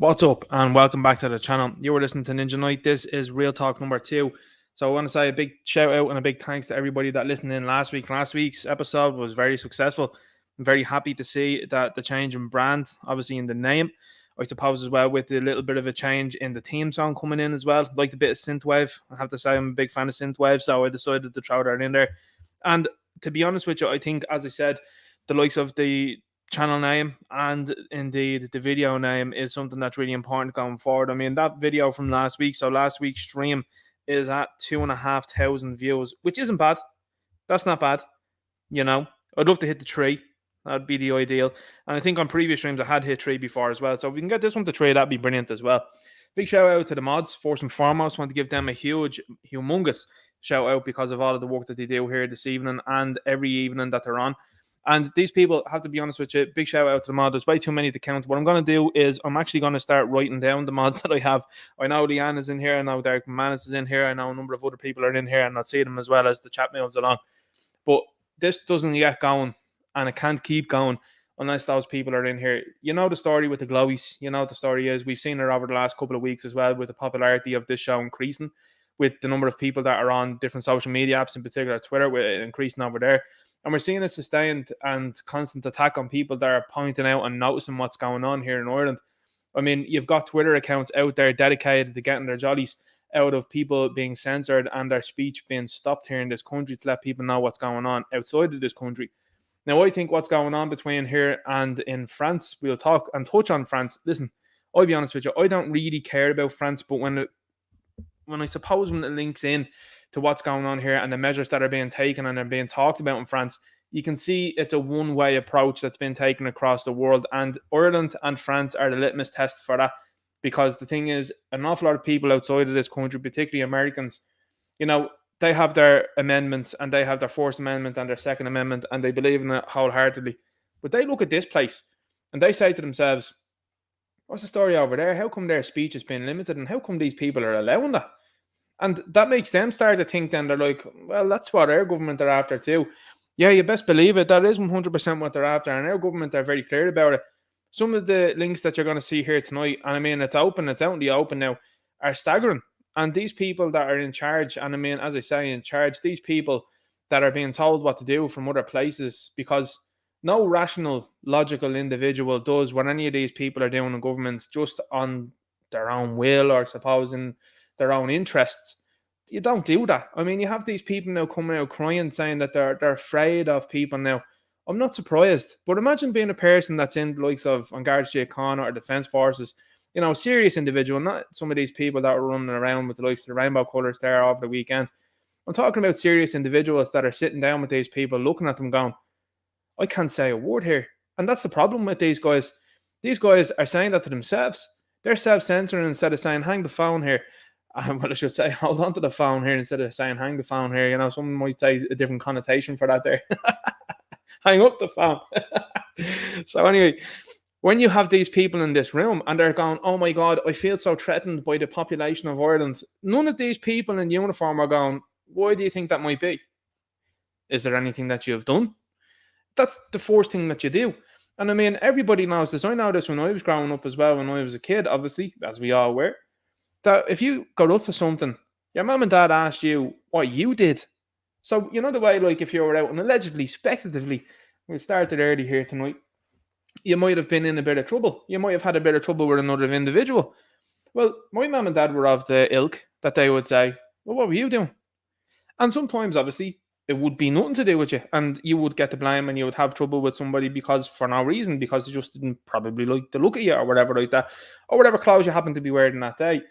What's up, and welcome back to the channel. You were listening to Ninja Knight. This is Real Talk number 2. So I want to say a big shout out and a big thanks to everybody that listened in last week. Last week's episode was very successful. I'm very happy to see that the change in brand, obviously in the name, I suppose as well, with a little bit of a change in the theme song coming in as well. Like the bit of synthwave. I have to say I'm a big fan of synthwave, so I decided to throw that in there. And to be honest with you, I think, as I said, the likes of the channel name and indeed the video name is something that's really important going forward. I mean, that video from last week, so last week's stream is at 2,500 views, which isn't bad. That's not bad. You know, I'd love to hit the 3. That'd be the ideal. And I think on previous streams I had hit 3 before as well. So if we can get this one to 3, that'd be brilliant as well. Big shout out to the mods. First and foremost, want to give them a humongous shout out because of all of the work that they do here this evening and every evening that they're on. And these people, have to be honest with you, big shout out to the mod. There's way too many to count. What I'm going to do is I'm actually going to start writing down the mods that I have. I know Leanne is in here. I know Derek Manis is in here. I know a number of other people are in here, and I'll see them as well as the chat moves along. But this doesn't get going, and it can't keep going unless those people are in here. You know the story with the glowies. You know what the story is. We've seen it over the last couple of weeks as well, with the popularity of this show increasing, with the number of people that are on different social media apps, in particular Twitter, with increasing over there. And we're seeing a sustained and constant attack on people that are pointing out and noticing what's going on here in Ireland. I mean, you've got Twitter accounts out there dedicated to getting their jollies out of people being censored and their speech being stopped here in this country to let people know what's going on outside of this country. Now, I think what's going on between here and in France, we'll talk and touch on France. Listen, I'll be honest with you, I don't really care about France, but when it links in to what's going on here and the measures that are being taken and are being talked about in France, you can see it's a one-way approach that's been taken across the world. And Ireland and France are the litmus tests for that, because the thing is, an awful lot of people outside of this country, particularly Americans, you know, they have their amendments and they have their First Amendment and their Second Amendment and they believe in it wholeheartedly. But they look at this place and they say to themselves, what's the story over there? How come their speech has been limited and how come these people are allowing that? And that makes them start to think then, they're like, well, that's what our government are after too. Yeah, you best believe it. That is 100% what they're after. And our government are very clear about it. Some of the links that you're going to see here tonight, and I mean, it's out in the open now, are staggering. And these people that are in charge, and I mean, as I say, in charge, these people that are being told what to do from other places, because no rational, logical individual does what any of these people are doing in governments just on their own will or supposing their own interests. You don't do that. I mean, you have these people now coming out crying, saying that they're afraid of people now. I'm not surprised. But imagine being a person that's in the likes of An Garda Síochána or Defence Forces, you know, serious individual, not some of these people that were running around with the likes of the rainbow colours there over the weekend. I'm talking about serious individuals that are sitting down with these people, looking at them going, I can't say a word here. And that's the problem with these guys. These guys are saying that to themselves. They're self-censoring instead of saying, hang the phone here. What I should say, hold on to the phone here instead of saying hang the phone here. You know, someone might say a different connotation for that there. Hang up the phone. So anyway, when you have these people in this room and they're going, oh my God, I feel so threatened by the population of Ireland. None of these people in uniform are going, why do you think that might be? Is there anything that you've done? That's the first thing that you do. And I mean, everybody knows this. I know this when I was growing up as well, when I was a kid, obviously, as we all were. That if you got up to something, your mum and dad asked you what you did. So, you know the way, like, if you were out and allegedly, speculatively, we started early here tonight, you might have been in a bit of trouble. You might have had a bit of trouble with another individual. Well, my mum and dad were of the ilk that they would say, well, what were you doing? And sometimes, obviously, it would be nothing to do with you, and you would get the blame and you would have trouble with somebody because for no reason, because they just didn't probably like the look of you or whatever like that, or whatever clothes you happened to be wearing that day.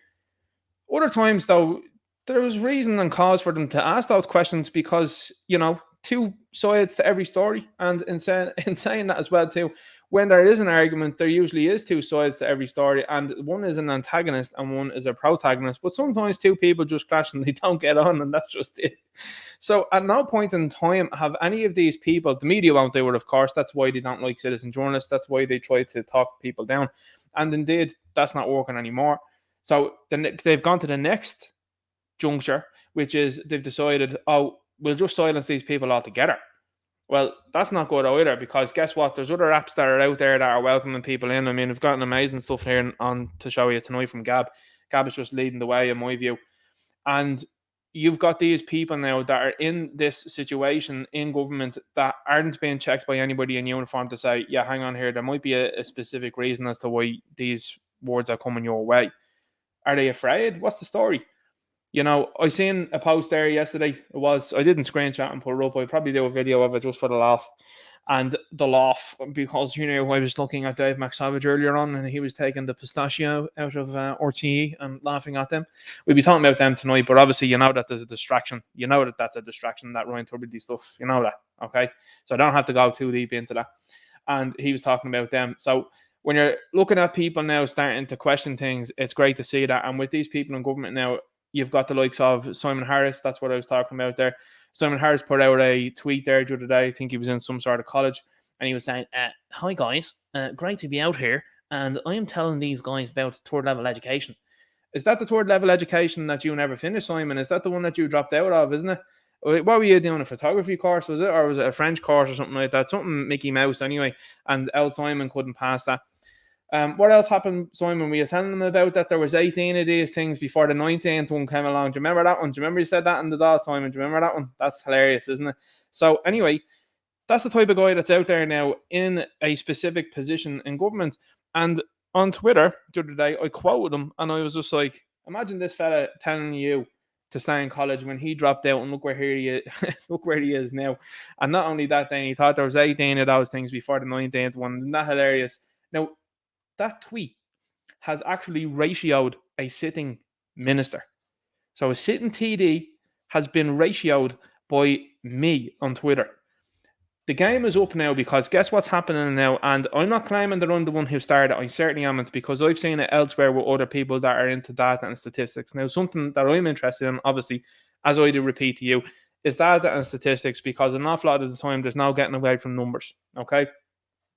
Other times, though, there was reason and cause for them to ask those questions because, you know, two sides to every story. And in saying that as well, too, when there is an argument, there usually is two sides to every story. And one is an antagonist and one is a protagonist. But sometimes two people just clash and they don't get on, and that's just it. So at no point in time have any of these people, the media won't do it, of course. That's why they don't like citizen journalists. That's why they try to talk people down. And indeed, that's not working anymore. So they've gone to the next juncture, which is they've decided, oh, we'll just silence these people altogether. Well, that's not good either, because guess what? There's other apps that are out there that are welcoming people in. I mean, we've got an amazing stuff here on to show you tonight from Gab. Gab is just leading the way, in my view. And you've got these people now that are in this situation in government that aren't being checked by anybody in uniform to say, yeah, hang on here, there might be a specific reason as to why these words are coming your way. Are they afraid? What's the story? You know, I seen a post there yesterday. I didn't screenshot and put it up. I'd probably do a video of it just for the laugh. And the laugh, because, I was looking at Dave McSavage earlier on, and he was taking the pistachio out of RTE and laughing at them. We'll be talking about them tonight, but obviously, that there's a distraction. You know that that's a distraction, that Ryan Tubridy stuff. You know that, okay? So I don't have to go too deep into that. And he was talking about them. So when you're looking at people now starting to question things, it's great to see that. And with these people in government now, you've got the likes of Simon Harris. That's what I was talking about there. Simon Harris put out a tweet there the other day. I think he was in some sort of college, and he was saying, hi guys, great to be out here, and I am telling these guys about third level education. Is that the third level education that you never finished, Simon? Is that the one that you dropped out of, isn't it? What were you doing, a photography course, was it? Or was it a French course or something like that? Something Mickey Mouse anyway, and El Simon couldn't pass that. What else happened, Simon? We were telling them about that there was 18 of these things before the 19th one came along. Do you remember that one? Do you remember you said that in the DOS, Simon? Do you remember that one? That's hilarious, isn't it? So anyway, that's the type of guy that's out there now in a specific position in government. And on Twitter the other day, I quoted him, and I was just like, imagine this fella telling you to stay in college when he dropped out, and look where he is, look where he is now. And not only that, then he thought there was 18 of those things before the 19th one. Isn't that hilarious? Now, that tweet has actually ratioed a sitting minister. So a sitting TD has been ratioed by me on Twitter. The game is up now, because guess what's happening now? And I'm not claiming that I'm the one who started it. I certainly amn't, because I've seen it elsewhere with other people that are into data and statistics. Now, something that I'm interested in, obviously, as I do repeat to you, is data and statistics, because an awful lot of the time there's no getting away from numbers. Okay?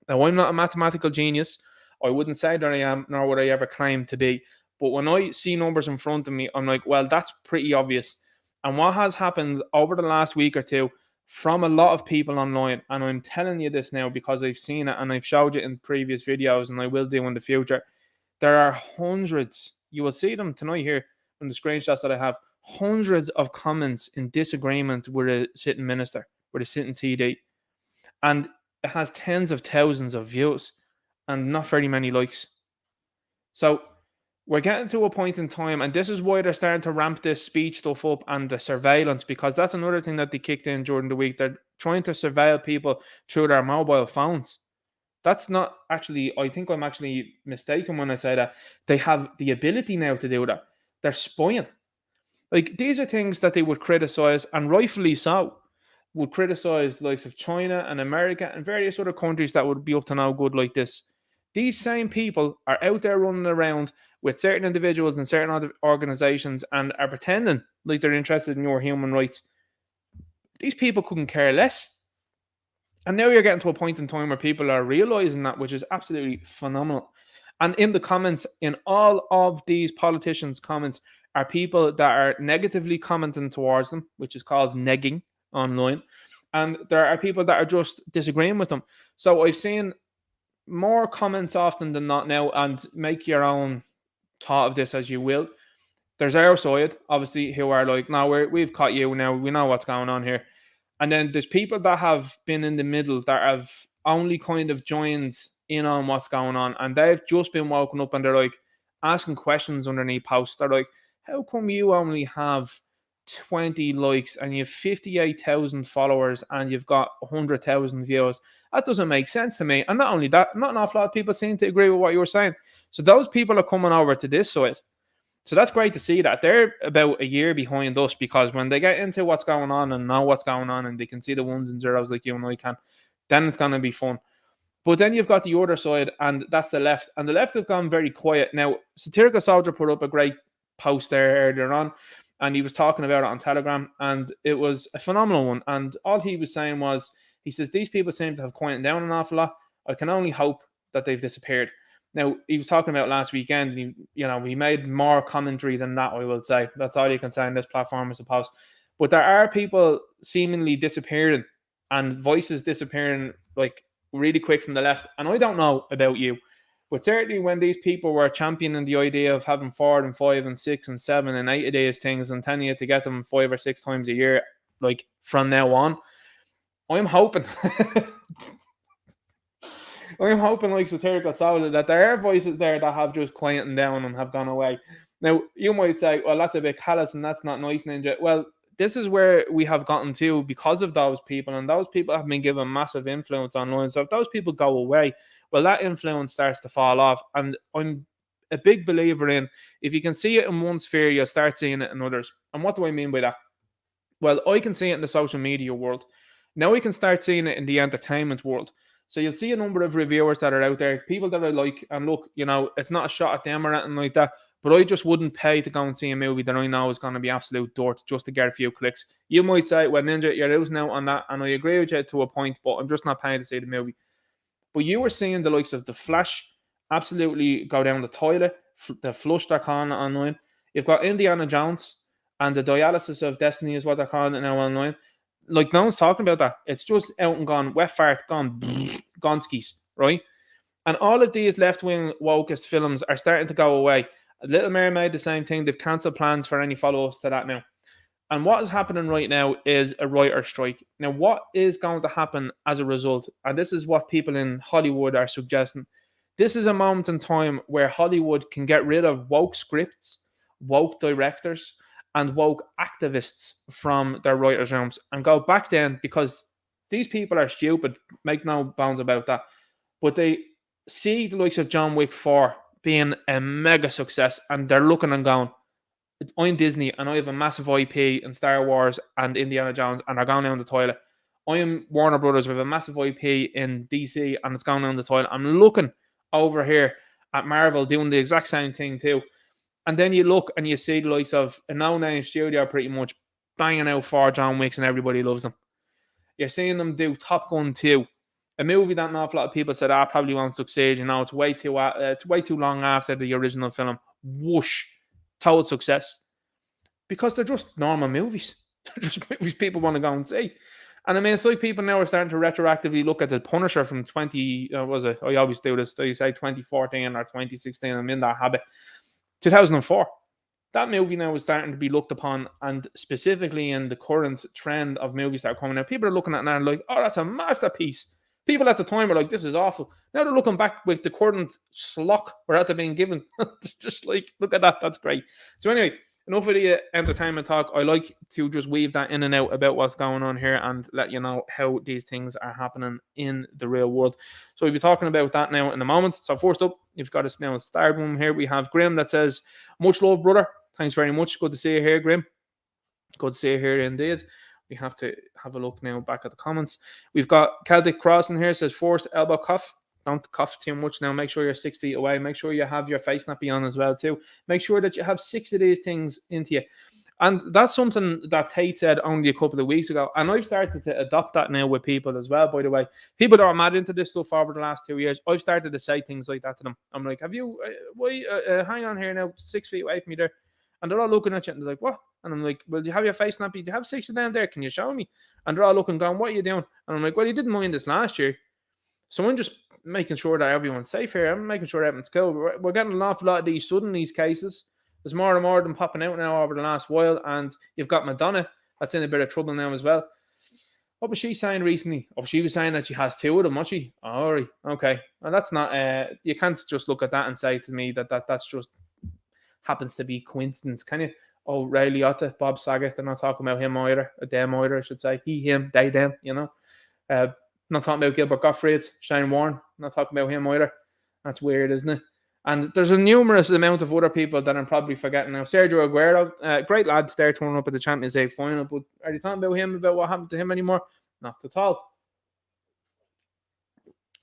Now, I'm not a mathematical genius. I wouldn't say that I am, nor would I ever claim to be. But when I see numbers in front of me, I'm like, well, that's pretty obvious. And what has happened over the last week or two from a lot of people online, and I'm telling you this now because I've seen it and I've showed you in previous videos, and I will do in the future, there are hundreds, you will see them tonight here in the screenshots that I have, hundreds of comments in disagreement with a sitting minister, with a sitting TD. And it has tens of thousands of views and not very many likes. So we're getting to a point in time, and this is why they're starting to ramp this speech stuff up and the surveillance, because that's another thing that they kicked in during the week. They're trying to surveil people through their mobile phones. That's not actually, I think I'm actually mistaken when I say that. They have the ability now to do that. They're spying. Like, these are things that they would criticize, and rightfully so, would criticize the likes of China and America and various other countries that would be up to no good like this. These same people are out there running around with certain individuals and certain other organizations and are pretending like they're interested in your human rights. These people couldn't care less. And now you're getting to a point in time where people are realizing that, which is absolutely phenomenal. And in the comments, in all of these politicians' comments, are people that are negatively commenting towards them, which is called negging online. And there are people that are just disagreeing with them. So I've seen more comments often than not now, and make your own thought of this as you will. There's our side, obviously, who are like, no, we've caught you now, we know what's going on here. And then there's people that have been in the middle that have only kind of joined in on what's going on, and they've just been woken up, and they're like asking questions underneath posts. They're like, how come you only have 20 likes and you have 58,000 followers and you've got 100,000 views? That doesn't make sense to me. And not only that, not an awful lot of people seem to agree with what you were saying. So those people are coming over to this side. So that's great to see that. They're about a year behind us, because when they get into what's going on and know what's going on, and they can see the ones and zeros like you and I can, then it's going to be fun. But then you've got the other side, and that's the left. And the left have gone very quiet. Now, Satirical Soldier put up a great post there earlier on, and he was talking about it on Telegram, and it was a phenomenal one. And all he was saying was, he says, these people seem to have quieted down an awful lot. I can only hope that they've disappeared. Now, he was talking about last weekend, he made more commentary than that, I will say. That's all you can say on this platform, I suppose. But there are people seemingly disappearing and voices disappearing like really quick from the left. And I don't know about you, but certainly when these people were championing the idea of having 4 and 5 and 6 and 7 and 8 of these things and telling you to get them 5 or 6 times a year, like from now on, I'm hoping I'm hoping, like satirical soul, that there are voices there that have just quietened down and have gone away. Now, you might say, well, that's a bit callous and that's not nice, Ninja. Well, this is where we have gotten to because of those people, and those people have been given massive influence online. So if those people go away, well, that influence starts to fall off. And I'm a big believer in, if you can see it in one sphere, you'll start seeing it in others. And what do I mean by that? Well, I can see it in the social media world. Now we can start seeing it in the entertainment world. So you'll see a number of reviewers that are out there, people that I like, and look, it's not a shot at them or anything like that, but I just wouldn't pay to go and see a movie that I know is going to be absolute dirt just to get a few clicks. You might say, well, Ninja, you're losing out on that, and I agree with you to a point, but I'm just not paying to see the movie. But you were seeing the likes of The Flash absolutely go down the toilet, the flush they're calling it online. You've got Indiana Jones and the dialysis of destiny is what they're calling it now online. Like, no one's talking about that. It's just out and gone, wet fart, gone, gone skis, right? And all of these left-wing wokest films are starting to go away. Little Mermaid, the same thing. They've cancelled plans for any follow-ups to that now. And what is happening right now is a writer strike. Now, what is going to happen as a result? And this is what people in Hollywood are suggesting. This is a moment in time where Hollywood can get rid of woke scripts, woke directors, and woke activists from their writers' rooms and go back then, because these people are stupid, make no bounds about that. But they see the likes of John Wick 4 being a mega success, and they're looking and going, I'm Disney and I have a massive IP in Star Wars and Indiana Jones, and they're going down the toilet. I am Warner Brothers with a massive IP in DC and it's going down the toilet. I'm looking over here at Marvel doing the exact same thing too. And then you look and you see the likes of a no-name studio pretty much banging out 4 John Wicks and everybody loves them. You're seeing them do Top Gun 2, a movie that an awful lot of people said, probably won't succeed. It's way too long after the original film. Whoosh. Total success, because they're just normal movies. They're just movies people want to go and see. And I mean, it's like people now are starting to retroactively look at The Punisher from 20, was it? I always do this. So you say 2014 or 2016. I'm in that habit. 2004. That movie now is starting to be looked upon, and specifically in the current trend of movies that are coming out, people are looking at it now and like, oh, that's a masterpiece. People at the time were like, this is awful. Now they're looking back with the current slock we're at being given. Just like, look at that. That's great. So anyway, enough of the entertainment talk. I like to just weave that in and out about what's going on here and let you know how these things are happening in the real world. So we'll be talking about that now in a moment. So first up, you've got us now in Stardom here. We have Grim that says, much love, brother. Thanks very much. Good to see you here, Grim. Good to see you here indeed. We have to have a look now back at the comments. We've got Celtic Cross in here, says forced elbow cuff. Don't cough too much now. Make sure you're 6 feet away. Make sure you have your face nappy on as well too. Make sure that you have 6 of these things into you. And that's something that Tate said only a couple of weeks ago. And I've started to adopt that now with people as well, by the way. People that are mad into this stuff over the last 2 years, I've started to say things like that to them. I'm like, have you, hang on here now, 6 feet away from me there. And they're all looking at you and they're like, what? And I'm like, well, do you have your face nappy? Do you have 6 of them there? Can you show me? And they're all looking, going, what are you doing? And I'm like, well, you didn't mind this last year. So I'm just making sure that everyone's safe here. I'm making sure everyone's cool. We're getting an awful lot of these cases. There's more and more of them popping out now over the last while. And you've got Madonna that's in a bit of trouble now as well. What was she saying recently? Oh, she was saying that she has 2 of them, was she? All right. Okay. Well, that's not, you can't just look at that and say to me that's just happens to be coincidence, can you? Oh, Ray Liotta, Bob Saget, they're not talking about him either, them either, I should say. He, him, they, them, not talking about Gilbert Gottfried, Shane Warne, not talking about him either. That's weird, isn't it? And there's a numerous amount of other people that I'm probably forgetting now. Sergio Aguero, great lad there turning up at the Champions League final, but are you talking about him, about what happened to him anymore? Not at all.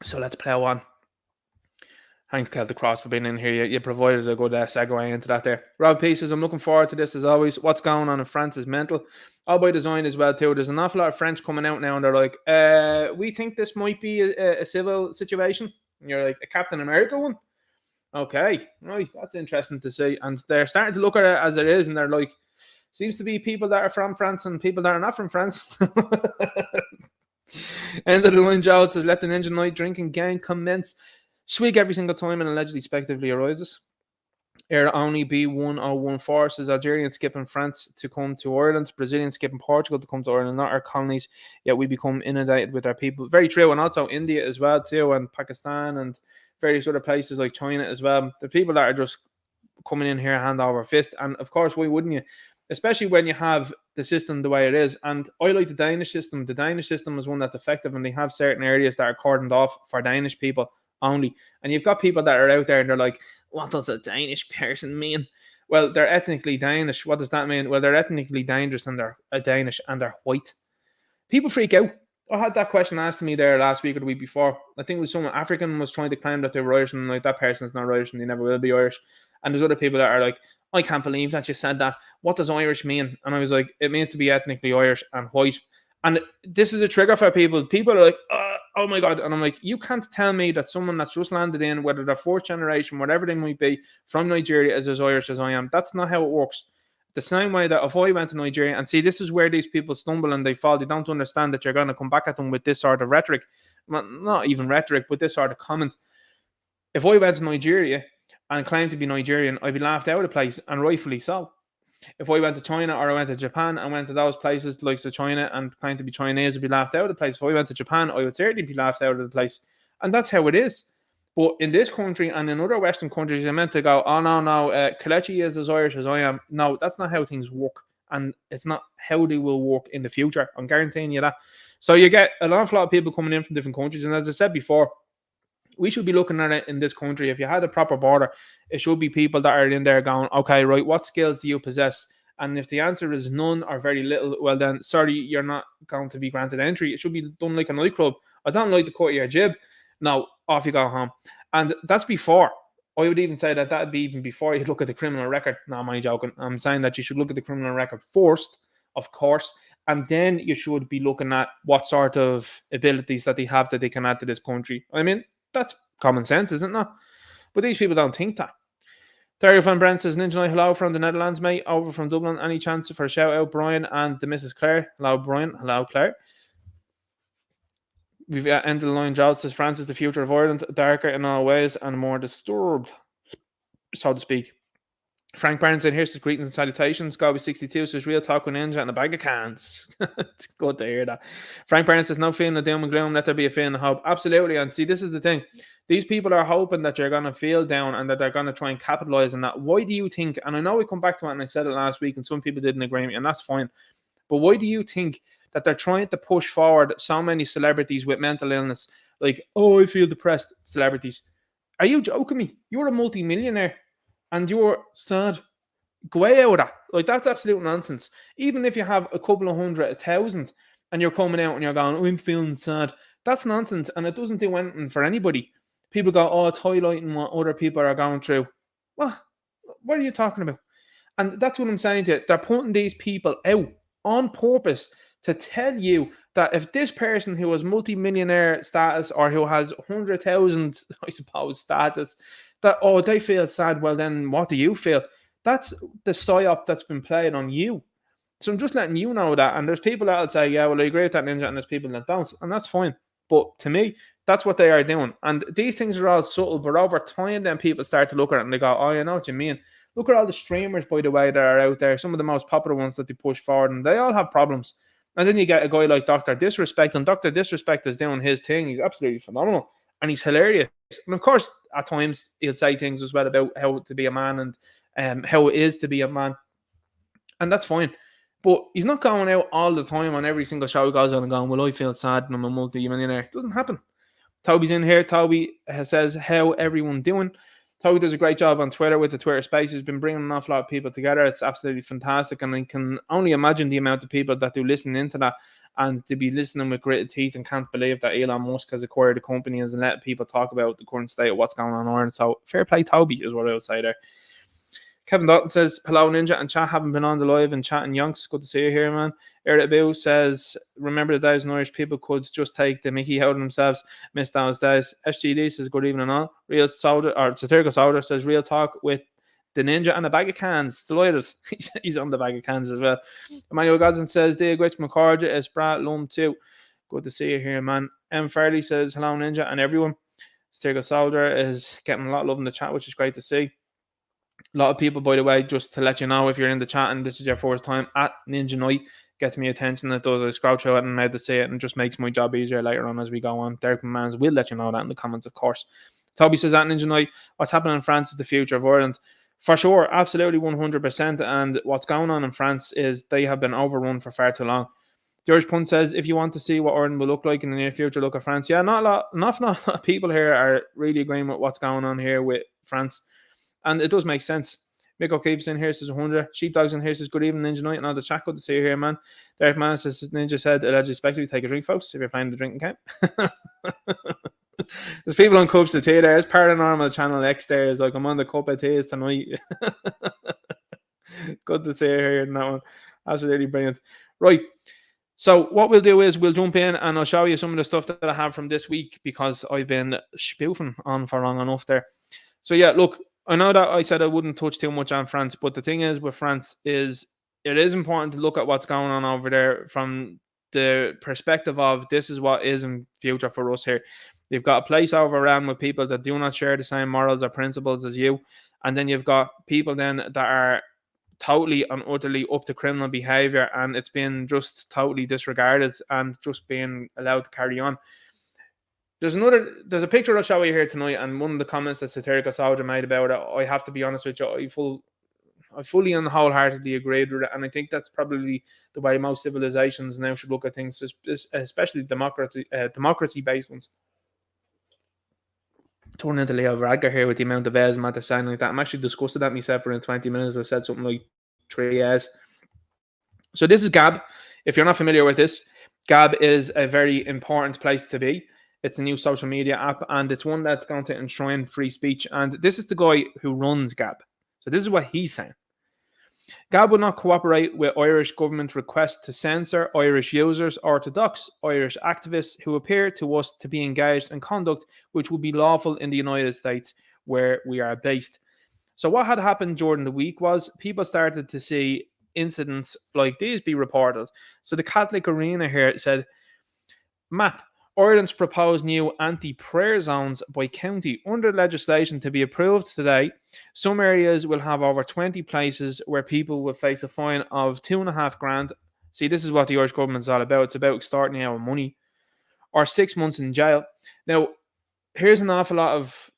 So let's plow on. Thanks, Celtic Cross, for being in here. You provided a good segue into that there. Rob P says, I'm looking forward to this as always. What's going on in France is mental. All by design as well too. There's an awful lot of French coming out now and they're like, we think this might be a civil situation. And you're like, a Captain America one? Okay, right, that's interesting to see. And they're starting to look at it as it is and they're like, seems to be people that are from France and people that are not from France. End of the line, Joe says, let the ninja night drinking gang commence. Swig every single time and allegedly speculatively arises. Air only B1014 forces Algerian skipping France to come to Ireland, Brazilian skipping Portugal to come to Ireland, not our colonies, yet we become inundated with our people. Very true, and also India as well too, and Pakistan and various other places like China as well. The people that are just coming in here hand over fist, and of course, why wouldn't you? Especially when you have the system the way it is. And I like the Danish system. The Danish system is one that's effective, and they have certain areas that are cordoned off for Danish people only. And you've got people that are out there and they're like, what does a Danish person mean? Well, they're ethnically Danish. What does that mean? Well, they're ethnically dangerous and they're Danish and they're white. People freak out. I had that question asked to me there last week or the week before. I think it was someone African was trying to claim that they were Irish, and like, that person's not Irish and they never will be Irish. And there's other people that are like, I can't believe that you said that. What does Irish mean? And I was like, it means to be ethnically Irish and white. And this is a trigger for people. People are like, oh my God. And I'm like, you can't tell me that someone that's just landed in, whether they're fourth generation, whatever they might be, from Nigeria is as Irish as I am. That's not how it works. The same way that if I went to Nigeria, and see, this is where these people stumble and they fall. They don't understand that you're going to come back at them with this sort of rhetoric. Not even rhetoric, but this sort of comment. If I went to Nigeria and claimed to be Nigerian, I'd be laughed out of the place, and rightfully so. If I went to China or I went to Japan and went to those places like China and claimed to be Chinese, I'd be laughed out of the place. If I went to Japan, I would certainly be laughed out of the place. And that's how it is. But in this country and in other Western countries, you're meant to go, oh, no, Kelechi is as Irish as I am. No, that's not how things work. And it's not how they will work in the future. I'm guaranteeing you that. So you get an awful lot of people coming in from different countries. And as I said before, we should be looking at it in this country. If you had a proper border, it should be people that are in there going, okay, right, what skills do you possess? And if the answer is none or very little, well then, sorry, you're not going to be granted entry. It should be done like a nightclub. I don't like the cut of your jib. No, off you go home. And that's before. I would even say that that'd be even before you look at the criminal record. No, am I joking? I'm saying that you should look at the criminal record first, of course, and then you should be looking at what sort of abilities that they have that they can add to this country. I mean, that's common sense, isn't it? But these people don't think that. Dario van Brent says, Ninja Night, hello from the Netherlands, mate. Over from Dublin. Any chance for a shout out, Brian and the Mrs. Claire? Hello, Brian. Hello, Claire. We've ended the line. Giles says, France is the future of Ireland, darker in all ways and more disturbed, so to speak. Frank Barnes said, here's his greetings and salutations. Goby62 says, real talk with Ninja and a bag of cans. It's good to hear that. Frank Barnes says, no feeling of doom and gloom. Let there be a feeling of hope. Absolutely. And see, this is the thing. These people are hoping that you're going to feel down and that they're going to try and capitalize on that. Why do you think, and I know we come back to it and I said it last week and some people didn't agree with me, and that's fine. But why do you think that they're trying to push forward so many celebrities with mental illness? Like, oh, I feel depressed, celebrities. Are you joking me? You're a multi-millionaire. And you're sad. Go away out of that. Like, that's absolute nonsense. Even if you have a couple of 100,000 and you're coming out and you're going, I'm feeling sad, that's nonsense. And it doesn't do anything for anybody. People go, oh, it's highlighting what other people are going through. Well, what are you talking about? And that's what I'm saying to you. They're putting these people out on purpose to tell you that if this person who has multi-millionaire status or who has 100,000, I suppose, status, that, oh, they feel sad, well then what do you feel? That's the psyop that's been played on you. So I'm just letting you know that. And there's people that'll say, yeah, well, I agree with that, Ninja, and there's people that don't, and that's fine. But to me, that's what they are doing. And these things are all subtle, but over time then people start to look at it and they go, oh, I know what you mean. Look at all the streamers, by the way, that are out there, some of the most popular ones that they push forward, and they all have problems. And then you get a guy like Dr. Disrespect, and Dr. Disrespect is doing his thing. He's absolutely phenomenal. And he's hilarious. And of course, at times, he'll say things as well about how to be a man and how it is to be a man. And that's fine. But he's not going out all the time on every single show he goes on and going, well, I feel sad and I'm a multi-millionaire. It doesn't happen. Toby's in here. Toby says, how everyone doing? Toby does a great job on Twitter with the Twitter Space. He's been bringing an awful lot of people together. It's absolutely fantastic. And I can only imagine the amount of people that do listen into that and to be listening with gritted teeth and can't believe that Elon Musk has acquired the company and let people talk about the current state of what's going on in Ireland. So fair play, Toby, is what I would say there. Kevin Dalton says, hello, Ninja and chat. Haven't been on the live and chatting yonks. Good to see you here, man. Eric Abu says, remember the days when Irish people could just take the mickey out of themselves. Miss those days. SGD says, good evening all. Real Soda, or Satirical Soda says, real talk with the Ninja and a bag of cans. Delighted. He's on the bag of cans as well. Emmanuel Godson says, Dia Gwitch McCarja is Brat Lum too. Good to see you here, man. M. Fairley says, hello, Ninja, and everyone. Stirgo Soldier is getting a lot of love in the chat, which is great to see. A lot of people, by the way, just to let you know, if you're in the chat and this is your first time, at Ninja Night gets me attention. It does. I scroll through it and how to see it, and just makes my job easier later on as we go on. Derek Mans will let you know that in the comments, of course. Toby says, at Ninja Night, what's happening in France is the future of Ireland. For sure, absolutely 100%. And what's going on in France is they have been overrun for far too long. George Punt says, if you want to see what Ireland will look like in the near future, look at France. Yeah, not a lot of people here are really agreeing with what's going on here with France. And it does make sense. Mick O'Keefe's in here, says 100. Sheepdog's in here, says good evening, Ninja Night. And all the chat, good to see you here, man. Derek Mann says, Ninja said, allegedly expected to take a drink, folks, if you're playing the drinking game. There's people on cups of tea there. It's Paranormal Channel X there. It's like, I'm on the cup of tea tonight. Good to see you here in that one. Absolutely brilliant. Right. So what we'll do is we'll jump in and I'll show you some of the stuff that I have from this week because I've been spoofing on for long enough there. So yeah, look, I know that I said I wouldn't touch too much on France, but the thing is with France is it is important to look at what's going on over there from the perspective of this is what is in future for us here. You've got a place over around with people that do not share the same morals or principles as you. And then you've got people then that are totally and utterly up to criminal behavior, and it's been just totally disregarded and just being allowed to carry on. There's a picture I'll show you here tonight, and one of the comments that Satirical Soldier made about it, I have to be honest with you, I fully and wholeheartedly agreed with it, and I think that's probably the way most civilizations now should look at things, especially democracy-based ones. Turning into Leo Varadkar here with the amount of A's and matter saying like that. I'm actually disgusted at myself for in 20 minutes. I've said something like 3 A's. So this is Gab. If you're not familiar with this, Gab is a very important place to be. It's a new social media app, and it's one that's going to enshrine free speech. And this is the guy who runs Gab. So this is what he's saying. Gab will not cooperate with Irish government requests to censor Irish users or to dox Irish activists who appear to us to be engaged in conduct which would be lawful in the United States where we are based. So what had happened during the week was people started to see incidents like these be reported. So the Catholic Arena here said, MAP, Ireland's proposed new anti-prayer zones by county. Under legislation to be approved today, some areas will have over 20 places where people will face a fine of $2,500. See, this is what the Irish government is all about. It's about extorting our money. Or 6 months in jail. Now, here's an awful lot of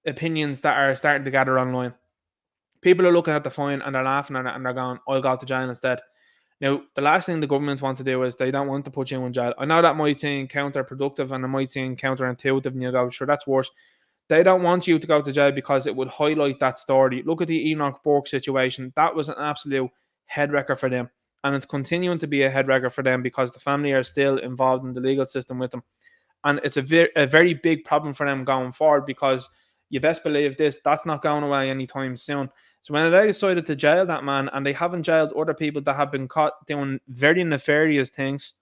opinions that are starting to gather online. People are looking at the fine and they're laughing at it and they're going, I'll go to jail instead. Now, the last thing the government want to do is they don't want to put you in jail. I know that might seem counterproductive and it might seem counterintuitive and you go, sure, that's worse. They don't want you to go to jail because it would highlight that story. Look at the Enoch Burke situation. That was an absolute headwrecker for them. And it's continuing to be a headwrecker for them because the family are still involved in the legal system with them. And it's a very big problem for them going forward because you best believe this, that's not going away anytime soon. So when they decided to jail that man, and they haven't jailed other people that have been caught doing very nefarious things,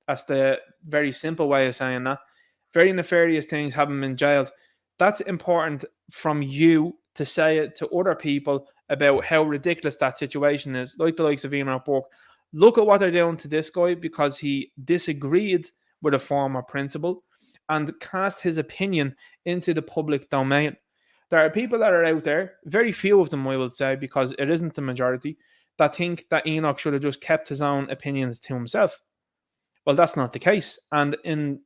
that's the very simple way of saying that, very nefarious things haven't been jailed. That's important from you to say it to other people about how ridiculous that situation is, like the likes of Enoch Burke. Look at what they're doing to this guy because he disagreed with a former principal and cast his opinion into the public domain. There are people that are out there, very few of them I will say, because it isn't the majority, that think that Enoch should have just kept his own opinions to himself. Well, that's not the case. And in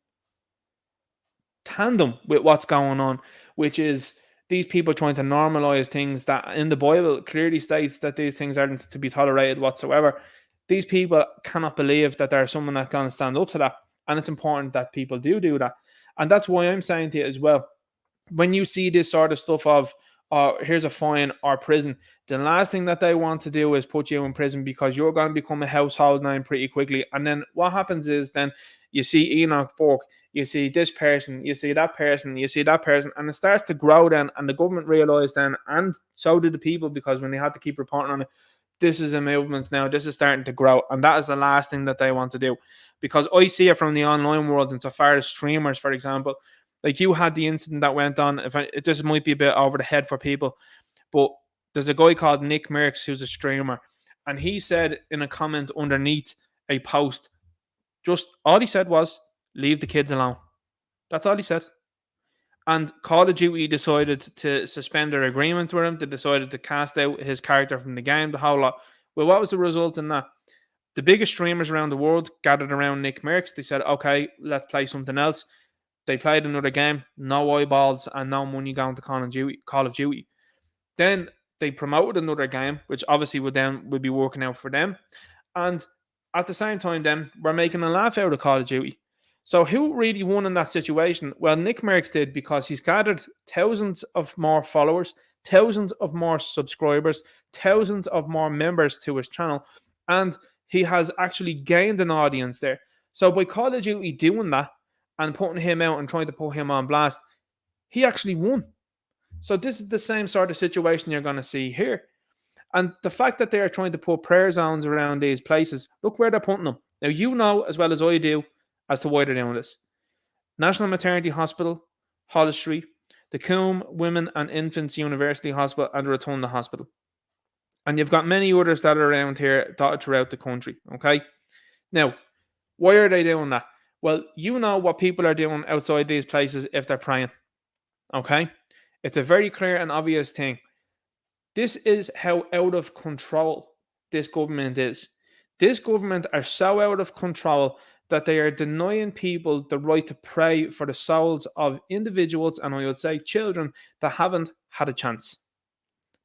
tandem with what's going on, which is these people trying to normalize things that in the Bible clearly states that these things aren't to be tolerated whatsoever, these people cannot believe that there's someone that's going to stand up to that. And it's important that people do that. And that's why I'm saying to you as well, when you see this sort of stuff of, here's a fine or prison, the last thing that they want to do is put you in prison because you're going to become a household name pretty quickly. And then what happens is then you see Enoch Burke, you see this person, you see that person, you see that person, and it starts to grow then, and the government realised then, and so did the people, because when they had to keep reporting on it, this is a movement now, this is starting to grow, and that is the last thing that they want to do. Because I see it from the online world, insofar as streamers, for example, like you had the incident that went on, this might be a bit over the head for people, but there's a guy called Nick Merckx who's a streamer, and he said in a comment underneath a post, just all he said was, leave the kids alone. That's all he said. And Call of Duty decided to suspend their agreement with him. They decided to cast out his character from the game, the whole lot. Well, what was the result in that? The biggest streamers around the world gathered around Nick Merckx. They said, okay, let's play something else. They played another game, no eyeballs and no money going to Call of Duty. Then they promoted another game, which obviously would be working out for them. And at the same time, then we're making a laugh out of Call of Duty. So who really won in that situation? Well, Nick Merckx did, because he's gathered thousands of more followers, thousands of more subscribers, thousands of more members to his channel, and he has actually gained an audience there. So by Call of Duty doing that and putting him out and trying to put him on blast, he actually won. So this is the same sort of situation you're going to see here. And the fact that they are trying to put prayer zones around these places, look where they're putting them. Now, you know as well as I do as to why they're doing this. National Maternity Hospital, Hollis Street, the Coombe Women and Infants University Hospital, and the Rotunda Hospital. And you've got many others that are around here dotted throughout the country, okay? Now, why are they doing that? Well, you know what people are doing outside these places if they're praying, okay? It's a very clear and obvious thing. This is how out of control this government is. This government are so out of control that they are denying people the right to pray for the souls of individuals, and I would say children, that haven't had a chance.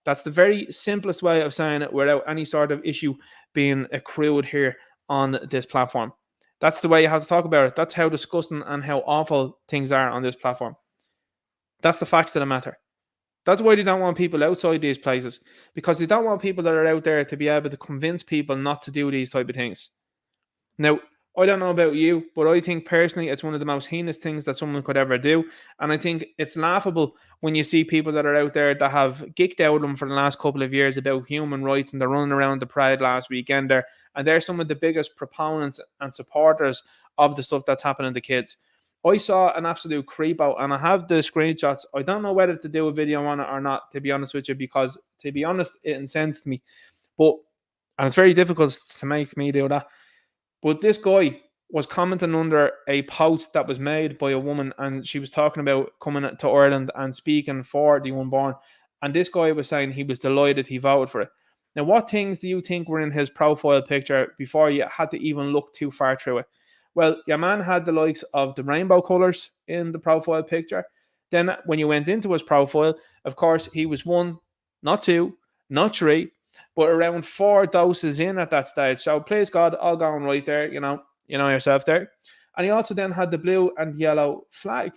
That's the very simplest way of saying it without any sort of issue being accrued here on this platform. That's the way you have to talk about it. That's how disgusting and how awful things are on this platform. That's the facts of the matter. That's why they don't want people outside these places, because they don't want people that are out there to be able to convince people not to do these type of things. Now, I don't know about you, but I think personally it's one of the most heinous things that someone could ever do. And I think it's laughable when you see people that are out there that have geeked out them for the last couple of years about human rights, and they're running around the parade last weekend there. And they're some of the biggest proponents and supporters of the stuff that's happening to kids. I saw an absolute creep out, and I have the screenshots. I don't know whether to do a video on it or not, to be honest with you, because to be honest, it incensed me. And it's very difficult to make me do that. But this guy was commenting under a post that was made by a woman, and she was talking about coming to Ireland and speaking for the unborn. And this guy was saying he was delighted he voted for it. Now, what things do you think were in his profile picture before you had to even look too far through it? Well, your man had the likes of the rainbow colours in the profile picture. Then when you went into his profile, of course, he was 1, not 2, not 3, but around 4 doses in at that stage. So please God, all going right there, you know yourself there. And he also then had the blue and yellow flag.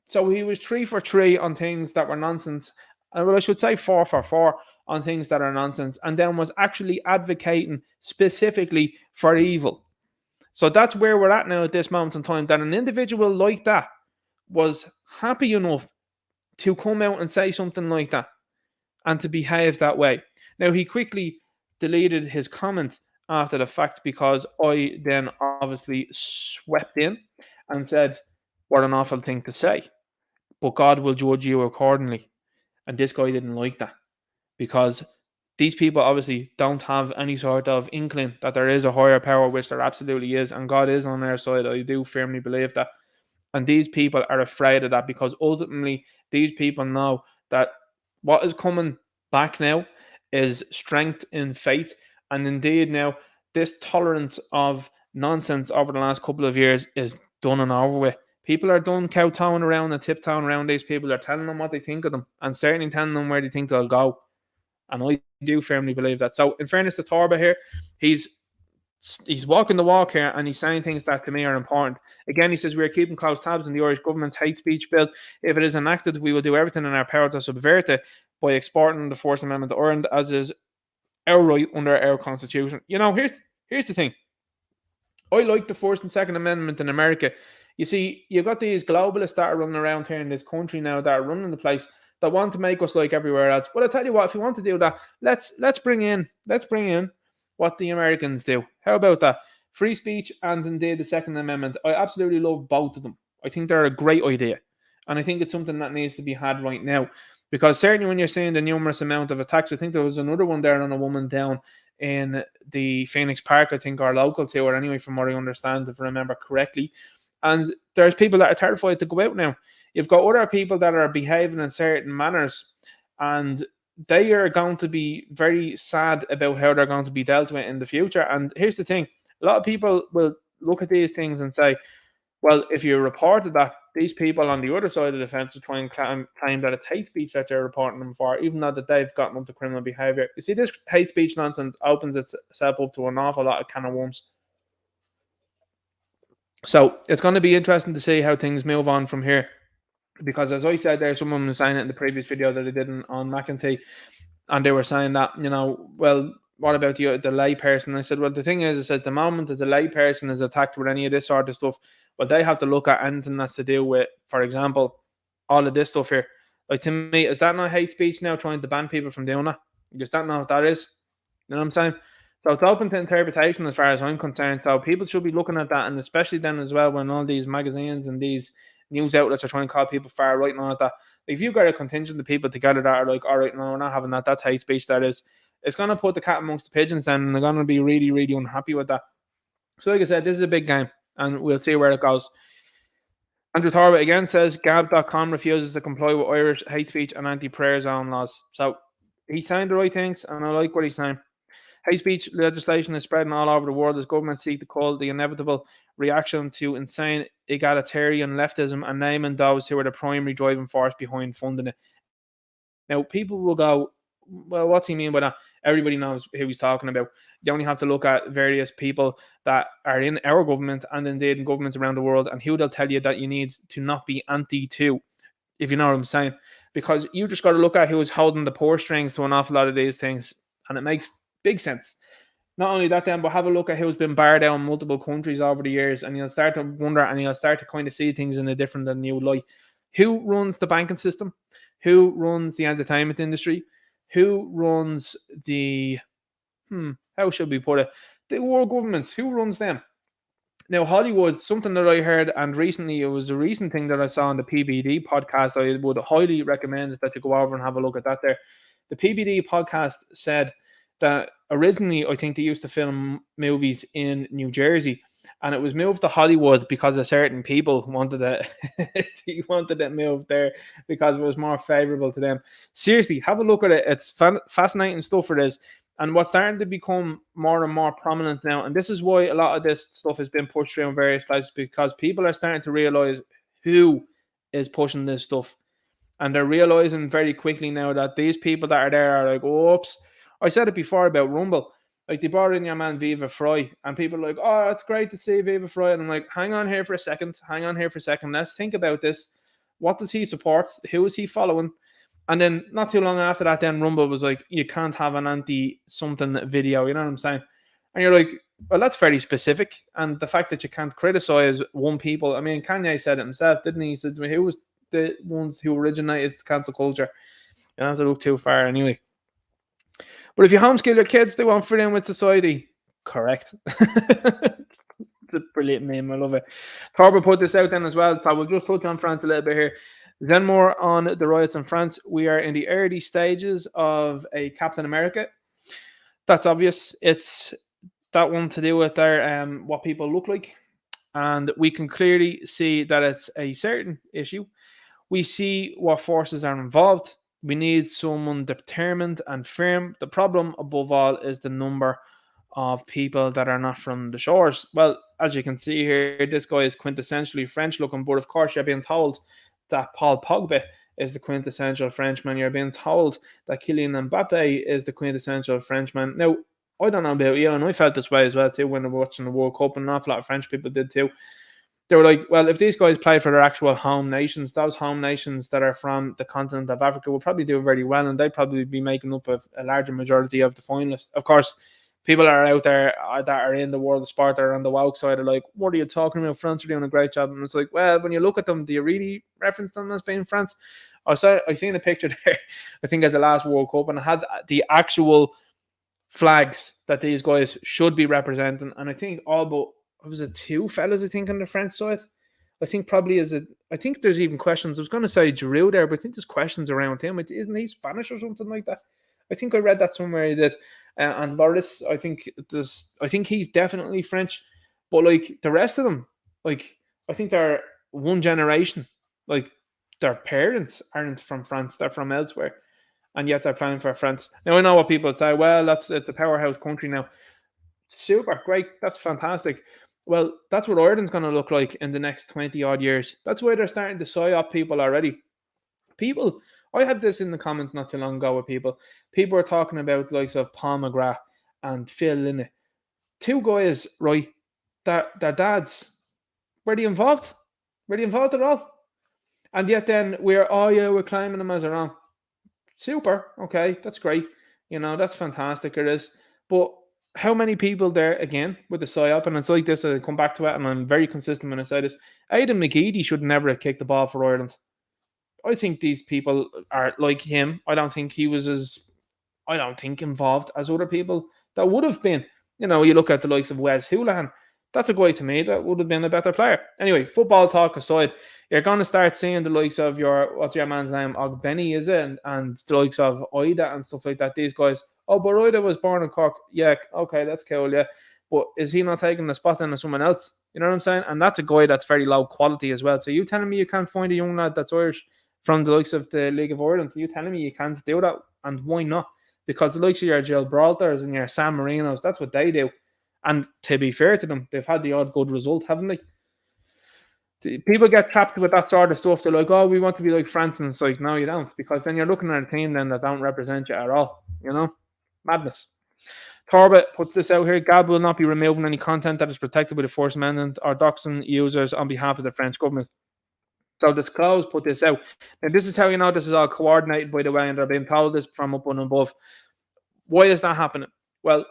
So he was 3 for 3 on things that were nonsense. Well, I should say 4 for 4 on things that are nonsense. And then was actually advocating specifically for evil. So that's where we're at now at this moment in time, that an individual like that was happy enough to come out and say something like that and to behave that way. Now, he quickly deleted his comment after the fact, because I then obviously swept in and said, what an awful thing to say, but God will judge you accordingly. And this guy didn't like that, because these people obviously don't have any sort of inkling that there is a higher power, which there absolutely is, and God is on their side. I do firmly believe that. And these people are afraid of that, because ultimately these people know that what is coming back now is strength in faith. And indeed now, this tolerance of nonsense over the last couple of years is done and over with. People are done kowtowing around and tiptoeing around these people. They're telling them what they think of them, and certainly telling them where they think they'll go. And I do firmly believe that. So in fairness to Torba here, he's walking the walk here, and he's saying things that to me are important. Again, he says, we are keeping close tabs on the Irish government's hate speech bill. If it is enacted, we will do everything in our power to subvert it by exporting the First Amendment to Ireland, as is our right under our constitution. You know, here's the thing. I like the First and Second Amendment in America. You see, you've got these globalists that are running around here in this country now, that are running the place, that want to make us like everywhere else. Well, I tell you what, if you want to do that, let's bring in what the Americans do. How about that? Free speech and indeed the Second Amendment. I absolutely love both of them. I think they're a great idea. And I think it's something that needs to be had right now. Because certainly when you're seeing the numerous amount of attacks, I think there was another one there on a woman down in the Phoenix Park, I think, or local to her anyway, from what I understand, if I remember correctly. And there's people that are terrified to go out now. You've got other people that are behaving in certain manners, and they are going to be very sad about how they're going to be dealt with in the future. And here's the thing: a lot of people will look at these things and say, well, if you reported that, these people on the other side of the fence will try and claim that it's hate speech that you're reporting them for, even though that they've gotten up to criminal behaviour. You see, this hate speech nonsense opens itself up to an awful lot of can of worms. So it's going to be interesting to see how things move on from here. Because as I said there, someone was saying it in the previous video that I did on McEntee, and they were saying that, well, what about the lay person? I said, well, the thing is, I said, the moment that the lay person is attacked with any of this sort of stuff, well, they have to look at anything that's to do with, for example, all of this stuff here. Like, to me, is that not hate speech now, trying to ban people from doing that? Does that know what that is? You know what I'm saying? So it's open to interpretation as far as I'm concerned. So people should be looking at that, and especially then as well when all these magazines and these news outlets are trying to call people far right and all that. If you've got a contingent of people together that are like, all right, no, we're not having that, that's hate speech, that is, it's going to put the cat amongst the pigeons then, and they're going to be really, really unhappy with that. So like I said, this is a big game, and we'll see where it goes. Andrew Torba again says, Gab.com refuses to comply with Irish hate speech and anti-prayer zone laws. So he's saying the right things, and I like what he's saying. Hate speech legislation is spreading all over the world as governments seek to call the inevitable reaction to insane egalitarian leftism and naming those who are the primary driving force behind funding it. Now, people will go, well, what's he mean by that? Everybody knows who he's talking about. You only have to look at various people that are in our government and indeed in governments around the world, and who they'll tell you that you need to not be anti to, if you know what I'm saying. Because you just got to look at who is holding the purse strings to an awful lot of these things, and it makes big sense. Not only that then, but have a look at who's been barred out in multiple countries over the years, and you'll start to wonder, and you'll start to kind of see things in a different and new light. Who runs the banking system? Who runs the entertainment industry? Who runs the, how should we put it? The world governments. Who runs them? Now, Hollywood, something that I heard, and recently, it was a recent thing that I saw on the PBD podcast. I would highly recommend that you go over and have a look at that there. The PBD podcast said that originally, I think they used to film movies in New Jersey, and it was moved to Hollywood because of certain people wanted it. Wanted it moved there because it was more favorable to them. Seriously, have a look at it. It's fascinating stuff it is. And what's starting to become more and more prominent now, and this is why a lot of this stuff has been pushed through in various places, because people are starting to realize who is pushing this stuff. And they're realizing very quickly now that these people that are there are like, oops. I said it before about Rumble. Like, they brought in your man Viva Fry, and people are like, oh, it's great to see Viva Fry. And I'm like, hang on here for a second. Let's think about this. What does he support? Who is he following? And then not too long after that, then Rumble was like, you can't have an anti-something video. You know what I'm saying? And you're like, well, that's very specific. And the fact that you can't criticize one people. I mean, Kanye said it himself, didn't he? He said, who was the ones who originated cancel culture? You don't have to look too far anyway. But if you homeschool your kids, they won't fit in with society. Correct. It's a brilliant meme. I love it. Torba put this out then as well. So we'll just touch on France a little bit here. Then more on the riots in France. We are in the early stages of a Captain America. That's obvious. It's that one to do with their what people look like. And we can clearly see that it's a certain issue. We see what forces are involved. We need someone determined and firm. The problem, above all, is the number of people that are not from the shores. Well, as you can see here, this guy is quintessentially French looking, but of course you're being told that Paul Pogba is the quintessential Frenchman. You're being told that Kylian Mbappe is the quintessential Frenchman. Now, I don't know about you, and I felt this way as well too when I was watching the World Cup, and an awful lot of French people did too. They were like, well, if these guys play for their actual home nations, those home nations that are from the continent of Africa will probably do very well, and they'd probably be making up a larger majority of the finalists. Of course, people are out there that are in the world of sport that are on the woke side are like, what are you talking about? France are doing a great job. And it's like, well, when you look at them, do you really reference them as being France? I seen a picture there, I think at the last World Cup, and it had the actual flags that these guys should be representing. And I think all but, was it two fellas, I think, on the French side? I think probably I think there's even questions. I was going to say Giroud there, but I think there's questions around him. Isn't he Spanish or something like that? I think I read that somewhere. He did. And Loris, I think he's definitely French. But like the rest of them, like I think they're one generation. Like their parents aren't from France; they're from elsewhere, and yet they're playing for France. Now I know what people say. Well, that's it's a powerhouse country now. Super, great. That's fantastic. Well, that's what Ireland's going to look like in the next 20 odd years. That's why they're starting to psyop people already. People, I had this in the comments not too long ago with people. People were talking about the likes of Paul McGrath and Phil Linney. Two guys, right, that their dads, were they involved? Were they involved at all? And yet then oh yeah, we're claiming them as our own. Super, okay, that's great. That's fantastic, it is. But how many people there again with the psyop, and it's like this, I come back to it, and I'm very consistent when I say this. Aidan McGeady should never have kicked the ball for Ireland. I think these people are like him. I don't think he was I don't think involved as other people that would have been. You look at the likes of Wes Houlihan. That's a guy to me that would have been a better player. Anyway, football talk aside, you're going to start seeing the likes of what's your man's name? Ogbenny, is it? And the likes of Ida and stuff like that. These guys, oh, but Ida was born in Cork. Yeah, okay, that's cool, yeah. But is he not taking the spot in someone else? You know what I'm saying? And that's a guy that's very low quality as well. So you telling me you can't find a young lad that's Irish from the likes of the League of Ireland? So you telling me you can't do that? And why not? Because the likes of your Jill Brawlers and your San Marinos, that's what they do. And to be fair to them, they've had the odd good result, haven't they? People get trapped with that sort of stuff. They're like, oh, we want to be like France. And it's like, no, you don't. Because then you're looking at a team then that don't represent you at all. Madness. Torbett puts this out here. Gab will not be removing any content that is protected by the First Amendment or doxing users on behalf of the French government. So this clause put this out. Now, this is how you know this is all coordinated, by the way, and they're being told this from up and above. Why is that happening? Well,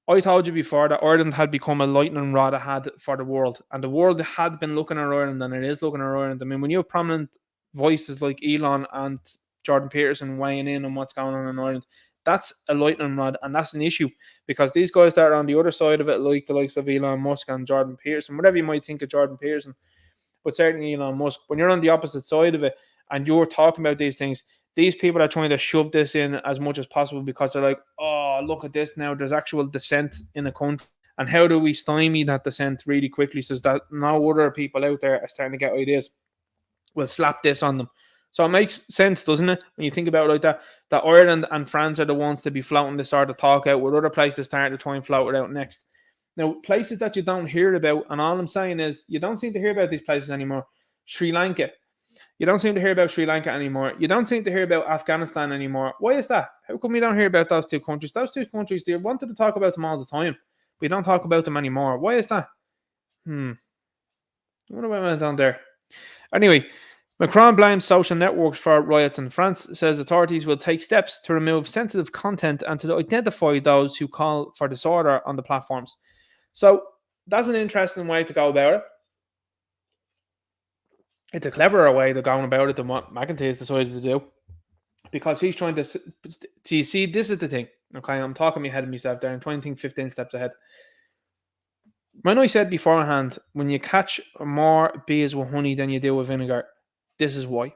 I told you before that Ireland had become a lightning rod ahead for the world, and the world had been looking at Ireland, and it is looking at Ireland. I mean, when you have prominent voices like Elon and Jordan Peterson weighing in on what's going on in Ireland, that's a lightning rod, and that's an issue because these guys that are on the other side of it, like the likes of Elon Musk and Jordan Peterson, whatever you might think of Jordan Peterson, but certainly Elon Musk, when you're on the opposite side of it and you're talking about these things, these people are trying to shove this in as much as possible because they're like, oh, look at this now. There's actual dissent in a country. And how do we stymie that dissent really quickly so that no other people out there are starting to get ideas? We'll slap this on them. So it makes sense, doesn't it? When you think about it like that Ireland and France are the ones to be floating this sort of talk out with other places starting to try and float it out next. Now, places that you don't hear about, and all I'm saying is you don't seem to hear about these places anymore. Sri Lanka. You don't seem to hear about Sri Lanka anymore. You don't seem to hear about Afghanistan anymore. Why is that? How come we don't hear about those two countries? Those two countries, they wanted to talk about them all the time. We don't talk about them anymore. Why is that? I wonder what went on there. Anyway, Macron blames social networks for riots in France, says authorities will take steps to remove sensitive content and to identify those who call for disorder on the platforms. So that's an interesting way to go about it. It's a cleverer way of going about it than what McEntee decided to do. Because he's trying to... So you see, this is the thing. Okay, I'm talking my head of myself there. I'm trying to think 15 steps ahead. When I said beforehand, when you catch more bees with honey than you do with vinegar, this is why.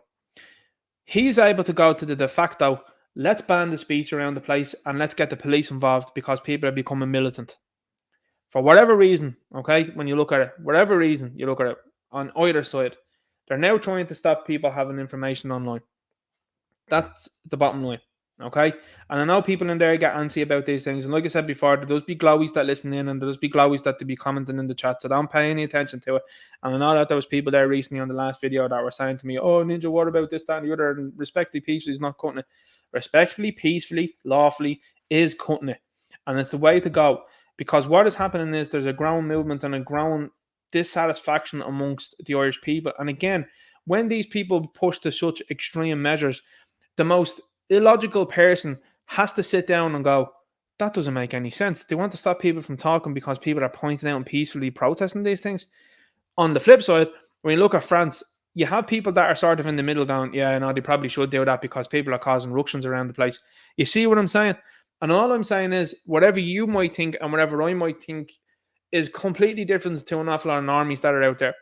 He's able to go to the de facto, let's ban the speech around the place and let's get the police involved because people are becoming militant. For whatever reason, okay, when you look at it, whatever reason you look at it, on either side, they're now trying to stop people having information online. That's the bottom line, okay? And I know people in there get antsy about these things. And like I said before, there does be glowies that listen in and there does be glowies that to be commenting in the chat. So don't pay any attention to it. And I know that there was people there recently on the last video that were saying to me, oh, Ninja, what about this, that, and the other? And respectfully, peacefully is not cutting it. Respectfully, peacefully, lawfully is cutting it. And it's the way to go. Because what is happening is there's a growing movement and a growing dissatisfaction amongst the Irish people. And again, when these people push to such extreme measures, the most illogical person has to sit down and go, that doesn't make any sense. They want to stop people from talking because people are pointing out and peacefully protesting these things. On the flip side, when you look at France, you have people that are sort of in the middle going, yeah, no, they probably should do that because people are causing ructions around the place. You see what I'm saying? And all I'm saying is, whatever you might think and whatever I might think is completely different to an awful lot of normies that are out there.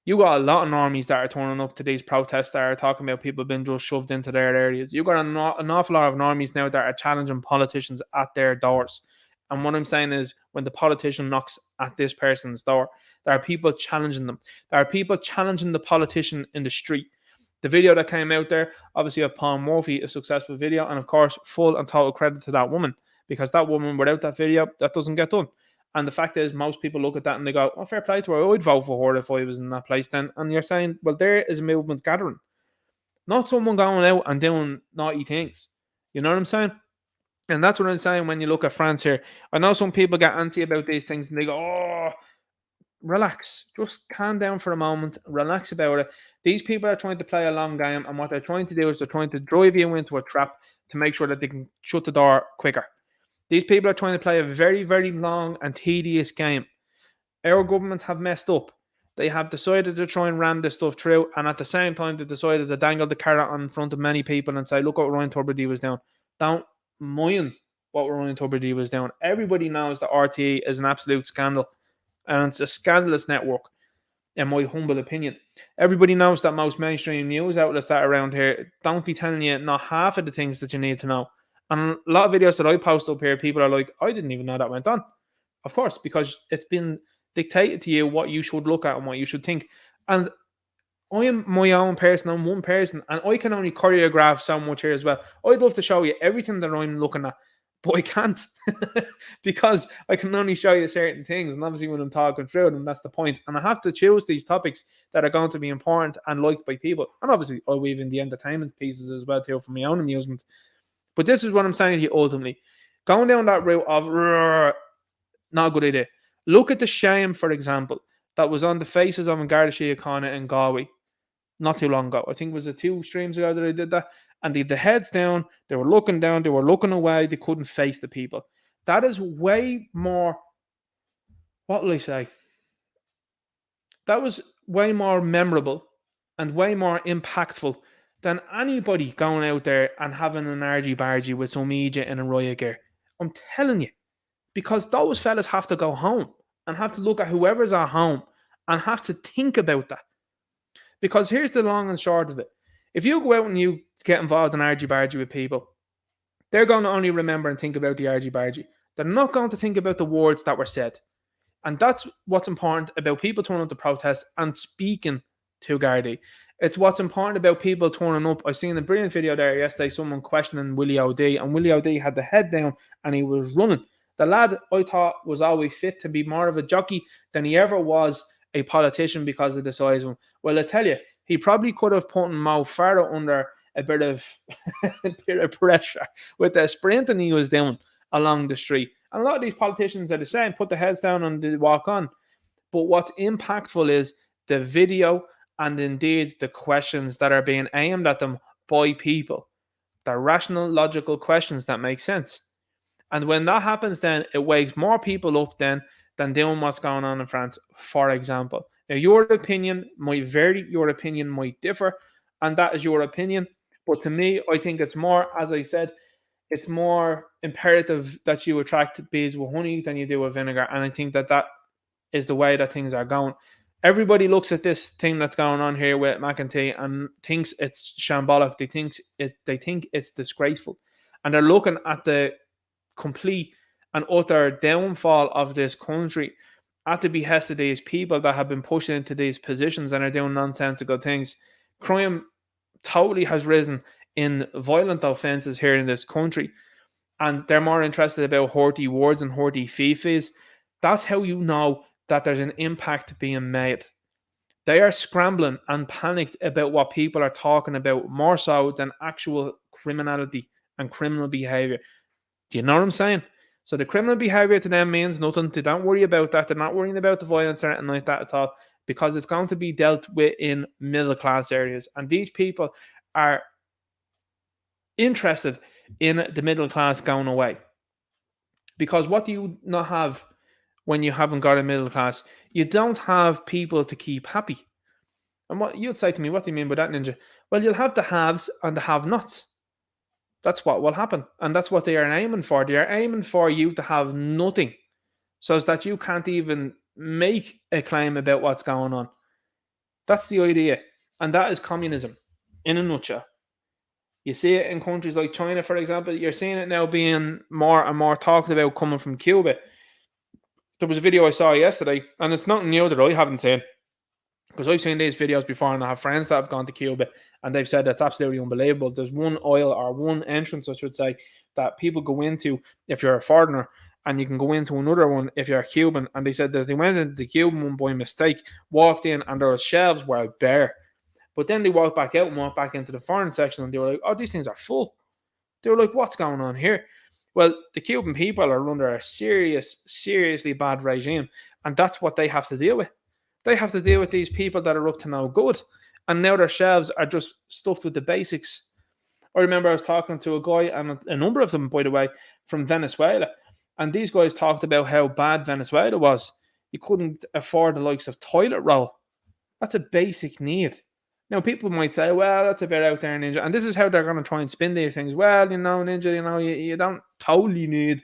You got a lot of normies that are turning up to these protests that are talking about people being just shoved into their areas. You got an awful lot of normies now that are challenging politicians at their doors. And what I'm saying is, when the politician knocks at this person's door, there are people challenging them. There are people challenging the politician in the street. The video that came out there, obviously, of Paul Murphy, a successful video, and of course, full and total credit to that woman, because that woman, without that video, that doesn't get done. And the fact is, most people look at that and they go, "Oh, fair play to her. I'd vote for her if I was in that place then." And you're saying, well, there is a movement gathering, not someone going out and doing naughty things. You know what I'm saying? And that's what I'm saying when you look at France here. I know some people get antsy about these things and they go, "Oh, relax. Just calm down for a moment. Relax about it." These people are trying to play a long game, and what they're trying to do is they're trying to drive you into a trap to make sure that they can shut the door quicker. These people are trying to play a very, very long and tedious game. Our government have messed up. They have decided to try and ram this stuff through, and at the same time, they decided to dangle the carrot in front of many people and say, "Look what Ryan Tubridy was doing." Don't mind what Ryan Tubridy was doing. Everybody knows that RTE is an absolute scandal, and it's a scandalous network, in my humble opinion. Everybody knows that most mainstream news outlets that are around here don't be telling you not half of the things that you need to know. And a lot of videos that I post up here, people are like, "I didn't even know that went on." Of course, because it's been dictated to you what you should look at and what you should think. And I am my own person. I'm one person, and I can only choreograph so much here as well. I'd love to show you everything that I'm looking at, but I can't because I can only show you certain things. And obviously, when I'm talking through them, that's the point. And I have to choose these topics that are going to be important and liked by people. And obviously, I'll weave in the entertainment pieces as well too for my own amusement. But this is what I'm saying to you ultimately. Going down that route of not a good idea. Look at the shame, for example, that was on the faces of Garda Síochána in Galway not too long ago. I think it was 2 streams ago that I did that. And they had the heads down, they were looking down, they were looking away, they couldn't face the people. That is way more, what will I say? That was way more memorable and way more impactful than anybody going out there and having an argy-bargy with some media in a riot gear. I'm telling you. Because those fellas have to go home and have to look at whoever's at home and have to think about that. Because here's the long and short of it. If you go out and you get involved in argy-bargy with people, they're going to only remember and think about the argy-bargy. They're not going to think about the words that were said. And that's what's important about people turning up to protest and speaking to Gardaí. It's what's important about people turning up. I seen a brilliant video there yesterday, someone questioning Willie O'Dea, and Willie O'Dea had the head down and he was running. The lad, I thought, was always fit to be more of a jockey than he ever was a politician because of the size of him. Well, I tell you, he probably could have put Mo Farah under a bit of pressure with the sprinting he was doing along the street. And a lot of these politicians are the same, put their heads down and they walk on. But what's impactful is the video and indeed the questions that are being aimed at them by people. They're rational, logical questions that make sense. And when that happens, then it wakes more people up then than doing what's going on in France, for example. Now, your opinion might vary, your opinion might differ, and that is your opinion. But to me, I think it's more, as I said, it's more imperative that you attract bees with honey than you do with vinegar. And I think that that is the way that things are going. Everybody looks at this thing that's going on here with McEntee and thinks it's shambolic. They think it's disgraceful. And they're looking at the complete and utter downfall of this country at the behest of these people that have been pushed into these positions and are doing nonsensical things. Crime totally has risen in violent offences here in this country, and they're more interested about hurty words and hurty fifis. That's how you know that there's an impact being made. They are scrambling and panicked about what people are talking about more so than actual criminality and criminal behaviour. Do you know what I'm saying? So the criminal behaviour to them means nothing. They don't worry about that. They're not worrying about the violence or anything like that at all, because it's going to be dealt with in middle class areas. And these people are interested in the middle class going away. Because what do you not have when you haven't got a middle class? You don't have people to keep happy. And what you'd say to me, what do you mean by that, Ninja? Well, you'll have the haves and the have-nots. That's what will happen. And that's what they are aiming for. They are aiming for you to have nothing so that you can't even make a claim about what's going on. That's the idea. And that is communism in a nutshell. You see it in countries like China, for example. You're seeing it now being more and more talked about coming from Cuba. There was a video I saw yesterday, and it's nothing new that I haven't seen, because I've seen these videos before, and I have friends that have gone to Cuba, and they've said that's absolutely unbelievable. There's one aisle, or one entrance, I should say, that people go into if you're a foreigner, and you can go into another one if you're a Cuban. And they said that they went into the Cuban one by mistake, walked in, and their shelves were bare. But then they walked back out and walked back into the foreign section, and they were like, "Oh, these things are full." They were like, "What's going on here?" Well, the Cuban people are under a seriously bad regime, and that's what they have to deal with. They have to deal with these people that are up to no good, and now their shelves are just stuffed with the basics. I remember I was talking to a guy, and a number of them, by the way, from Venezuela, and these guys talked about how bad Venezuela was. You couldn't afford the likes of toilet roll. That's a basic need. Now, people might say, well, that's a bit out there, Ninja. And this is how they're going to try and spin these things. Well, Ninja, you don't totally need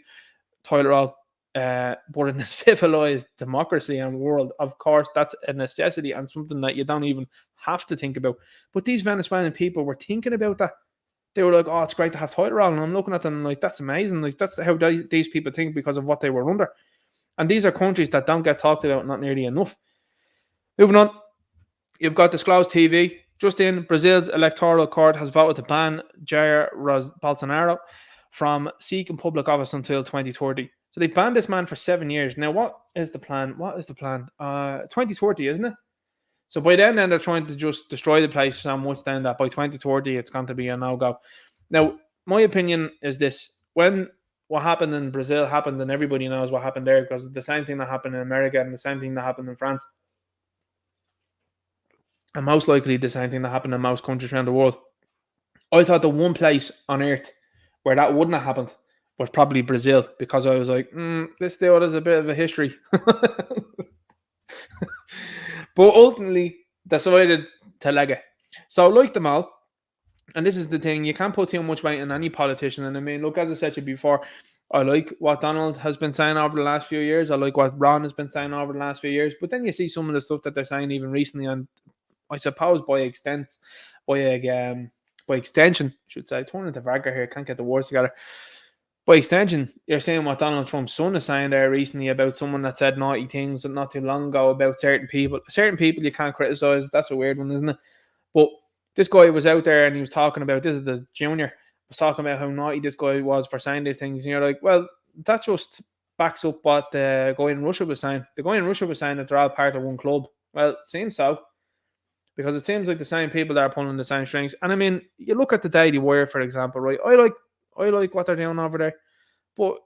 toilet roll. But in a civilized democracy and world, of course, that's a necessity and something that you don't even have to think about. But these Venezuelan people were thinking about that. They were like, oh, it's great to have toilet roll. And I'm looking at them like, that's amazing. Like, that's how these people think because of what they were under. And these are countries that don't get talked about not nearly enough. Moving on. You've got Disclosed TV. Just in, Brazil's electoral court has voted to ban Jair Bolsonaro from seeking public office until 2030. So they banned this man for 7 years. Now, what is the plan? 2030, isn't it? So by then they're trying to just destroy the place so much then that by 2030 it's going to be a no-go. Now, my opinion is this. When what happened in Brazil happened, and everybody knows what happened there, because it's the same thing that happened in America and the same thing that happened in France. And most likely the same thing that happened in most countries around the world. I thought the one place on earth where that wouldn't have happened was probably Brazil, because I was like, this still has a bit of a history. But ultimately decided to leg it. So like them all, and this is the thing, you can't put too much weight in any politician. And I mean, look, as I said to you before, I like what Donald has been saying over the last few years. I like what Ron has been saying over the last few years. But then you see some of the stuff that they're saying even recently, and I suppose by extension, should say, turning into Varga here, can't get the words together. By extension, you're saying what Donald Trump's son is saying there recently about someone that said naughty things not too long ago about certain people. Certain people you can't criticize. That's a weird one, isn't it? But this guy was out there and he was talking about, this is the junior, was talking about how naughty this guy was for saying these things. And you're like, well, that just backs up what the guy in Russia was saying. The guy in Russia was saying that they're all part of one club. Well, it seems so. Because it seems like the same people that are pulling the same strings. And I mean, you look at the Daily Wire, for example, right? I like what they're doing over there. But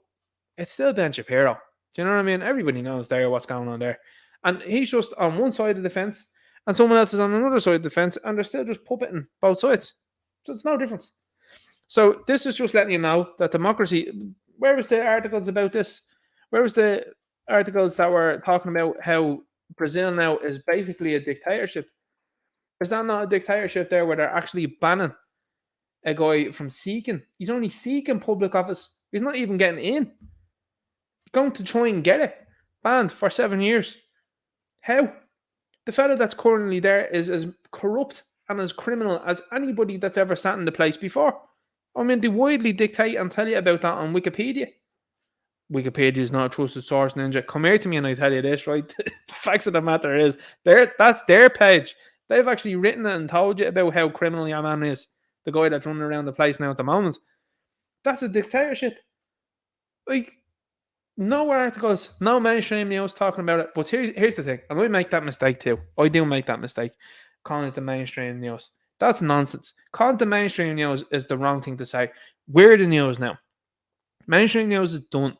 it's still Ben Shapiro. Do you know what I mean? Everybody knows there what's going on there. And he's just on one side of the fence, and someone else is on another side of the fence, and they're still just puppeting both sides. So it's no difference. So this is just letting you know that democracy, where was the articles about this? Where was the articles that were talking about how Brazil now is basically a dictatorship? Is that not a dictatorship there where they're actually banning a guy from seeking? He's only seeking public office. He's not even getting in. He's going to try and get it. Banned for 7 years. How? The fellow that's currently there is as corrupt and as criminal as anybody that's ever sat in the place before. I mean, they widely dictate and tell you about that on Wikipedia. Wikipedia is not a trusted source, Ninja. Come here to me and I tell you this, right? The facts of the matter is, that's their page. They've actually written it and told you about how criminal your man is. The guy that's running around the place now at the moment. That's a dictatorship. Like, no articles, no mainstream news talking about it. But here's the thing. And I make that mistake too. I do make that mistake. Calling it the mainstream news. That's nonsense. Calling it the mainstream news is the wrong thing to say. We're the news now. Mainstream news is done.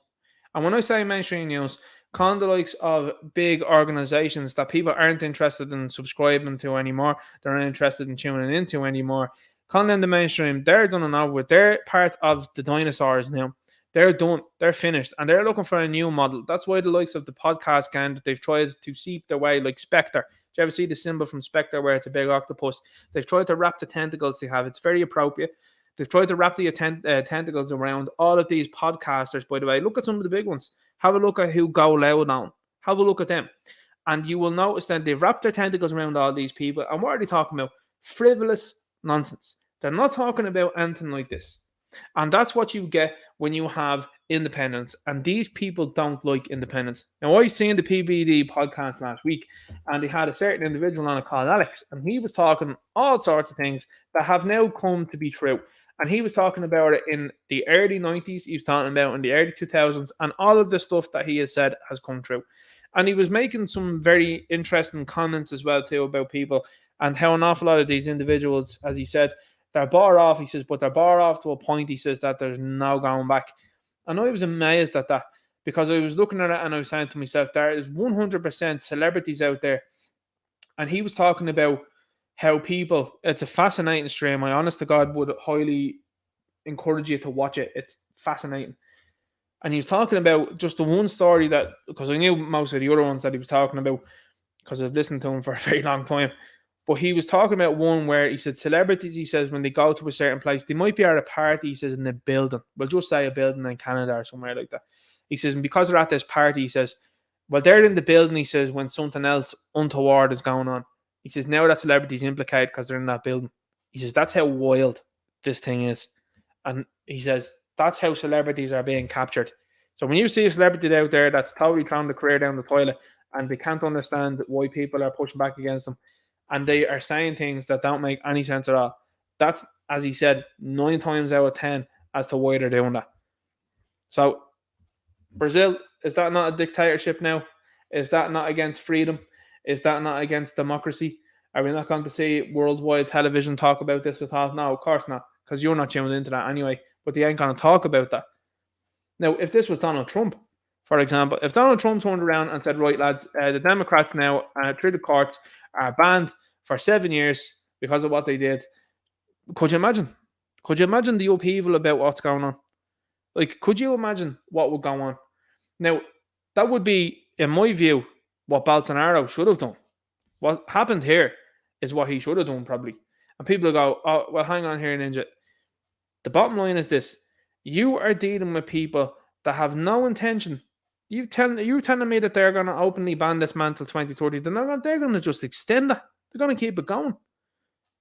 And when I say mainstream news, calling the likes of big organizations that people aren't interested in subscribing to anymore, they're not interested in tuning into anymore, calling them the mainstream, they're done and over with. They're part of the dinosaurs now. They're done. They're finished. And they're looking for a new model. That's why the likes of the podcast gang, they've tried to seep their way like Spectre. Do you ever see the symbol from Spectre where it's a big octopus? They've tried to wrap the tentacles they have. It's very appropriate. They've tried to wrap the tentacles around all of these podcasters, by the way. Look at some of the big ones. Have a look at who go loud on. Have a look at them. And you will notice that they've wrapped their tentacles around all these people. And what are they talking about? Frivolous nonsense. They're not talking about anything like this. And that's what you get when you have independence. And these people don't like independence. Now, I seen the PBD podcast last week, and they had a certain individual on it called Alex, and he was talking all sorts of things that have now come to be true. And he was talking about it in the early 90s, he was talking about in the early 2000s, and all of the stuff that he has said has come true. And he was making some very interesting comments as well, too, about people and how an awful lot of these individuals, as he said, they're bar off, he says, but they're bar off to a point, he says, that there's no going back. And I was amazed at that because I was looking at it and I was saying to myself, there is 100% celebrities out there. And he was talking about how people, it's a fascinating stream. I honest to God would highly encourage you to watch it. It's fascinating. And he was talking about just the one story that, because I knew most of the other ones that he was talking about because I've listened to him for a very long time. But he was talking about one where he said celebrities, he says, when they go to a certain place, they might be at a party, he says, in a building. We'll just say a building in Canada or somewhere like that. He says, and because they're at this party, he says, well, they're in the building, he says, when something else untoward is going on. He says, now that celebrity's implicated because they're in that building. He says, that's how wild this thing is. And he says, that's how celebrities are being captured. So when you see a celebrity out there that's totally throwing the career down the toilet and they can't understand why people are pushing back against them, and they are saying things that don't make any sense at all. That's, as he said, 9 times out of 10 as to why they're doing that. So, Brazil, is that not a dictatorship now? Is that not against freedom? Is that not against democracy? Are we not going to see worldwide television talk about this at all? No, of course not, because you're not tuned into that anyway. But they ain't going to talk about that. Now, if this was Donald Trump, for example, if Donald Trump turned around and said, right, lads, the Democrats now, through the courts, are banned for 7 years because of what they did. Could you imagine? Could you imagine the upheaval about what's going on? Like, could you imagine what would go on? Now, that would be, in my view, what Bolsonaro should have done. What happened here is what he should have done, probably. And people go, oh, well, hang on here, Ninja. The bottom line is this. You are dealing with people that have no intention. You telling me that they're going to openly ban this man till 2030. They're going to just extend that. They're going to keep it going.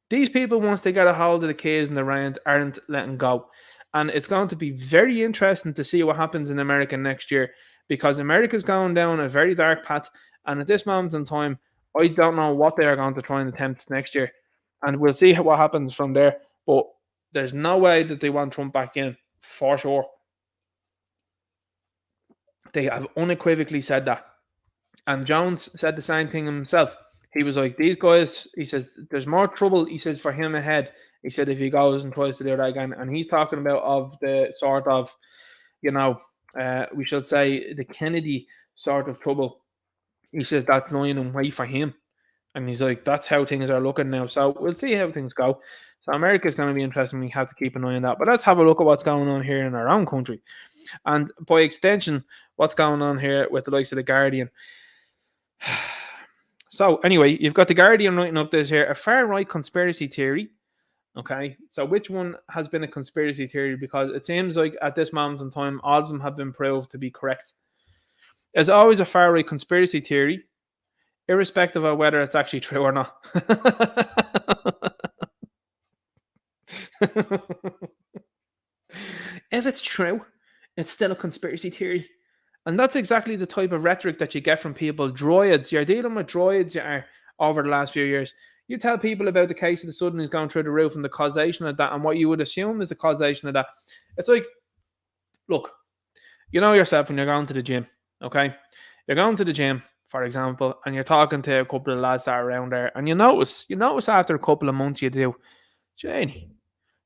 These people, once they get a hold of the keys and the reins, aren't letting go. And it's going to be very interesting to see what happens in America next year, because America's going down a very dark path. And at this moment in time, I don't know what they are going to try and attempt next year. And we'll see what happens from there. But there's no way that they want Trump back in, for sure. They have unequivocally said that. And Jones said the same thing himself. He was like, these guys, he says, there's more trouble, he says, for him ahead. He said, if he goes and tries to do that again. And he's talking about of the sort of, we should say, the Kennedy sort of trouble. He says that's lying in wait for him. And he's like, that's how things are looking now. So we'll see how things go. So America's going to be interesting. We have to keep an eye on that. But let's have a look at what's going on here in our own country. And by extension, what's going on here with the likes of The Guardian. So anyway, you've got The Guardian writing up this here, a far-right conspiracy theory. Okay, so which one has been a conspiracy theory? Because it seems like at this moment in time, all of them have been proved to be correct. There's always a far-right conspiracy theory, irrespective of whether it's actually true or not. If it's true, it's still a conspiracy theory. And that's exactly the type of rhetoric that you get from people. Droids, you're dealing with droids, you are, over the last few years. You tell people about the case of the sun who's gone through the roof and the causation of that, and what you would assume is the causation of that. It's like, look, you know yourself when you're going to the gym, okay? You're going to the gym, for example, and you're talking to a couple of lads that are around there, and you notice after a couple of months you do, Janie,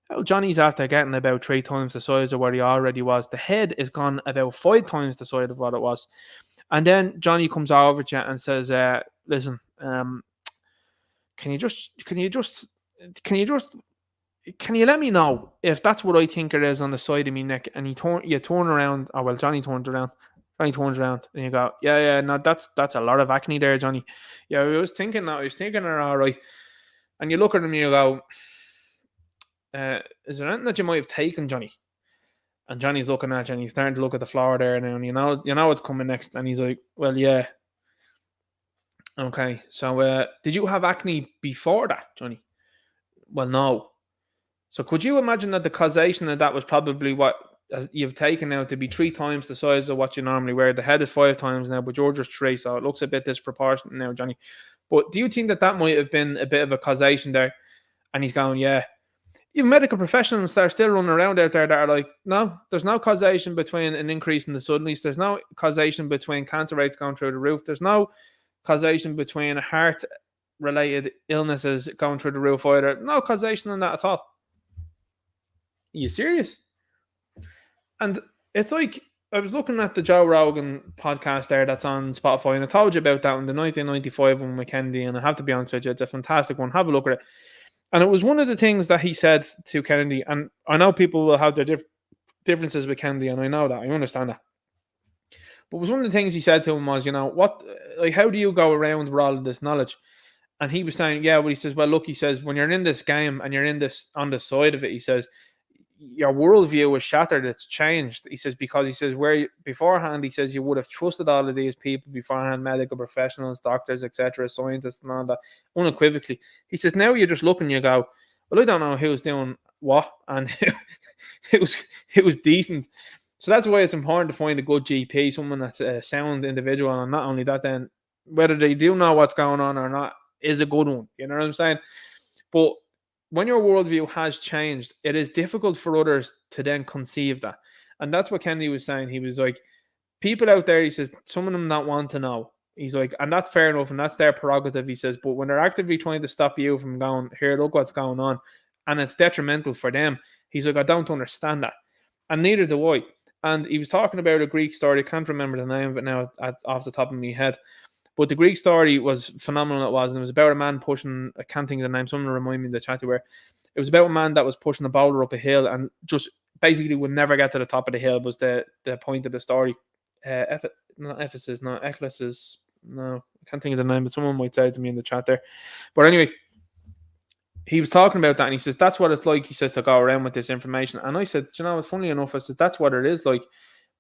well, Johnny's after getting about 3 times the size of what he already was. The head is gone about 5 times the size of what it was. And then Johnny comes over to you and says, listen, can you let me know if that's what I think it is on the side of me neck? And you turn around. Oh, well, Johnny turns around. Johnny turns around and you go, yeah, no, that's a lot of acne there, Johnny. Yeah, I was thinking it all right. And you look at him and you go, is there anything that you might have taken, Johnny? And Johnny's looking at you and he's starting to look at the floor there now, and you know what's coming next. And he's like, well, yeah. Okay, so did you have acne before that, Johnny? Well, no. So could you imagine that the causation of that was probably what you've taken now to be 3 times the size of what you normally wear? The head is 5 times now, but you're just three, so it looks a bit disproportionate now, Johnny. But do you think that that might have been a bit of a causation there? And he's going, yeah. Even medical professionals that are still running around out there that are like, no, there's no causation between an increase in the suddenlies. There's no causation between cancer rates going through the roof. There's no causation between heart related illnesses going through the roof either. No causation in that at all. Are you serious? And it's like, I was looking at the Joe Rogan podcast there that's on Spotify, and I told you about that one, the 1995 one with Kennedy, and I have to be honest with you, it's a fantastic one. Have a look at it. And it was one of the things that he said to Kennedy, and I know people will have their differences with Kennedy, and I know that, I understand that. But it was one of the things he said to him was, what, like, how do you go around with all of this knowledge? And he was saying, yeah, well, he says, well, look, he says, when you're in this game and you're in this on the side of it, he says, your worldview is shattered. It's changed. He says, because he says, where beforehand, he says, you would have trusted all of these people beforehand, medical professionals, doctors, etc., scientists, and all that, unequivocally. He says, now you're just looking, you go, well, I don't know who's doing what, and it was decent. So that's why it's important to find a good GP, someone that's a sound individual, and not only that, then whether they do know what's going on or not is a good one. You know what I'm saying? But when your worldview has changed, it is difficult for others to then conceive that. And that's what Kennedy was saying. He was like, people out there, he says, some of them don't want to know. He's like, and that's fair enough, and that's their prerogative, he says. But when they're actively trying to stop you from going, here, look what's going on, and it's detrimental for them, he's like, I don't understand that. And neither do I. And he was talking about a Greek story. I can't remember the name of it now off the top of my head. But the Greek story was phenomenal. It was, and it was about a man pushing. I can't think of the name. Someone remind me in the chat where it was about a man that was pushing a boulder up a hill and just basically would never get to the top of the hill. Was the point of the story? Not Ephesus, not Echelus. No, I can't think of the name, but someone might say it to me in the chat there. But anyway, he was talking about that, and he says that's what it's like. He says to go around with this information, and I said, it's funny enough. I said that's what it is like,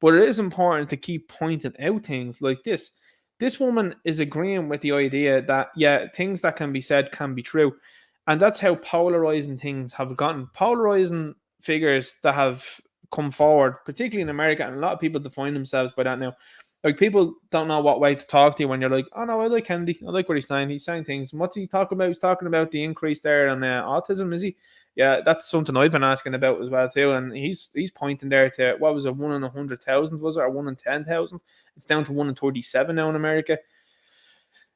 but it is important to keep pointing out things like this. This woman is agreeing with the idea that, yeah, things that can be said can be true. And that's how polarizing things have gotten. Polarizing figures that have come forward, particularly in America, and a lot of people define themselves by that now. Like, people don't know what way to talk to you when you're like, oh, no, I like Kennedy. I like what he's saying. He's saying things. What's he talking about? He's talking about the increase there on autism, is he? Yeah, that's something I've been asking about as well too. And he's pointing there to, what was it, 1 in 100,000 was it, or 1 in 10,000? It's down to 1 in 37 now in America.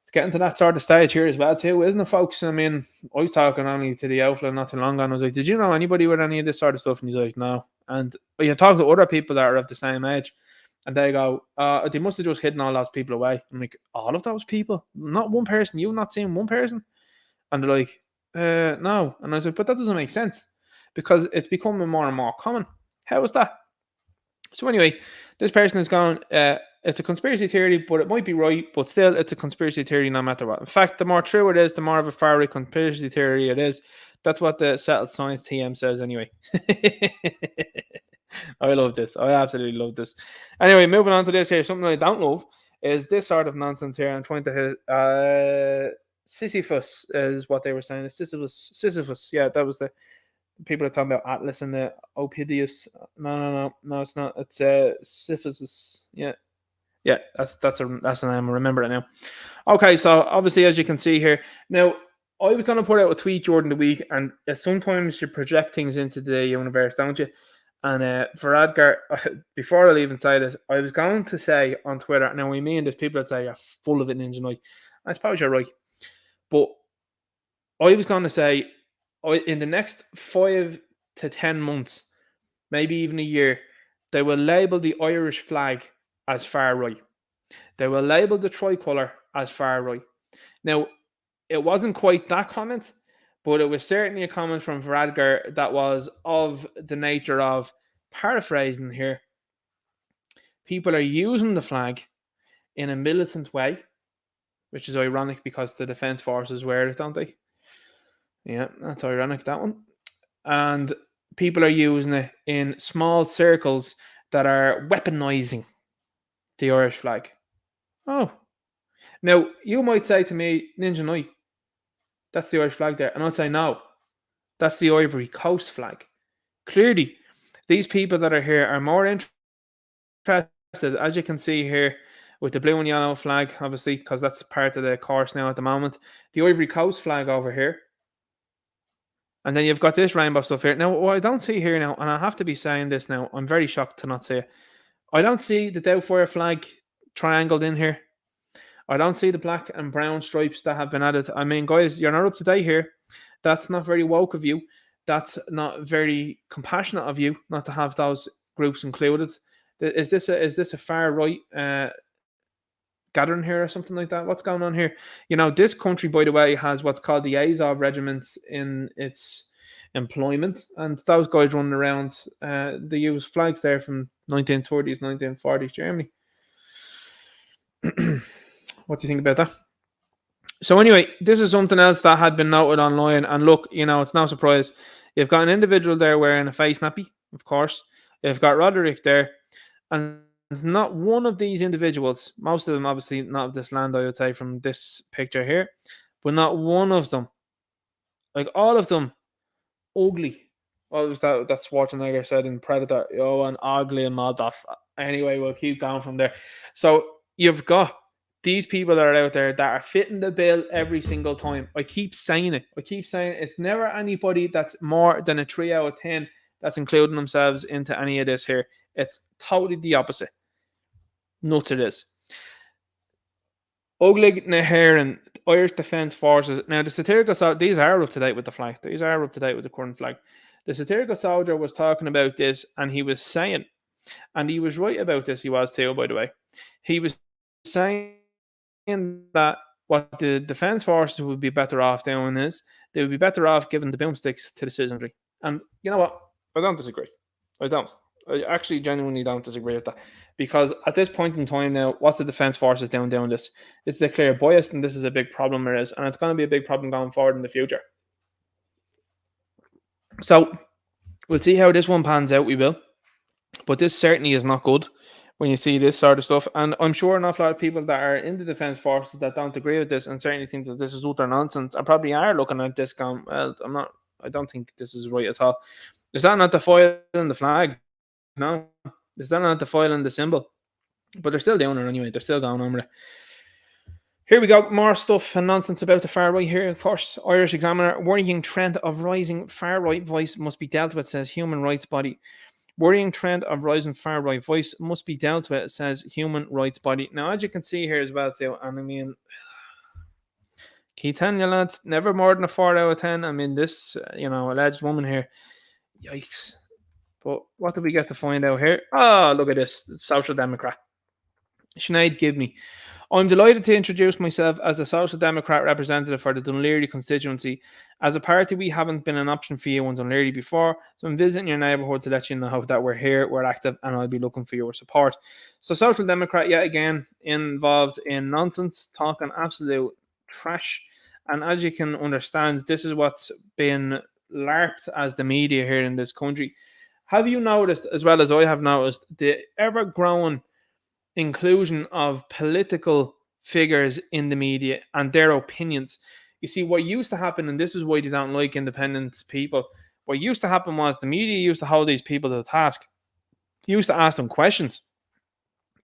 It's getting to that sort of stage here as well too, isn't it, folks? I mean, I was talking only to the outlet not too long ago, and I was like, did you know anybody with any of this sort of stuff? And he's like, no. And you talk to other people that are of the same age, and they go, they must have just hidden all those people away. I'm like, all of those people? Not one person? You've not seen one person? And they're like, no. And I was like, but that doesn't make sense, because it's becoming more and more common. How is that? So anyway, this person is going, it's a conspiracy theory, but it might be right, but still it's a conspiracy theory no matter what. In fact, the more true it is, the more of a far right conspiracy theory it is. That's what the Settled Science TM says anyway. I love this. I absolutely love this. Anyway, moving on to this here, something I don't love is this sort of nonsense here. I'm trying to Sisyphus is what they were saying. Sisyphus. Yeah, that was the people are talking about Atlas and the Opidius. No, it's not. It's Sisyphus. Yeah, that's the name. I remember it now. Okay, so obviously, as you can see here, now I was going to put out a tweet during the week, and sometimes you project things into the universe, don't you? And for Edgar, before I'll even say this, I was going to say on Twitter, now we mean there's people that say you're full of it, Ninja Knight. I suppose you're right. But I was going to say, in the next 5 to 10 months, maybe even a year, they will label the Irish flag as far right. They will label the tricolour as far right. Now, it wasn't quite that comment, but it was certainly a comment from Vradgar that was of the nature of, paraphrasing here, people are using the flag in a militant way, which is ironic because the defence forces wear it, don't they? Yeah, that's ironic, that one. And people are using it in small circles that are weaponizing the Irish flag. Oh. Now, you might say to me, Ninja Knight, that's the Irish flag there. And I'll say, no, That's the Ivory Coast flag. Clearly, these people that are here are more interested, as you can see here, with the blue and yellow flag, obviously, because that's part of the course now at the moment. The Ivory Coast flag over here. And then you've got this rainbow stuff here. Now, what I don't see here now, and I have to be saying this now, I'm very shocked to not see it. I don't see the Doubtfire flag triangled in here. I don't see the black and brown stripes that have been added. I mean, guys, you're not up to date here. That's not very woke of you. That's not very compassionate of you not to have those groups included. Is this a far right gathering here or something like that? What's going on here? You know, this country, by the way, has what's called the Azov regiments in its employment, and those guys running around, they use flags there from 1930s, 1940s Germany. What do you think about that? So anyway, this is something else that had been noted online, and look, you know, it's no surprise. You've got an individual there wearing a face nappy, of course. You've got Roderick there, and not one of these individuals, most of them obviously not of this land, I would say, from this picture here, but not one of them, like all of them, ugly. What was that Schwarzenegger said in Predator? Oh, an ugly and mad off. Anyway, we'll keep going from there. So you've got these people that are out there that are fitting the bill every single time. I keep saying it. It's never anybody that's more than a 3 out of 10 that's including themselves into any of this here. It's totally the opposite. Nuts it is. Ugly hair and Irish Defence Forces. Now, the satirical soldier, these are up to date with the flag. These are up to date with the current flag. The satirical soldier was talking about this, and he was saying, and he was right about this, he was too, by the way. He was saying that what the Defence Forces would be better off doing is they would be better off giving the boomsticks to the citizenry. And you know what? I don't disagree. I actually genuinely don't disagree with that. Because at this point in time now, what's the Defence Forces doing this? It's a clear bias, and this is a big problem there is, and it's going to be a big problem going forward in the future. So we'll see how this one pans out, we will. But this certainly is not good when you see this sort of stuff. And I'm sure an awful lot of people that are in the Defence Forces that don't agree with this and certainly think that this is utter nonsense and probably are looking at this going, well, I don't think this is right at all. Is that not the foil in the flag? No. Is that not the foil in the symbol? But they're still doing it anyway. They're still going on with it. Here we go. More stuff and nonsense about the far right here. Of course, Irish Examiner. Worrying trend of rising far right voice must be dealt with, says Human Rights Body. Worrying trend of rising far right voice must be dealt with, says Human Rights Body. Now, as you can see here as well, too, and I mean, key 10, you lads, never more than a 4 out of 10. I mean, this, alleged woman here, yikes. But what did we get to find out here? Oh, look at this. Social Democrat. Sinead Gibney. I'm delighted to introduce myself as a Social Democrat representative for the Dunleary constituency. As a party, we haven't been an option for you in Dunleary before, so I'm visiting your neighbourhood to let you know that we're here, we're active, and I'll be looking for your support. So Social Democrat, yet again, involved in nonsense, talking absolute trash. And as you can understand, this is what's been LARPed as the media here in this country. Have you noticed, as well as I have noticed, the ever-growing inclusion of political figures in the media and their opinions? You see, what used to happen, and this is why they don't like independent people, what used to happen was the media used to hold these people to the task. They used to ask them questions.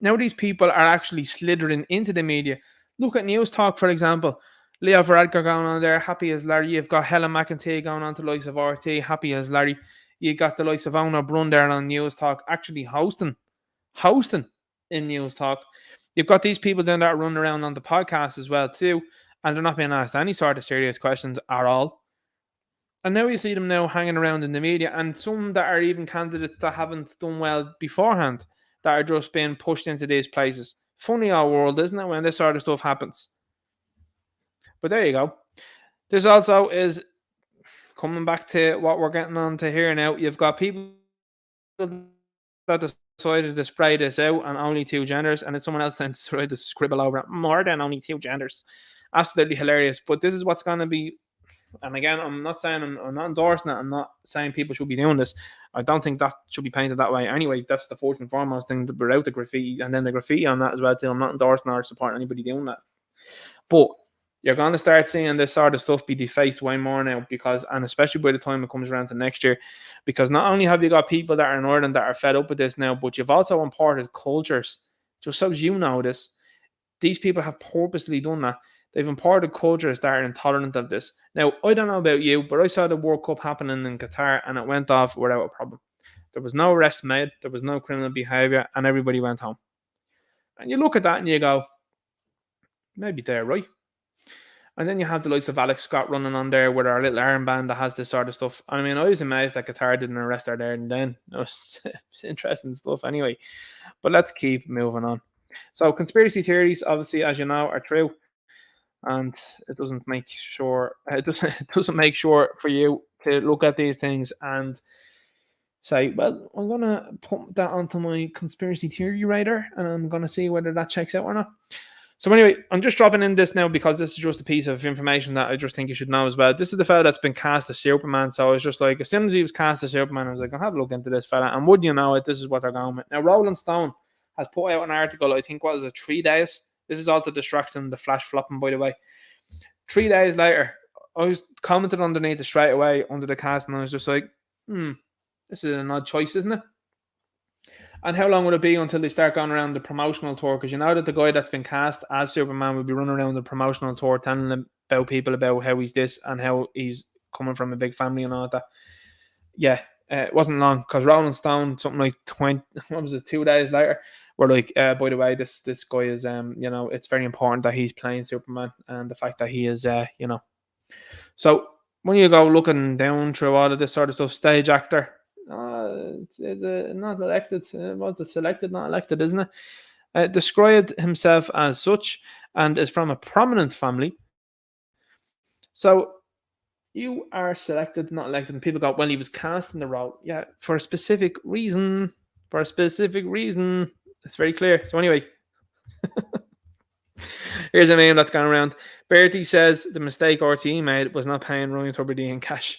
Now these people are actually slithering into the media. Look at News Talk, for example. Leo Varadkar going on there, happy as Larry. You've got Helen McEntee going on to the likes of RT, happy as Larry. You got the likes of Ona Brun there on News Talk, actually hosting in News Talk. You've got these people down there running around on the podcast as well too, and they're not being asked any sort of serious questions at all. And now you see them now hanging around in the media, and some that are even candidates that haven't done well beforehand, that are just being pushed into these places. Funny old world, isn't it, when this sort of stuff happens? But there you go. This also is coming back to what we're getting on to here now. You've got people that decided to spray this out on only 2 genders, and then someone else then decided to scribble over it, more than only 2 genders. Absolutely hilarious. But this is what's going to be, and again, I'm not saying, I'm not endorsing it. I'm not saying people should be doing this. I don't think that should be painted that way. Anyway, that's the first and foremost thing, without the graffiti, and then the graffiti on that as well too. I'm not endorsing or supporting anybody doing that. But You're going to start seeing this sort of stuff be defaced way more now because, and especially by the time it comes around to next year, because not only have you got people that are in Ireland that are fed up with this now, but you've also imported cultures. Just so you know this, these people have purposely done that. They've imported cultures that are intolerant of this. Now, I don't know about you, but I saw the World Cup happening in Qatar and it went off without a problem. There was no arrests made, there was no criminal behaviour, and everybody went home. And you look at that and you go, maybe they're right. And then you have the likes of Alex Scott running on there with our little armband that has this sort of stuff. I mean, I was amazed that Qatar didn't arrest her there and then. It was interesting stuff anyway. But let's keep moving on. So conspiracy theories, obviously, as you know, are true. And it doesn't make sure it doesn't make sure for you to look at these things and say, well, I'm gonna put that onto my conspiracy theory writer and I'm gonna see whether that checks out or not. So anyway, I'm just dropping in this now because this is just a piece of information that I just think you should know as well. This is the fella that's been cast as Superman. So I was just like, as soon as he was cast as Superman, I was like, I'll have a look into this fella. And wouldn't you know it, this is what they're going with. Now, Rolling Stone has put out an article, I think, what was it, 3 days? This is all to distract them, the flash flopping, by the way. 3 days later, I was commented underneath it straight away under the cast, and I was just like, this is an odd choice, isn't it? And how long would it be until they start going around the promotional tour? Because you know that the guy that's been cast as Superman will be running around the promotional tour telling them about people about how he's this and how he's coming from a big family and all that. Yeah, it wasn't long because Rolling Stone, something like 2 days later, were like, by the way, this guy is, it's very important that he's playing Superman and the fact that he is, So when you go looking down through all of this sort of stuff, stage actor, is not elected. Was it selected, not elected, isn't it? Described himself as such and is from a prominent family. So you are selected, not elected, and people go, well, he was cast in the role. Yeah, for a specific reason. For a specific reason. It's very clear. So anyway, here's a name that's gone around. Bertie says the mistake RTE made was not paying Ryan Tubridy in cash.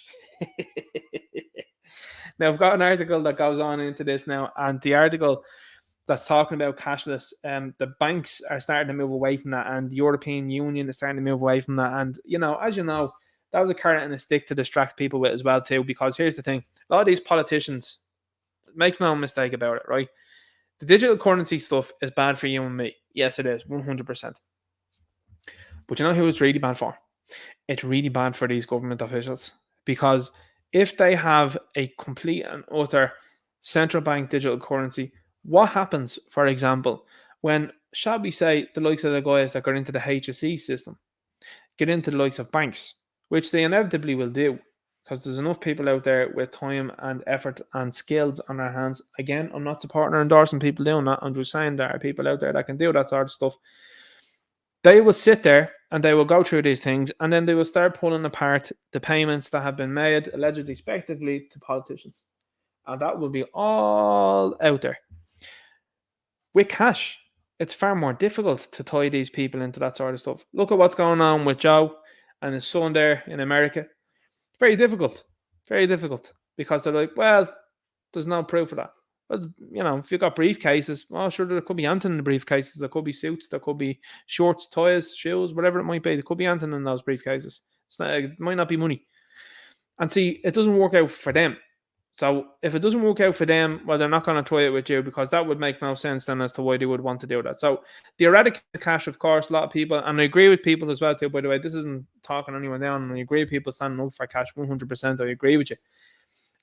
Now, I've got an article that goes on into this now, and the article that's talking about cashless, the banks are starting to move away from that, and the European Union is starting to move away from that. And, as you know, that was a carrot and a stick to distract people with as well, too, because here's the thing. A lot of these politicians, make no mistake about it, right? The digital currency stuff is bad for you and me. Yes, it is, 100%. But you know who it's really bad for? It's really bad for these government officials, because if they have a complete and utter central bank digital currency, what happens, for example, when, shall we say, the likes of the guys that got into the HSE system get into the likes of banks, which they inevitably will do, because there's enough people out there with time and effort and skills on their hands. Again, I'm not supporting or endorsing people doing that. I'm just saying there are people out there that can do that sort of stuff. They will sit there and they will go through these things, and then they will start pulling apart the payments that have been made, allegedly, speculatively, to politicians. And that will be all out there. With cash, it's far more difficult to tie these people into that sort of stuff. Look at what's going on with Joe and his son there in America. Very difficult. Very difficult. Because they're like, well, there's no proof of that. But, if you've got briefcases, well, sure, there could be anything in the briefcases. There could be suits, there could be shorts, toys, shoes, whatever it might be. There could be anything in those briefcases. It might not be money. And see, it doesn't work out for them. So if it doesn't work out for them, well, they're not going to try it with you, because that would make no sense then as to why they would want to do that. So the eradicate cash, of course, a lot of people, and I agree with people as well too, by the way, this isn't talking anyone down, and I agree with people standing up for cash 100%. I agree with you.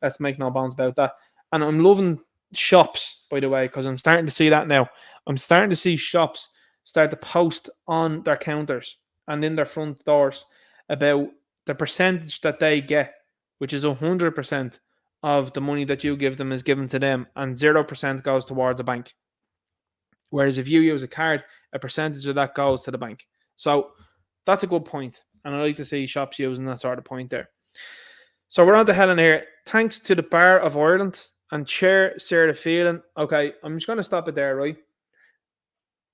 Let's make no bones about that. And I'm loving shops, by the way, because I'm starting to see that now. I'm starting to see shops start to post on their counters and in their front doors about the percentage that they get, which is 100% of the money that you give them is given to them, and 0% goes towards a bank. Whereas if you use a card, a percentage of that goes to the bank. So that's a good point, and I like to see shops using that sort of point there. So we're on to Helen here. Thanks to the Bar of Ireland and Chair Sarah Phelan. Okay, I'm just going to stop it there, right?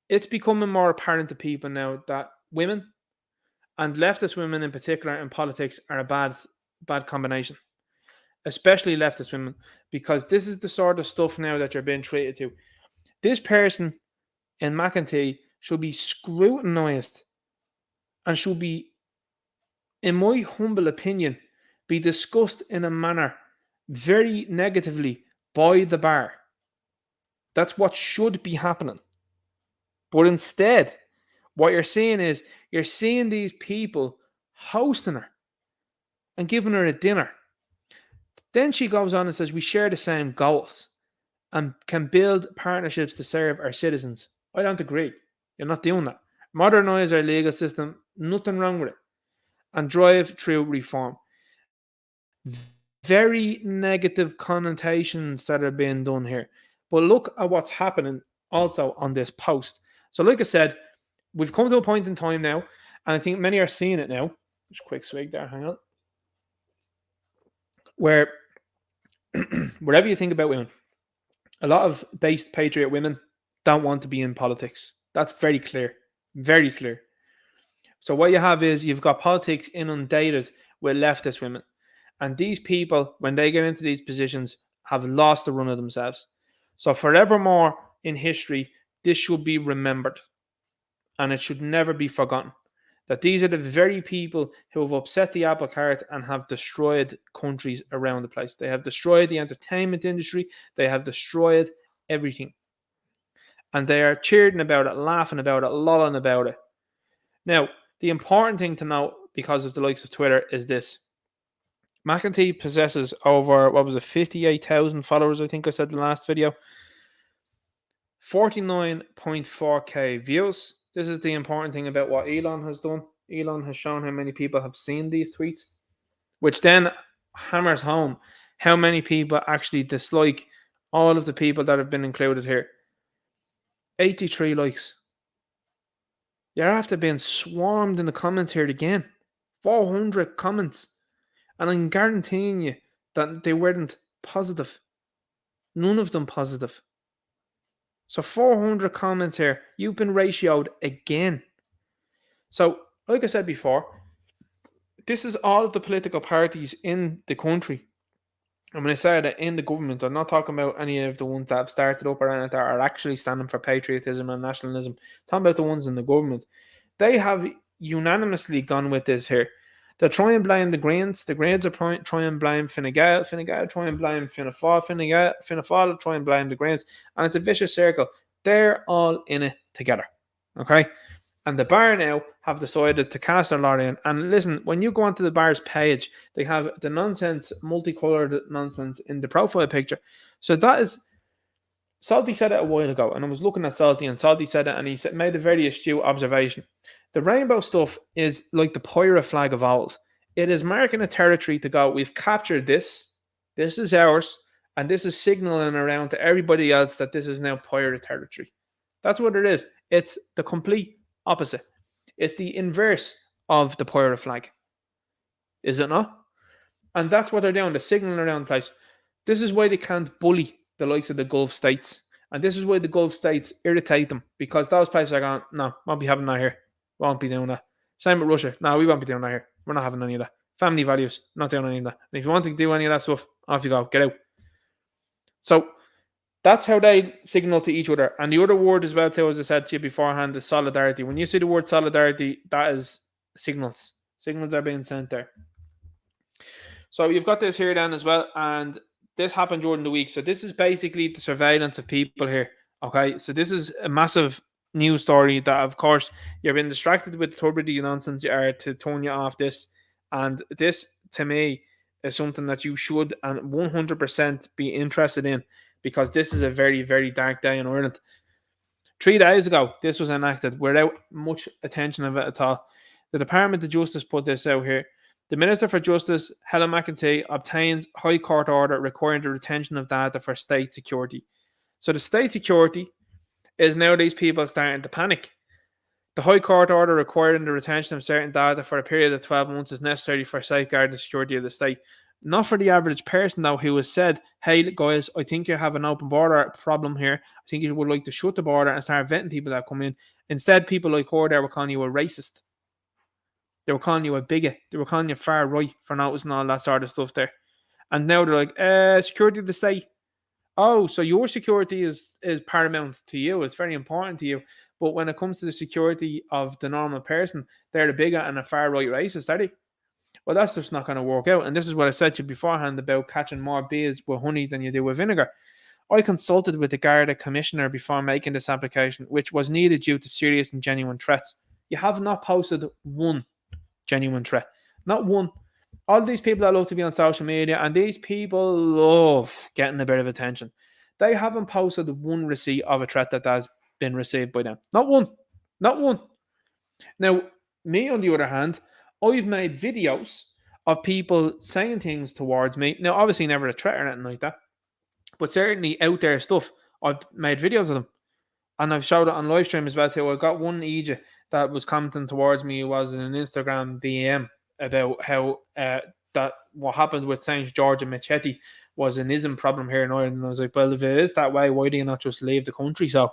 It's becoming more apparent to people now that women, and leftist women in particular in politics, are a bad combination. Especially leftist women, because this is the sort of stuff now that you're being treated to. This person in McEntee should be scrutinised and should be, in my humble opinion, be discussed in a manner very negatively by the bar. That's what should be happening. But instead, what you're seeing is you're seeing these people hosting her and giving her a dinner. Then she goes on and says, we share the same goals and can build partnerships to serve our citizens. I don't agree. You're not doing that. Modernise our legal system, nothing wrong with it, and drive through reform. Very negative connotations that are being done here. But look at what's happening also on this post. So, like I said, we've come to a point in time now, and I think many are seeing it now. Just a quick swig there, hang on. Where, whatever you think about women, a lot of based patriot women don't want to be in politics. That's very clear. Very clear. So what you have is you've got politics inundated with leftist women. And these people, when they get into these positions, have lost the run of themselves. So forevermore in history, this should be remembered. And it should never be forgotten. That these are the very people who have upset the apple cart and have destroyed countries around the place. They have destroyed the entertainment industry. They have destroyed everything. And they are cheering about it, laughing about it, lolling about it. Now, the important thing to note, because of the likes of Twitter, is this. McEntee possesses over, 58,000 followers, I think I said in the last video. 49.4k views. This is the important thing about what Elon has done. Elon has shown how many people have seen these tweets, which then hammers home how many people actually dislike all of the people that have been included here. 83 likes. You're after being swarmed in the comments here again. 400 comments. And I'm guaranteeing you that they weren't positive. None of them positive. So 400 comments here. You've been ratioed again. So, like I said before, this is all of the political parties in the country. And when I say that in the government, I'm not talking about any of the ones that have started up or anything that are actually standing for patriotism and nationalism. I'm talking about the ones in the government. They have unanimously gone with this here. They try and blame the Greens. The Greens are try and blame Fine Gael. Fine Gael try and blame Fianna Fáil. Fianna Fáil try and blame the Greens. And it's a vicious circle. They're all in it together. Okay? And the bar now have decided to cast their lot in. And listen, when you go onto the bar's page, they have the nonsense, multicolored nonsense in the profile picture. So that is... Salty said it a while ago, and I was looking at Salty, and Salty said it, and he made a very astute observation. The rainbow stuff is like the pirate flag of old. It is marking a territory to go, we've captured this is ours, and this is signaling around to everybody else that this is now pirate territory. That's what it is. It's the complete opposite. It's the inverse of the pirate flag. Is it not? And that's what they're doing. They're signaling around the place. This is why they can't bully the likes of the Gulf states. And this is why the Gulf states irritate them, because those places are going, no, won't be having that here. Won't be doing that. Same with Russia. No, we won't be doing that here. We're not having any of that. Family values, not doing any of that. And if you want to do any of that stuff, off you go. Get out. So that's how they signal to each other. And the other word as well, too, as I said to you beforehand, is solidarity. When you see the word solidarity, that is signals. Signals are being sent there. So you've got this here then as well, and this happened during the week. So this is basically the surveillance of people here. Okay, so this is a massive news story that, of course, you've been distracted with turbidity nonsense to turn you off this. And this, to me, is something that you should and 100% be interested in, because this is a very, very dark day in Ireland. 3 days ago, this was enacted without much attention of it at all. The Department of Justice put this out here. The Minister for Justice, Helen McEntee, obtains High Court order requiring the retention of data for state security. So the state security is now these people starting to panic. The High Court order requiring the retention of certain data for a period of 12 months is necessary for safeguarding the security of the state. Not for the average person, though, who has said, hey, guys, I think you have an open border problem here. I think you would like to shut the border and start vetting people that come in. Instead, people like her there were calling you a racist. They were calling you a bigot. They were calling you far right for noticing all that sort of stuff there. And now they're like, security of the state. Oh, so your security is paramount to you. It's very important to you. But when it comes to the security of the normal person, they're the bigot and a far right racist, are they? Well, that's just not going to work out. And this is what I said to you beforehand about catching more bees with honey than you do with vinegar. I consulted with the Garda Commissioner before making this application, which was needed due to serious and genuine threats. You have not posted one genuine threat. Not one. All these people that love to be on social media, and these people love getting a bit of attention. They haven't posted one receipt of a threat that has been received by them. Not one. Not one. Now, me on the other hand, I've made videos of people saying things towards me. Now, obviously never a threat or anything like that, but certainly out there stuff. I've made videos of them. And I've showed it on live stream as well too. I got one EJ that was commenting towards me. It was in an Instagram DM about how that what happened with St. George and Machete was an ism problem here in Ireland. And I was like, well, if it is that way, why do you not just leave the country? So,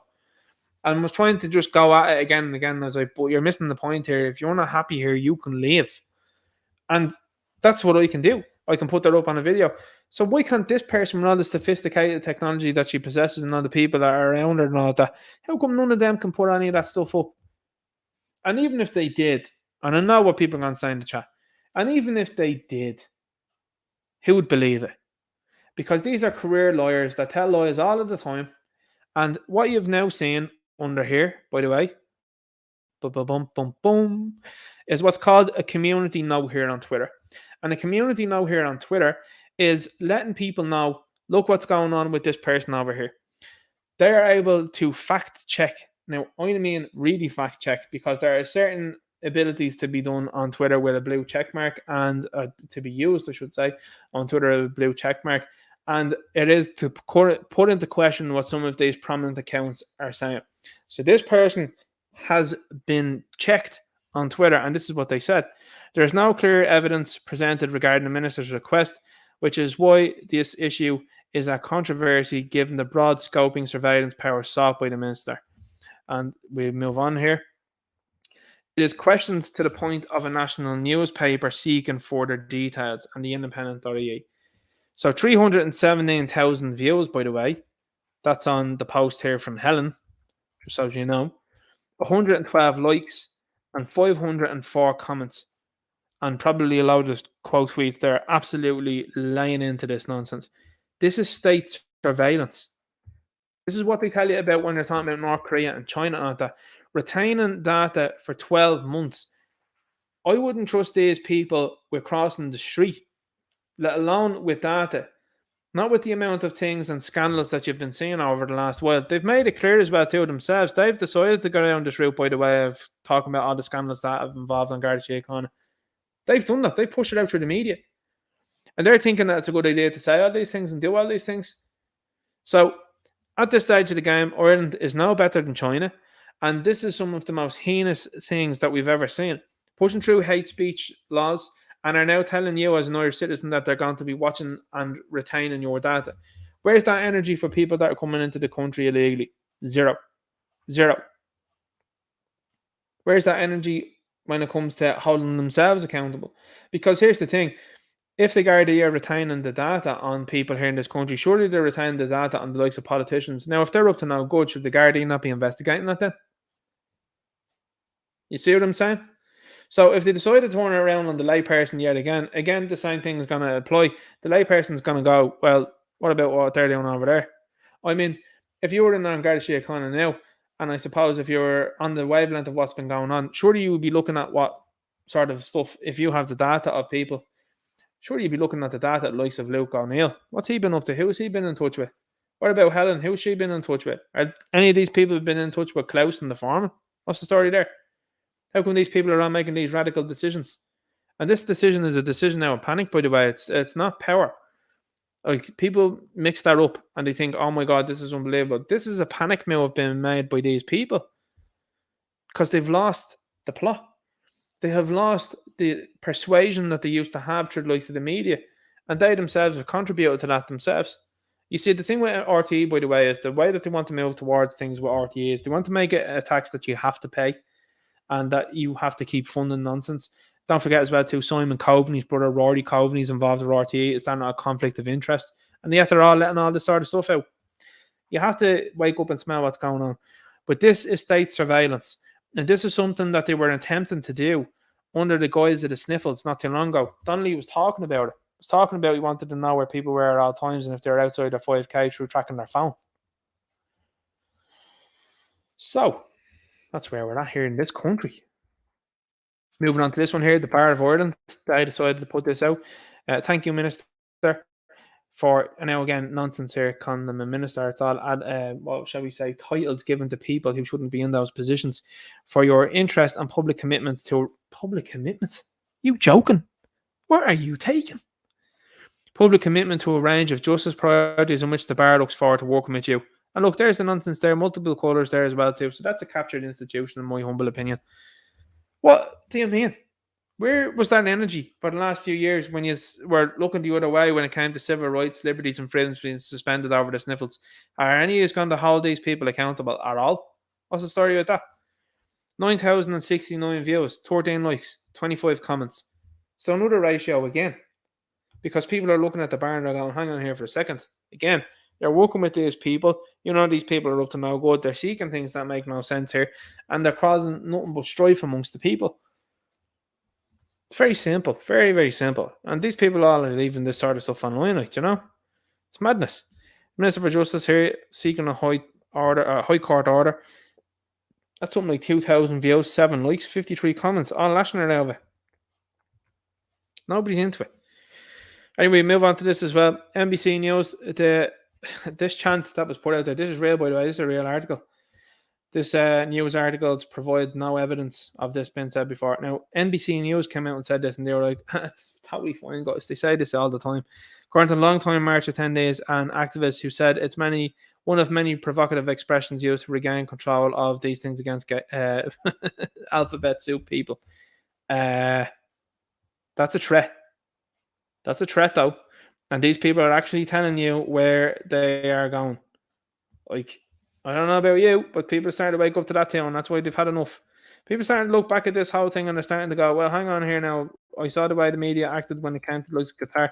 and I was trying to just go at it again and again. And I was like, but you're missing the point here. If you're not happy here, you can leave. And that's what I can do. I can put that up on a video. So why can't this person, with all the sophisticated technology that she possesses and all the people that are around her and all that, how come none of them can put any of that stuff up? And even if they did, and I know what people are going to say in the chat, and even if they did, who would believe it? Because these are career lawyers that tell lies all of the time. And what you've now seen under here, by the way, is what's called a community note here on Twitter. And a community note here on Twitter is letting people know, look what's going on with this person over here. They are able to fact check. Now, I mean really fact check, because there are certain abilities to be done on Twitter with a blue check mark, and to be used, I should say, on Twitter with a blue check mark. And it is to put into question what some of these prominent accounts are saying. So this person has been checked on Twitter, and this is what they said. There is no clear evidence presented regarding the minister's request, which is why this issue is a controversy given the broad scoping surveillance power sought by the minister. And we move on here. It is questioned to the point of a national newspaper seeking further details, and the independent.ie. So 317,000 views, by the way. That's on the post here from Helen, just so you know. 112 likes and 504 comments. And probably a load of quote tweets. They're absolutely laying into this nonsense. This is state surveillance. This is what they tell you about when they're talking about North Korea and China and all that. Retaining data for 12 months. I wouldn't trust these people with crossing the street, let alone with data. Not with the amount of things and scandals that you've been seeing over the last while. They've made it clear as well to themselves. They've decided to go down this route, by the way, of talking about all the scandals that have involved on Garda Síochána. They've done that. They pushed it out through the media. And they're thinking that it's a good idea to say all these things and do all these things. So, at this stage of the game, Ireland is no better than China. And this is some of the most heinous things that we've ever seen. Pushing through hate speech laws, and are now telling you as an Irish citizen that they're going to be watching and retaining your data. Where's that energy for people that are coming into the country illegally? Zero. Where's that energy when it comes to holding themselves accountable? Because here's the thing. If the Gardaí are retaining the data on people here in this country, surely they're retaining the data on the likes of politicians. Now, if they're up to no good, should the Gardaí not be investigating that then? You see what I'm saying? So if they decide to turn it around on the layperson yet again, the same thing is going to apply. The layperson's going to go, well, what about what they're doing over there? I mean, if you were in Garda Síochána now, and I suppose if you're on the wavelength of what's been going on, surely you would be looking at what sort of stuff, if you have the data of people, surely you'd be looking at the data of the likes of Luke O'Neill. What's he been up to? Who has he been in touch with? What about Helen? Who's she been in touch with? Are any of these people been in touch with Klaus and the foreman? What's the story there? How come these people are all making these radical decisions? And this decision is a decision now of panic, by the way. It's not power. Like, people mix that up and they think, oh my God, this is unbelievable. This is a panic move being made by these people because they've lost the plot. They have lost the persuasion that they used to have through the likes of the media, and they themselves have contributed to that themselves. You see, the thing with RTE, by the way, is the way that they want to move towards things with RTE is they want to make it a tax that you have to pay and that you have to keep funding nonsense. Don't forget as well too, Simon Coveney's brother, Rory Coveney's involved with RTE. Is that not a conflict of interest? And yet they're all letting all this sort of stuff out. You have to wake up and smell what's going on. But this is state surveillance. And this is something that they were attempting to do under the guise of the sniffles not too long ago. Donnelly was talking about it. He was talking about he wanted to know where people were at all times and if they're outside their 5K through tracking their phone. So, that's where we're at here in this country. Moving on to this one here, the Bar of Ireland. They decided to put this out. Thank you, Minister, for, and now again, nonsense here, calling them a minister. It's all, what shall we say, titles given to people who shouldn't be in those positions, for your interest and public commitments to, public commitments? You joking? Where are you taking? Public commitment to a range of justice priorities in which the Bar looks forward to working with you. And look, there's the nonsense there, multiple colours there as well too. So that's a captured institution in my humble opinion. What do you mean? Where was that energy for the last few years when you were looking the other way when it came to civil rights, liberties and freedoms being suspended over the sniffles? Are any of you going to hold these people accountable at all? What's the story with that? 9,069 views, 13 likes, 25 comments. So another ratio again. Because people are looking at the bar and they're going, hang on here for a second. Again, you're working with these people. You know these people are up to no good. They're seeking things that make no sense here. And they're causing nothing but strife amongst the people. It's very simple. Very, very simple. And these people all are leaving this sort of stuff online, like, you know? It's madness. Minister for Justice here seeking a high court order. That's something like 2,000 views, 7 likes, 53 comments, all lashing it over. Nobody's into it. Anyway, move on to this as well. NBC News, this chant that was put out there, this is real, by the way, this is a real article. This news article provides no evidence of this being said before. Now, NBC News came out and said this, and they were like, it's totally fine, guys. They say this all the time. According to a long-time march of 10 days, and activists who said it's one of many provocative expressions used to regain control of these things against alphabet soup people. That's a threat. That's a threat, though. And these people are actually telling you where they are going. Like, I don't know about you, but people are starting to wake up to that too, and that's why they've had enough. People are starting to look back at this whole thing and they're starting to go, well, hang on here now. I saw the way the media acted when it came to Gettr,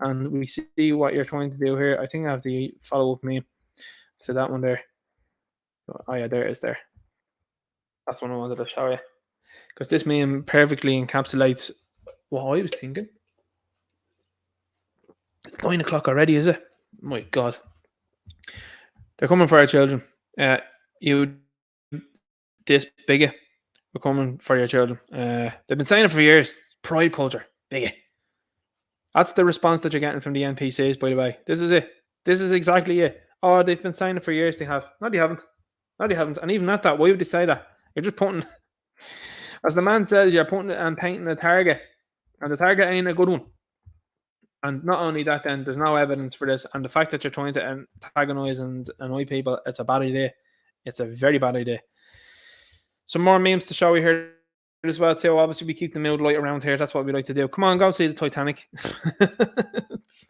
and we see what you're trying to do here. I think I have the follow-up meme. So that one there. Oh, yeah, there it is there. That's one I wanted to show you. Because this meme perfectly encapsulates what I was thinking. It's 9 o'clock already, is it? My God. They're coming for our children. You, this bigot, we're coming for your children. They've been saying it for years. Pride culture, bigot. That's the response that you're getting from the NPCs, by the way. This is it. This is exactly it. Oh, they've been saying it for years. They have. No, they haven't. No, they haven't. And even at that, why would they say that? You're just putting, as the man says, you're putting and painting a target, and the target ain't a good one. And not only that, then there's no evidence for this, and the fact that you're trying to antagonize and annoy people, it's a bad idea. It's a very bad idea. Some more memes to show you here as well too. Obviously, we keep the mood light around here. That's what we like to do. Come on, go see the Titanic.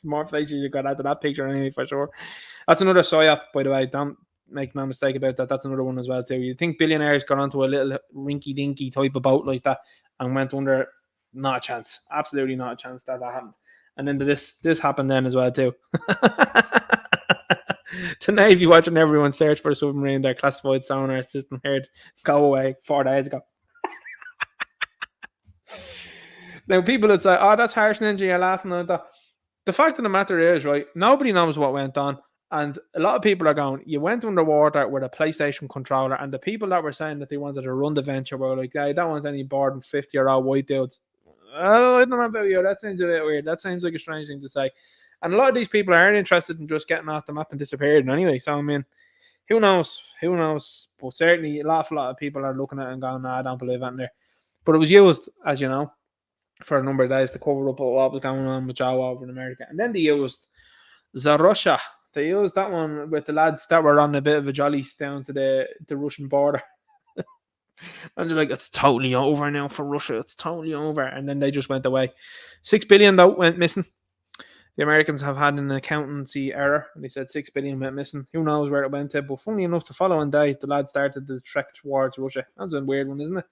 More faces you got out of that picture anyway, for sure. That's another psyop, by the way. Don't make no mistake about that. That's another one as well too. You think billionaires got onto a little rinky-dinky type of boat like that and went under? Not a chance. Absolutely not a chance that happened. And then this happened then as well too. Tonight, if you're watching everyone search for a submarine, their classified sonar system heard go away 4 days ago. Now, people that say, oh, that's harsh, Ninja, you're laughing at that. The fact of the matter is, right, nobody knows what went on. And a lot of people are going, you went underwater with a PlayStation controller, and the people that were saying that they wanted to run the venture were like, I don't want any bored and 50-year-old white dudes. Oh, I don't know about you. That seems a bit weird. That seems like a strange thing to say. And a lot of these people aren't interested in just getting off the map and disappearing anyway. So, I mean, who knows? Who knows? But certainly, a lot of people are looking at it and going, no, I don't believe that in there. But it was used, as you know, for a number of days to cover up what was going on with Joe over in America. And then they used Zarussia. They used that one with the lads that were on a bit of a jolly down to the Russian border. And they're like, it's totally over now for Russia. It's totally over. And then they just went away. 6 billion, though, went missing. The Americans have had an accountancy error. And they said 6 billion went missing. Who knows where it went to. But funnily enough, the following day, the lads started the trek towards Russia. That's a weird one, isn't it?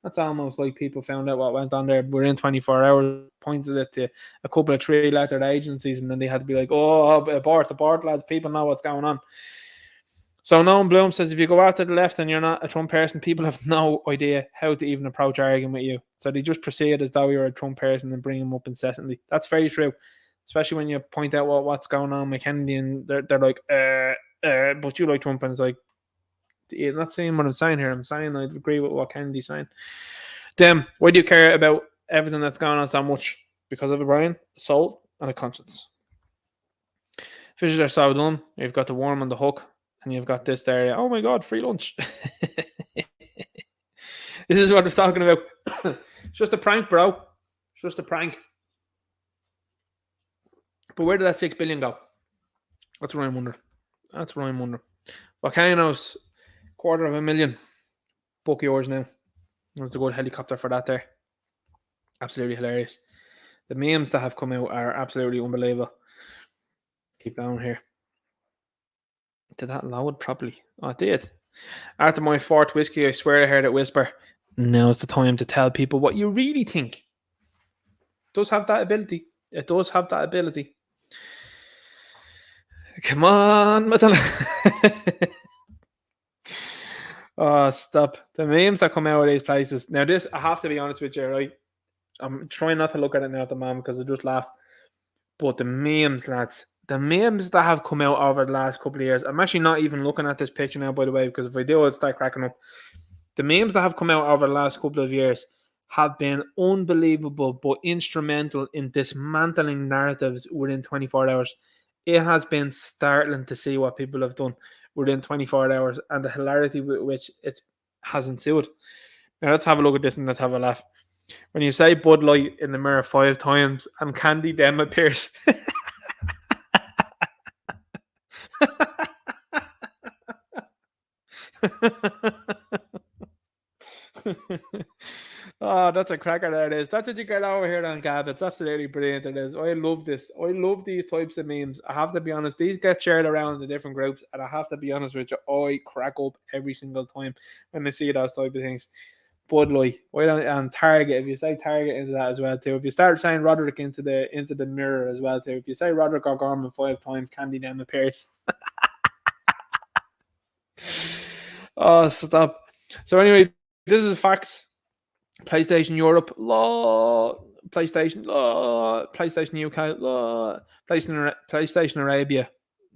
That's almost like people found out what went on there within 24 hours, pointed it to a couple of 3-lettered agencies, and then they had to be like, oh, abort, lads. People know what's going on. So Noam Bloom says if you go out to the left and you're not a Trump person, people have no idea how to even approach arguing with you. So they just proceed as though you're a Trump person and bring them up incessantly. That's very true, especially when you point out what's going on with Kennedy and they're like, but you like Trump, and it's like, you're not saying what I'm saying here. I'm saying I agree with what Kennedy's saying. Dem, why do you care about everything that's going on so much? Because of a brain, a soul, and a conscience. Fishes are so done. You've got the worm on the hook, and you've got this there. Oh my god, free lunch. This is what I was talking about. It's just a prank, bro. It's just a prank. But where did that 6 billion go? That's what I'm wondering. That's what I'm wondering. Volcanoes, $250,000. Book yours now. There's a good helicopter for that there. Absolutely hilarious. The memes that have come out are absolutely unbelievable. Keep going here. Did that load properly? Oh, it did. After my fourth whiskey, I swear I heard it whisper, now's the time to tell people what you really think. It does have that ability. It does have that ability. Come on, Madonna. Oh, stop. The memes that come out of these places. Now, this, I have to be honest with you, right? I'm trying not to look at it now at the moment because I just laugh. But the memes, lads, the memes that have come out over the last couple of years, I'm actually not even looking at this picture now, by the way, because if I do, I'll start cracking up. The memes that have come out over the last couple of years have been unbelievable, but instrumental in dismantling narratives within 24 hours. It has been startling to see what people have done within 24 hours and the hilarity with which it has ensued. Now, let's have a look at this and let's have a laugh. When you say Bud Light in the mirror 5 times and Candy then appears. Oh, that's a cracker. There it is. That's what you get over here on Gab. It's absolutely brilliant. It is. I love this. I love these types of memes. I have to be honest. These get shared around the different groups, and I have to be honest with you. I crack up every single time when I see those type of things. Bud Light. Why don't and Target? If you say Target into that as well too. If you start saying Roderick into the mirror as well too. If you say Roderick O'Gorman 5 times, Candy then appears. Oh, stop. So anyway, this is facts. PlayStation Europe, law. PlayStation, law. PlayStation UK, law. PlayStation Arabia,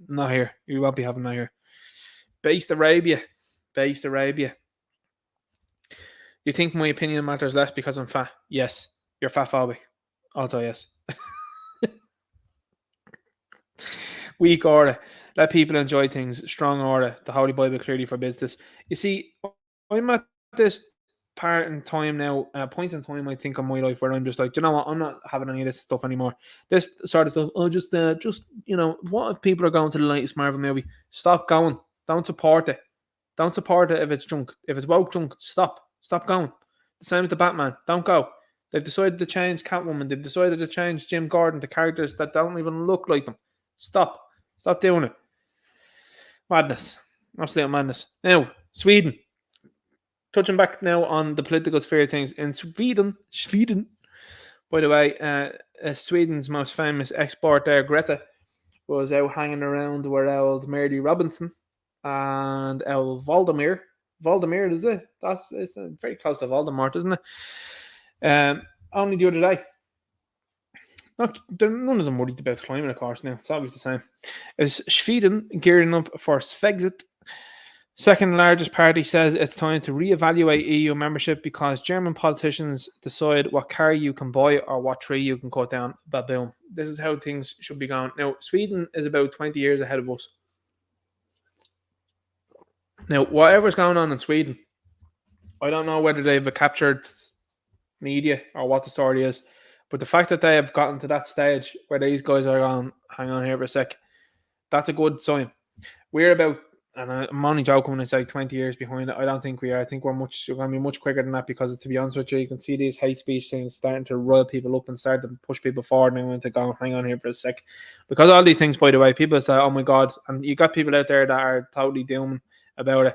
not here. You won't be having that here. Based Arabia. You think my opinion matters less because I'm fat? Yes. You're fat phobic. Also, yes. Weak order. Let people enjoy things. Strong order. The Holy Bible clearly forbids this. You see, I'm at this point in time, I think, in my life where I'm just like, you know what? I'm not having any of this stuff anymore. This sort of stuff. Oh, just what if people are going to the latest Marvel movie? Stop going. Don't support it. Don't support it if it's junk. If it's woke junk, stop. Stop going. The same with the Batman. Don't go. They've decided to change Catwoman. They've decided to change Jim Gordon to characters that don't even look like them. Stop doing it. Madness. Absolute madness. Now, Sweden. Touching back now on the political sphere of things. In Sweden, by the way, Sweden's most famous export there, Gettr, was out hanging around with old Mary Robinson and old Voldemir. Voldemir, is it? It's very close to Voldemort, isn't it? Only the other day. None of them worried about climate, of course, now. It's always the same. Is Sweden gearing up for Svexit? Second largest party says it's time to reevaluate EU membership because German politicians decide what car you can buy or what tree you can cut down. Boom. This is how things should be going. Now, Sweden is about 20 years ahead of us. Now, whatever's going on in Sweden, I don't know whether they've captured media or what the story is, but the fact that they have gotten to that stage where these guys are going, hang on here for a sec, that's a good sign. We're about, and I'm only joking when I say 20 years behind it. I don't think we are. I think we're going to be much quicker than that because, to be honest with you, you can see these hate speech things starting to rile people up and start to push people forward. And I want to go, hang on here for a sec. Because all these things, by the way, people say, oh my God, and you got people out there that are totally dooming about it.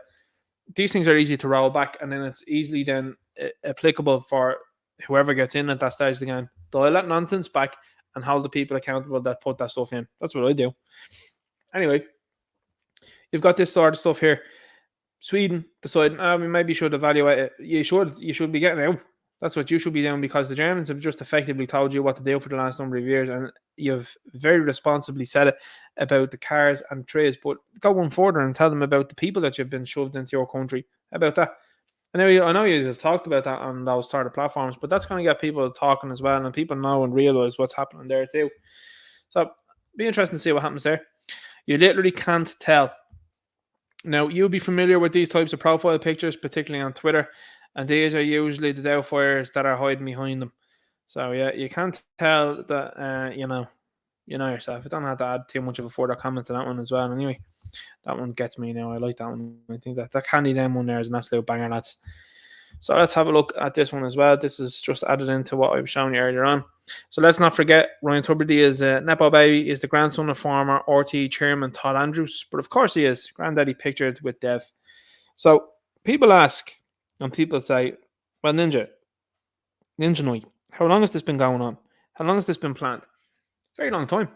These things are easy to roll back, and then it's easily then applicable for whoever gets in at that stage of the game. Dial that nonsense back and hold the people accountable that put that stuff in. That's what I do. Anyway, You've got this sort of stuff here. Sweden deciding, we maybe should evaluate it. You should be getting out. That's what you should be doing, because the Germans have just effectively told you what to do for the last number of years, and you've very responsibly said it about the cars and trays. But go one further and tell them about the people that you've been shoved into your country, about that. I know you have talked about that on those sort of platforms, but that's going to get people talking as well, and people know and realise what's happening there too. So, be interesting to see what happens there. You literally can't tell. Now, you'll be familiar with these types of profile pictures, particularly on Twitter, and these are usually the doubtfires that are hiding behind them. So, yeah, you can't tell that, you know yourself. I don't have to add too much of a further comment to that one as well. Anyway, that one gets me now. I like that one. I think that Candy Dem one there is an absolute banger, lads. So let's have a look at this one as well. This is just added into what I was showing you earlier on. So let's not forget, Ryan Tubridy is Nepo Baby, is the grandson of former RT chairman Todd Andrews. But of course he is. Granddaddy pictured with Dev. So people ask, and people say, well, Ninja Night, how long has this been going on? How long has this been planned? Very long time.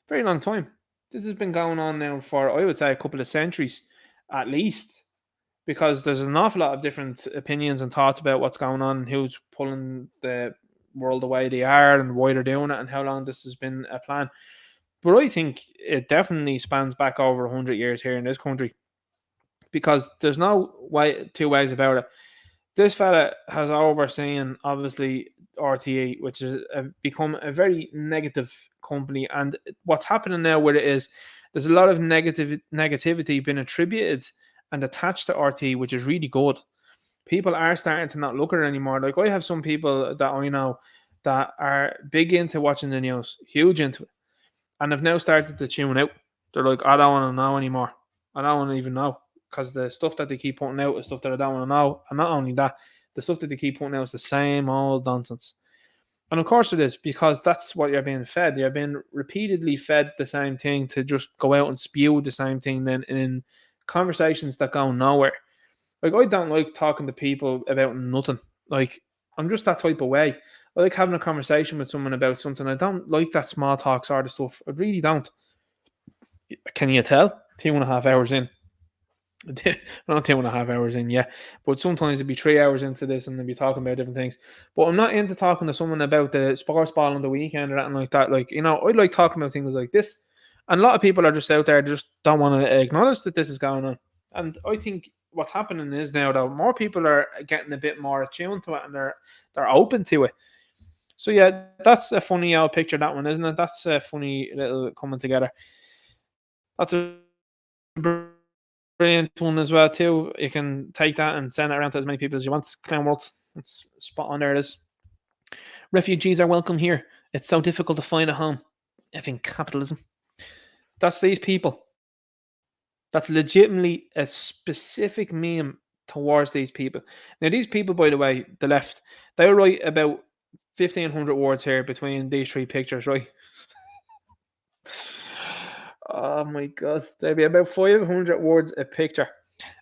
Very long time. This has been going on now for, I would say, a couple of centuries at least, because there's an awful lot of different opinions and thoughts about what's going on and who's pulling the world the way they are and why they're doing it and how long this has been a plan. But I think it definitely spans back over 100 years here in this country, because there's no two ways about it. This fella has overseen, obviously, RTE, which has become a very negative company. And what's happening now with it is there's a lot of negativity being attributed and attached to RTE, which is really good. People are starting to not look at it anymore. Like, I have some people that I know that are big into watching the news, huge into it, and have now started to tune out. They're like, I don't want to know anymore. I don't want to even know, because the stuff that they keep putting out is stuff that I don't want to know. And not only that, the stuff that they keep putting out is the same old nonsense. And of course it is, because that's what you're being fed. You're being repeatedly fed the same thing to just go out and spew the same thing then in conversations that go nowhere. Like, I don't like talking to people about nothing. Like, I'm just that type of way. I like having a conversation with someone about something. I don't like that small talk sort of stuff. I really don't. Can you tell? 2.5 hours in. Not 2.5 hours in, yeah. But sometimes it'd be 3 hours into this and they'd be talking about different things. But I'm not into talking to someone about the sports ball on the weekend or anything like that. Like, I like talking about things like this. And a lot of people are just out there, just don't want to acknowledge that this is going on. And I think what's happening is now that more people are getting a bit more attuned to it, and they're open to it. So yeah, that's a funny old picture, that one, isn't it? That's a funny little coming together. That's a brilliant one as well too. You can take that and send it around to as many people as you want. Clown World, it's spot on. There it is. Refugees are welcome here. It's so difficult to find a home. Effing capitalism. That's these people. That's legitimately a specific meme towards these people. Now, these people, by the way, the left, they write about 1,500 words here between these three pictures, right? Oh my God. There'll be about 500 words a picture.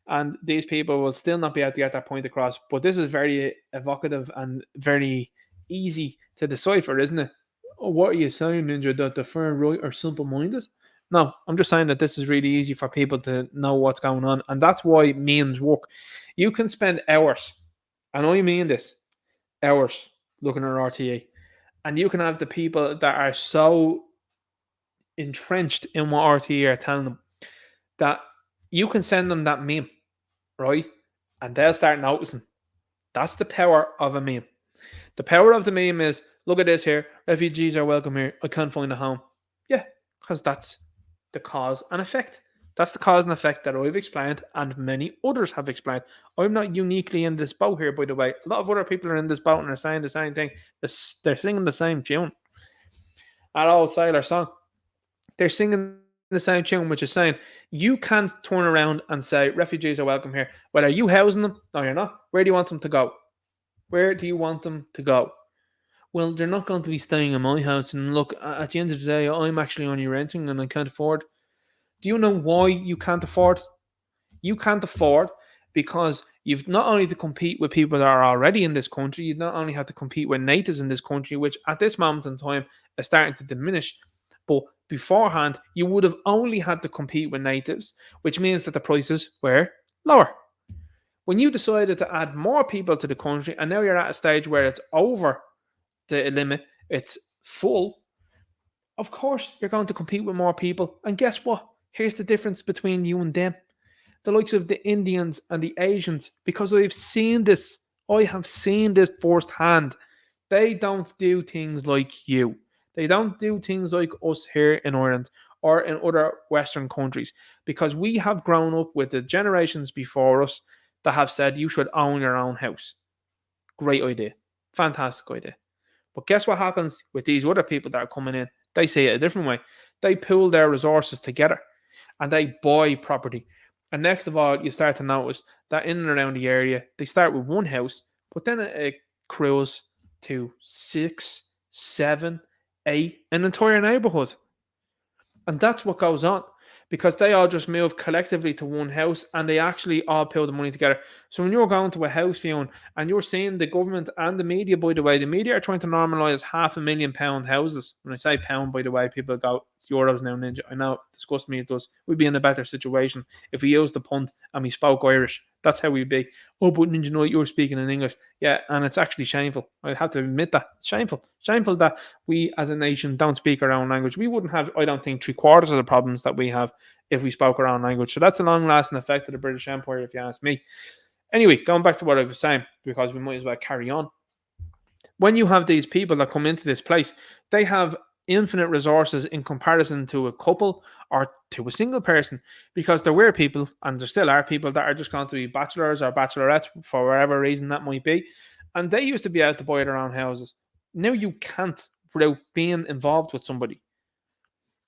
And these people will still not be able to get that point across. But this is very evocative and very easy to decipher, isn't it? Oh, what are you saying, Ninja? That the far right are simple-minded? No, I'm just saying that this is really easy for people to know what's going on. And that's why memes work. You can spend hours, and I mean this, hours looking at RTA. And you can have the people that are so entrenched in what RTA are telling them that you can send them that meme, right? And they'll start noticing. That's the power of a meme. The power of the meme is, look at this here. Refugees are welcome here. I can't find a home. Yeah, because that's the cause and effect. That's the cause and effect that I've explained and many others have explained. I'm not uniquely in this boat here, by the way. A lot of other people are in this boat and are saying the same thing. They're singing the same tune. That old sailor song. They're singing the same tune, which is saying, you can't turn around and say, refugees are welcome here. Well, are you housing them? No, you're not. Where do you want them to go? Where do you want them to go? Well, they're not going to be staying in my house. And look, at the end of the day, I'm actually only renting and I can't afford. Do you know why you can't afford? You can't afford because you've not only to compete with people that are already in this country, you not only have to compete with natives in this country, which at this moment in time is starting to diminish, But beforehand, you would have only had to compete with natives, which means that the prices were lower. When you decided to add more people to the country, and now you're at a stage where it's over the limit, it's full, of course you're going to compete with more people. And guess what? Here's the difference between you and them. The likes of the Indians and the Asians, because I've seen this. I have seen this firsthand. They don't do things like you. They don't do things like us here in Ireland or in other Western countries, because we have grown up with the generations before us that have said you should own your own house. Great idea. Fantastic idea. But guess what happens with these other people that are coming in? They see it a different way. They pool their resources together and they buy property. And next of all, you start to notice that in and around the area, they start with one house, but then it accrues to 6, 7, 8, an entire neighborhood. And that's what goes on, because they all just move collectively to one house and they actually all pool the money together. So when you're going to a house viewing and you're seeing the government and the media, by the way, the media are trying to normalise £500,000 houses. When I say pound, by the way, people go, it's euros now, Ninja. I know, disgust me, it does. We'd be in a better situation if we used the punt and we spoke Irish. That's how we'd be. Oh, but Ninja Knight, you're speaking in English. Yeah, and it's actually shameful. I have to admit that. It's shameful. Shameful that we as a nation don't speak our own language. We wouldn't have, I don't think, 3/4 of the problems that we have if we spoke our own language. So that's a long-lasting effect of the British Empire, if you ask me. Anyway, going back to what I was saying, because we might as well carry on. When you have these people that come into this place, they have infinite resources in comparison to a couple or to a single person, because there were people, and there still are people, that are just going to be bachelors or bachelorettes for whatever reason that might be, and they used to be able to buy their own houses. Now you can't without being involved with somebody.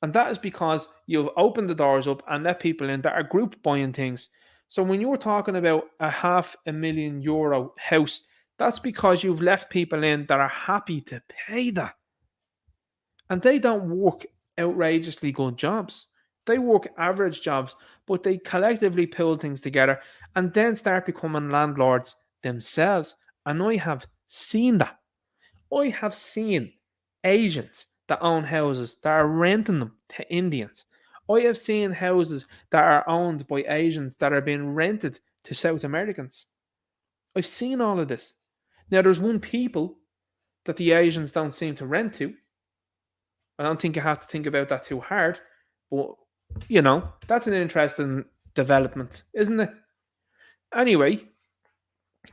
And that is because you've opened the doors up and let people in that are group buying things. So when you're talking about a €500,000 house, that's because you've left people in that are happy to pay that. And they don't work outrageously good jobs. They work average jobs, but they collectively pull things together and then start becoming landlords themselves. And I have seen that. I have seen Asians that own houses that are renting them to Indians. I have seen houses that are owned by Asians that are being rented to South Americans. I've seen all of this. Now, there's one people that the Asians don't seem to rent to. I don't think you have to think about that too hard, but that's an interesting development, isn't it? Anyway,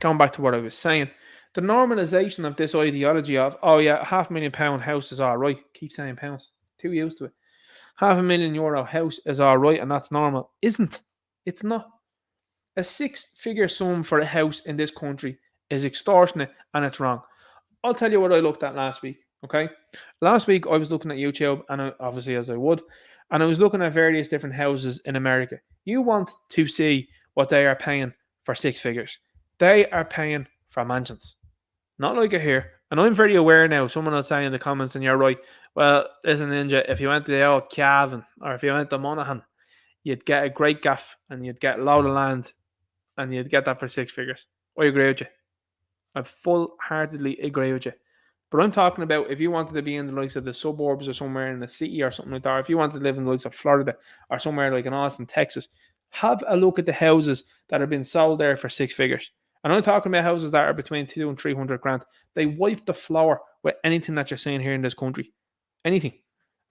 going back to what I was saying, the normalization of this ideology of, oh yeah, £500,000 house is all right. Keep saying pounds. Too used to it. €500,000 house is all right, and that's normal. Isn't. It's not. A 6-figure sum for a house in this country is extortionate, and it's wrong. I'll tell you what I looked at last week. Okay, last week I was looking at YouTube, and obviously as I would, and I was looking at various different houses in America. You want to see what they are paying for 6 figures. They are paying for mansions, not like it here. And I'm very aware now. Someone will say in the comments, and you're right. Well, listen, Ninja, if you went to the old Cavan or if you went to Monaghan, you'd get a great gaff and you'd get a load of land, and you'd get that for 6 figures. I agree with you. I full-heartedly agree with you. But I'm talking about if you wanted to be in the likes of the suburbs or somewhere in the city or something like that, or if you wanted to live in the likes of Florida or somewhere like in Austin, Texas, have a look at the houses that are being sold there for 6 figures. And I'm talking about houses that are between 200 and 300 grand. They wipe the floor with anything that you're seeing here in this country. Anything.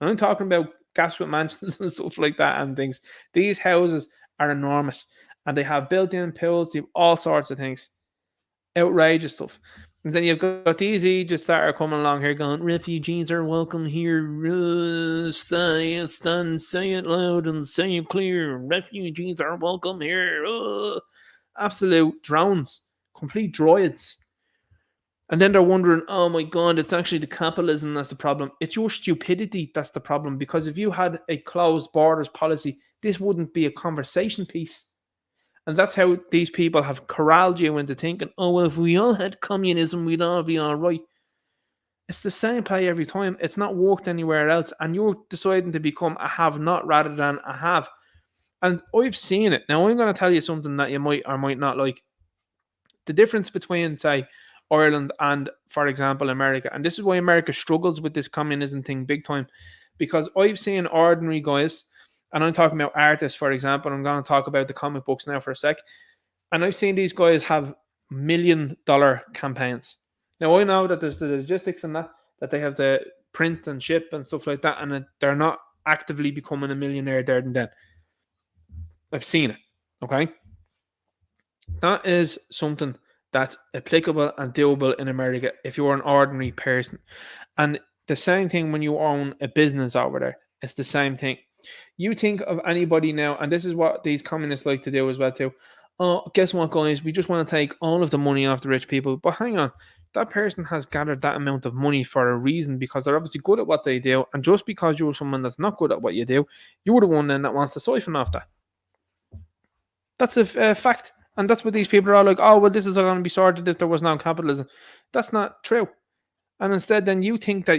And I'm talking about gaslit mansions and stuff like that and things. These houses are enormous. And they have built-in pools. They have all sorts of things. Outrageous stuff. And then you've got these Egypts that are coming along here going, refugees are welcome here. Say it loud and say it clear. Refugees are welcome here. Absolute drones. Complete droids. And then they're wondering, oh my God, it's actually the capitalism that's the problem. It's your stupidity that's the problem. Because if you had a closed borders policy, this wouldn't be a conversation piece. And that's how these people have corralled you into thinking, oh, well, if we all had communism, we'd all be all right. It's the same play every time. It's not worked anywhere else. And you're deciding to become a have-not rather than a have. And I've seen it. Now, I'm going to tell you something that you might or might not like. The difference between, say, Ireland and, for example, America. And this is why America struggles with this communism thing big time. because I've seen ordinary guys, and I'm talking about artists, for example. I'm going to talk about the comic books now for a sec. And I've seen these guys have $1 million campaigns. Now I know that there's the logistics and that they have to print and ship and stuff like that, and they're not actively becoming a millionaire there and then. I've seen it. Okay, that is something that's applicable and doable in America if you're an ordinary person. And the same thing when you own a business over there. It's the same thing. You think of anybody now, and this is what these communists like to do as well too. Oh, guess what, guys? We just want to take all of the money off the rich people. But hang on, that person has gathered that amount of money for a reason, because they're obviously good at what they do. And just because you're someone that's not good at what you do, you're the one then that wants to siphon off that. That's a fact. And that's what these people are all like, oh, well, this is all going to be sorted if there was no capitalism. That's not true. And instead, then you think that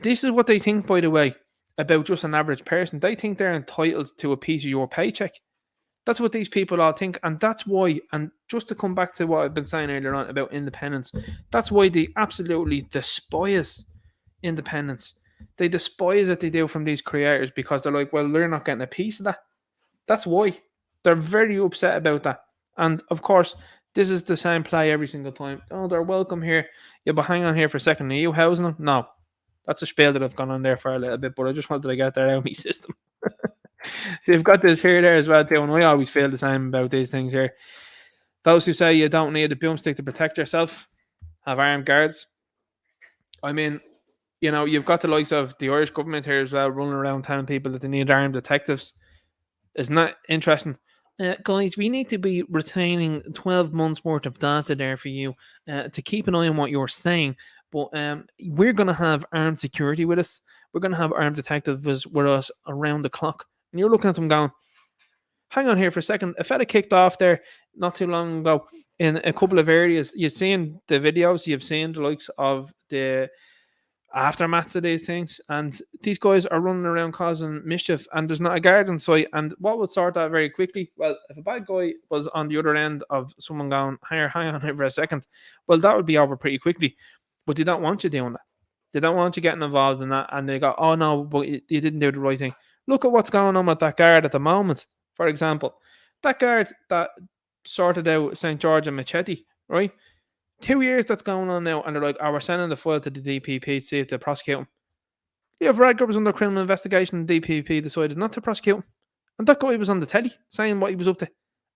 this is what they think, by the way, about just an average person. They think they're entitled to a piece of your paycheck. That's what these people all think. And that's why, and just to come back to what I've been saying earlier on about independence, that's why they absolutely despise independence. They despise what they do from these creators, because they're like, well, they're not getting a piece of that. That's why. They're very upset about that. And of course, this is the same play every single time. Oh, they're welcome here. Yeah, but hang on here for a second. Are you housing them? No. That's a spiel that I've gone on there for a little bit, but I just wanted to get that out of my system. They've got this here there as well too, and I always feel the same about these things here. Those who say you don't need a boomstick to protect yourself have armed guards. I mean, you know, you've got the likes of the Irish government here as well, running around telling people that they need armed detectives. Isn't that interesting? Guys, we need to be retaining 12 months worth of data there for you to keep an eye on what you're saying. But we're going to have armed security with us. We're going to have armed detectives with us around the clock. And you're looking at them going, hang on here for a second. A fella kicked off there not too long ago in a couple of areas. You've seen the videos. You've seen the likes of the aftermaths of these things, and these guys are running around causing mischief, and there's not a guard in sight. And what would sort that very quickly? Well, if a bad guy was on the other end of someone going, hang on here for a second, well, that would be over pretty quickly. But they don't want you doing that. They don't want you getting involved in that, and they go, oh no, but you didn't do the right thing. Look at what's going on with that guard at the moment. For example, that guard that sorted out St. George and Machete, right? 2 years that's going on now, and they're like, oh, we're sending the file to the DPP to see if they prosecute him. Yeah, Radgar was under criminal investigation, the DPP decided not to prosecute him. And that guy was on the telly saying what he was up to.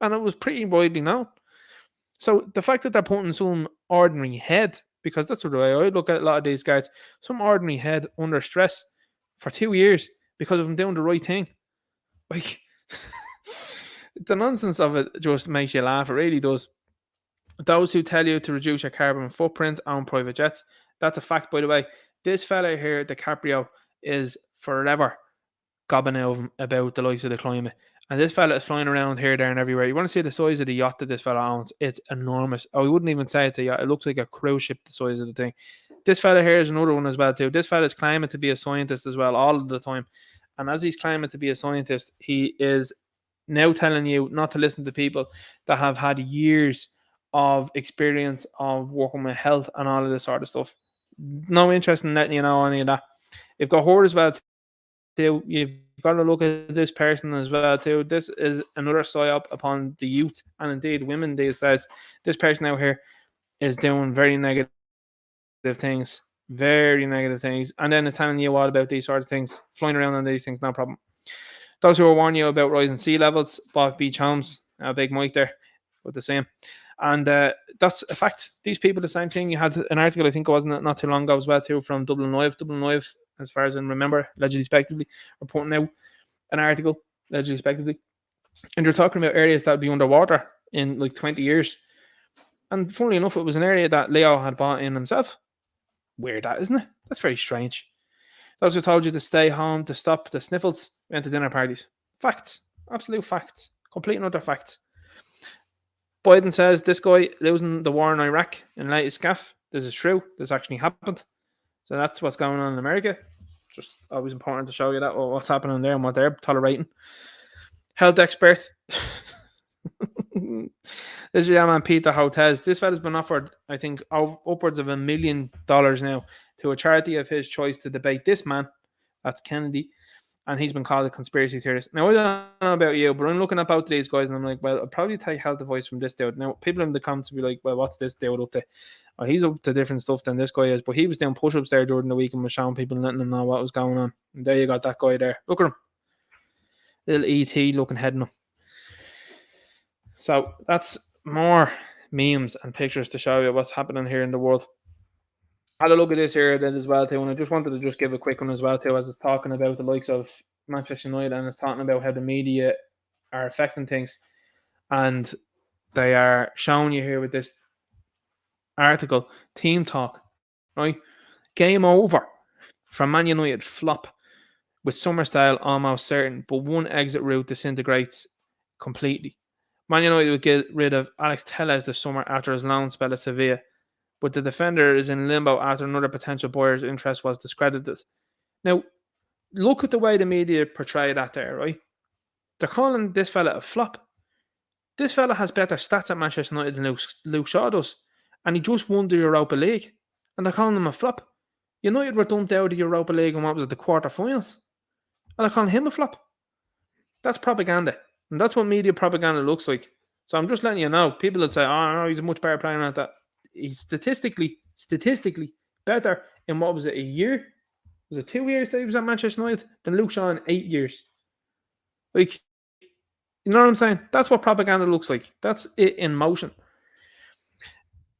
And it was pretty widely known. So the fact that they're putting some ordinary head, because that's the way I look at a lot of these guys, some ordinary head under stress for 2 years because of him doing the right thing. Like, the nonsense of it just makes you laugh. It really does. Those who tell you to reduce your carbon footprint own private jets. That's a fact, by the way. This fella here, DiCaprio, is forever gobbing out about the likes of the climate. And this fella is flying around here, there, and everywhere. You want to see the size of the yacht that this fella owns? It's enormous. Oh, I wouldn't even say it's a yacht. It looks like a cruise ship, the size of the thing. This fella here is another one as well, too. This fella is claiming to be a scientist as well, all of the time. And as he's claiming to be a scientist, he is now telling you not to listen to people that have had years of experience of working with health and all of this sort of stuff. No interest in letting you know any of that. You've got her as well too. You've got to look at this person as well too. This is another psyop upon the youth and indeed women these days. This person out here is doing very negative things. Very negative things. And then it's telling you all about these sort of things. Flying around on these things, no problem. Those who are warning you about rising sea levels, bought beach homes, Big Mike there, with the same. And that's a fact. These people, the same thing. You had an article, I think it wasn't not too long ago as well, too, from Dublin Live. Dublin Live, as far as I remember, allegedly respectively, reporting out an article, allegedly respectively. And they're talking about areas that would be underwater in like 20 years. And funnily enough, it was an area that Leo had bought in himself. Weird, that, isn't it? That's very strange. Those who told you to stay home, to stop the sniffles, went to dinner parties. Facts. Absolute facts. Complete and utter facts. Biden says this guy losing the war in Iraq in latest gaff. This is true. This actually happened. So that's what's going on in America. Just always important to show you that what's happening there and what they're tolerating. Health expert. This is your man Peter Hotez. This fella's been offered, I think, upwards of $1 million now to a charity of his choice to debate this man, that's Kennedy, and he's been called a conspiracy theorist. Now, I don't know about you, but I'm looking at both of these guys and I'm like, well, I'll probably take health advice from this dude. Now, people in the comments will be like, well, what's this dude up to? Well, he's up to different stuff than this guy is, but he was doing push-ups there during the week and was showing people and letting them know what was going on. And there you got that guy there. Look at him. Little E.T. looking head on him. So that's more memes and pictures to show you what's happening here in the world. I had a look at this here as well too, and I just wanted to just give a quick one as well too, as it's talking about the likes of Manchester United and it's talking about how the media are affecting things, and they are showing you here with this article, team talk, right? Game over from Man United flop with summer style almost certain, but one exit route disintegrates completely. Man United would get rid of Alex Telles this summer after his loan spell at Sevilla, but the defender is in limbo after another potential buyer's interest was discredited. Now, look at the way the media portray that there, right? They're calling this fella a flop. This fella has better stats at Manchester United than Luke Shaw does, and he just won the Europa League, and they're calling him a flop. United were dumped out of the Europa League and what was it, the quarterfinals, and they're calling him a flop. That's propaganda, and that's what media propaganda looks like. So I'm just letting you know. People will say, "Oh no, he's a much better player than that." He's statistically better in what was it, a year? Was it 2 years that he was at Manchester United than Luke Shaw in 8 years? Like, you know what I'm saying? That's what propaganda looks like. That's it in motion.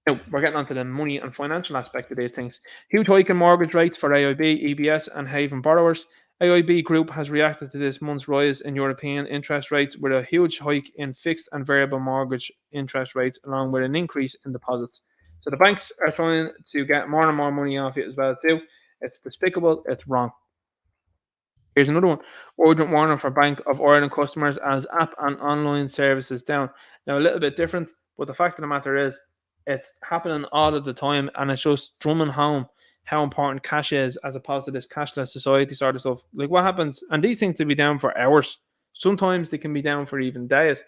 Now, we're getting onto the money and financial aspect of these things. Huge hike in mortgage rates for AIB, EBS, and Haven borrowers. AIB Group has reacted to this month's rise in European interest rates with a huge hike in fixed and variable mortgage interest rates, along with an increase in deposits. So the banks are trying to get more and more money off it as well too. It's despicable. It's wrong. Here's another one. Urgent warning for Bank of Ireland customers as app and online services down. Now, a little bit different, but the fact of the matter is it's happening all of the time, and it's just drumming home how important cash is as opposed to this cashless society sort of stuff. Like, what happens? And these things can be down for hours. Sometimes they can be down for even days,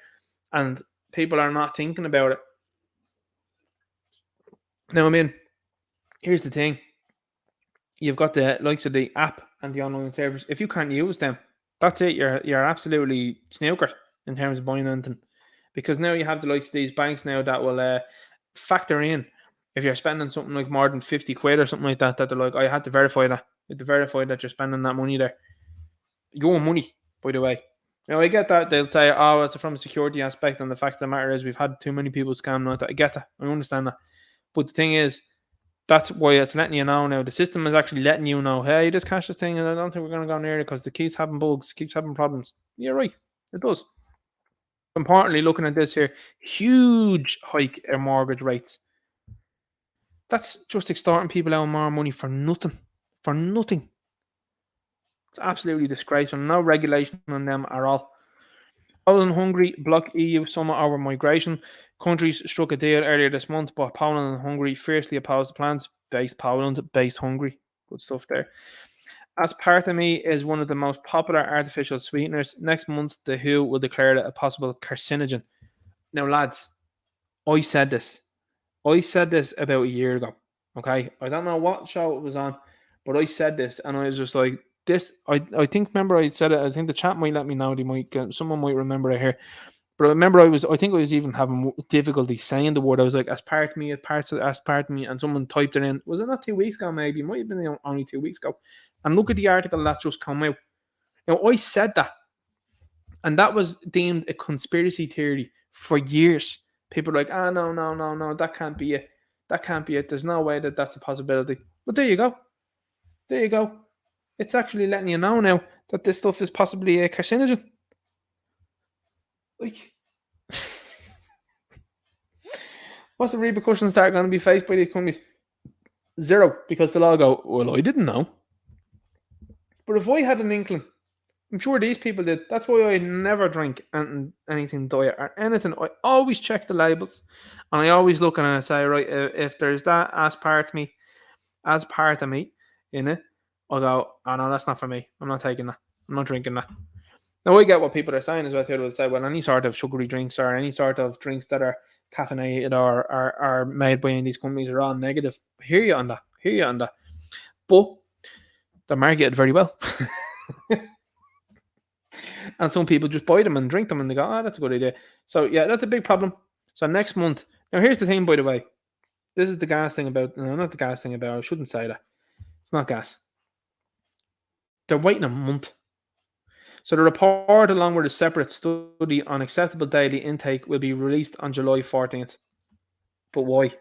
and people are not thinking about it. Now, I mean, here's the thing. You've got the likes of the app and the online service. If you can't use them, that's it. You're absolutely snookered in terms of buying anything. Because now you have the likes of these banks now that will factor in if you're spending something like more than 50 quid or something like that, that they're like, I had to verify that. You had to verify that you're spending that money there. Your money, by the way. Now, I get that. They'll say, oh, it's from a security aspect, and the fact of the matter is we've had too many people scam now. I get that. I understand that. But the thing is, that's why it's letting you know now. The system is actually letting you know, hey, this cashless thing, and I don't think we're going to go near it because it keeps having bugs, keeps having problems. You're right. It does. Importantly, looking at this here, huge hike in mortgage rates. That's just extorting people out more money for nothing. For nothing. It's absolutely disgraceful. No regulation on them at all. Poland and Hungary block EU summit over migration. Countries struck a deal earlier this month, but Poland and Hungary fiercely opposed the plans. Based Poland, based Hungary. Good stuff there. Aspartame is one of the most popular artificial sweeteners. Next month, the WHO will declare it a possible carcinogen. Now, lads, I said this about a year ago. Okay, I don't know what show it was on, but I said this, and I was just like, this. I think, remember, I said it. I think the chat might let me know. They might someone might remember it here. But I remember I think I was even having difficulty saying the word. I was like, aspartame, and someone typed it in. Was it not 2 weeks ago? Maybe it might have been only 2 weeks ago. And look at the article that just come out. Now, I said that, and that was deemed a conspiracy theory for years. People were like, no, that can't be it. That can't be it. There's no way that that's a possibility. But there you go. There you go. It's actually letting you know now that this stuff is possibly a carcinogen. Like, what's the repercussions that are going to be faced by these companies? Zero, because they'll all go, well, I didn't know. But if I had an inkling, I'm sure these people did. That's why I never drink anything diet or anything. I always check the labels, and I always look and I say, right, if there's that aspartame in it, I'll go, oh no, that's not for me. I'm not taking that. I'm not drinking that. Now, I get what people are saying as well. They'll say, well, any sort of sugary drinks or any sort of drinks that are caffeinated or are made by these companies are all negative. Hear you on that. but they're marketed very well. And some people just buy them and drink them and they go, oh, that's a good idea. So, yeah, that's a big problem. So, next month, now here's the thing, by the way. This is the gas thing about, no, not the gas thing about, I shouldn't say that. It's not gas. They're waiting a month. So, the report, along with a separate study on acceptable daily intake, will be released on July 14th. But why?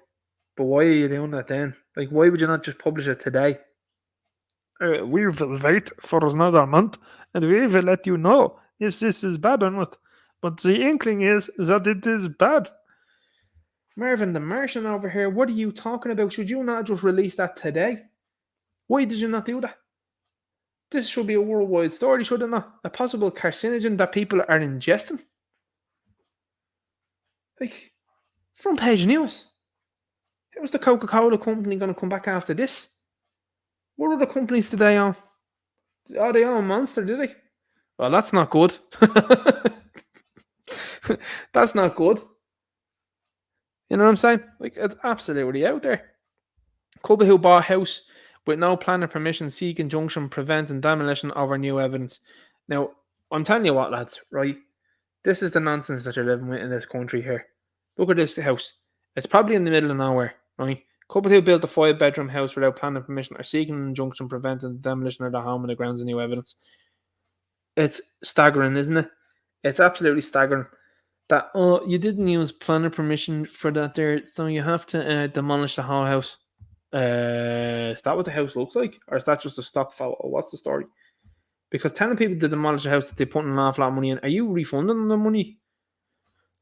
But why are you doing that then? Like, why would you not just publish it today? We will wait for another month and we will let you know if this is bad or not. But the inkling is that it is bad. Marvin the Martian over here, what are you talking about? Should you not just release that today? Why did you not do that? This should be a worldwide story, should it not? A possible carcinogen that people are ingesting? Like, front page news. How's the Coca-Cola company going to come back after this? What other companies did they own? Oh, they own Monster, did they? Well, that's not good. That's not good. You know what I'm saying? Like, it's absolutely out there. Couple who bought a house with no planning permission seek injunction preventing demolition over new evidence. Now, I'm telling you what, lads, right? This is the nonsense that you're living with in this country here. Look at this house. It's probably in the middle of nowhere, right? Couple who built a 5-bedroom house without planning permission are seeking an injunction preventing the demolition of their home on the grounds of new evidence. It's staggering, isn't it? It's absolutely staggering. That, oh, you didn't use planning permission for that there, so you have to demolish the whole house. Is that what the house looks like? Or is that just a stock photo? What's the story? Because telling people to demolish a house that they put an awful lot of money in, are you refunding them the money?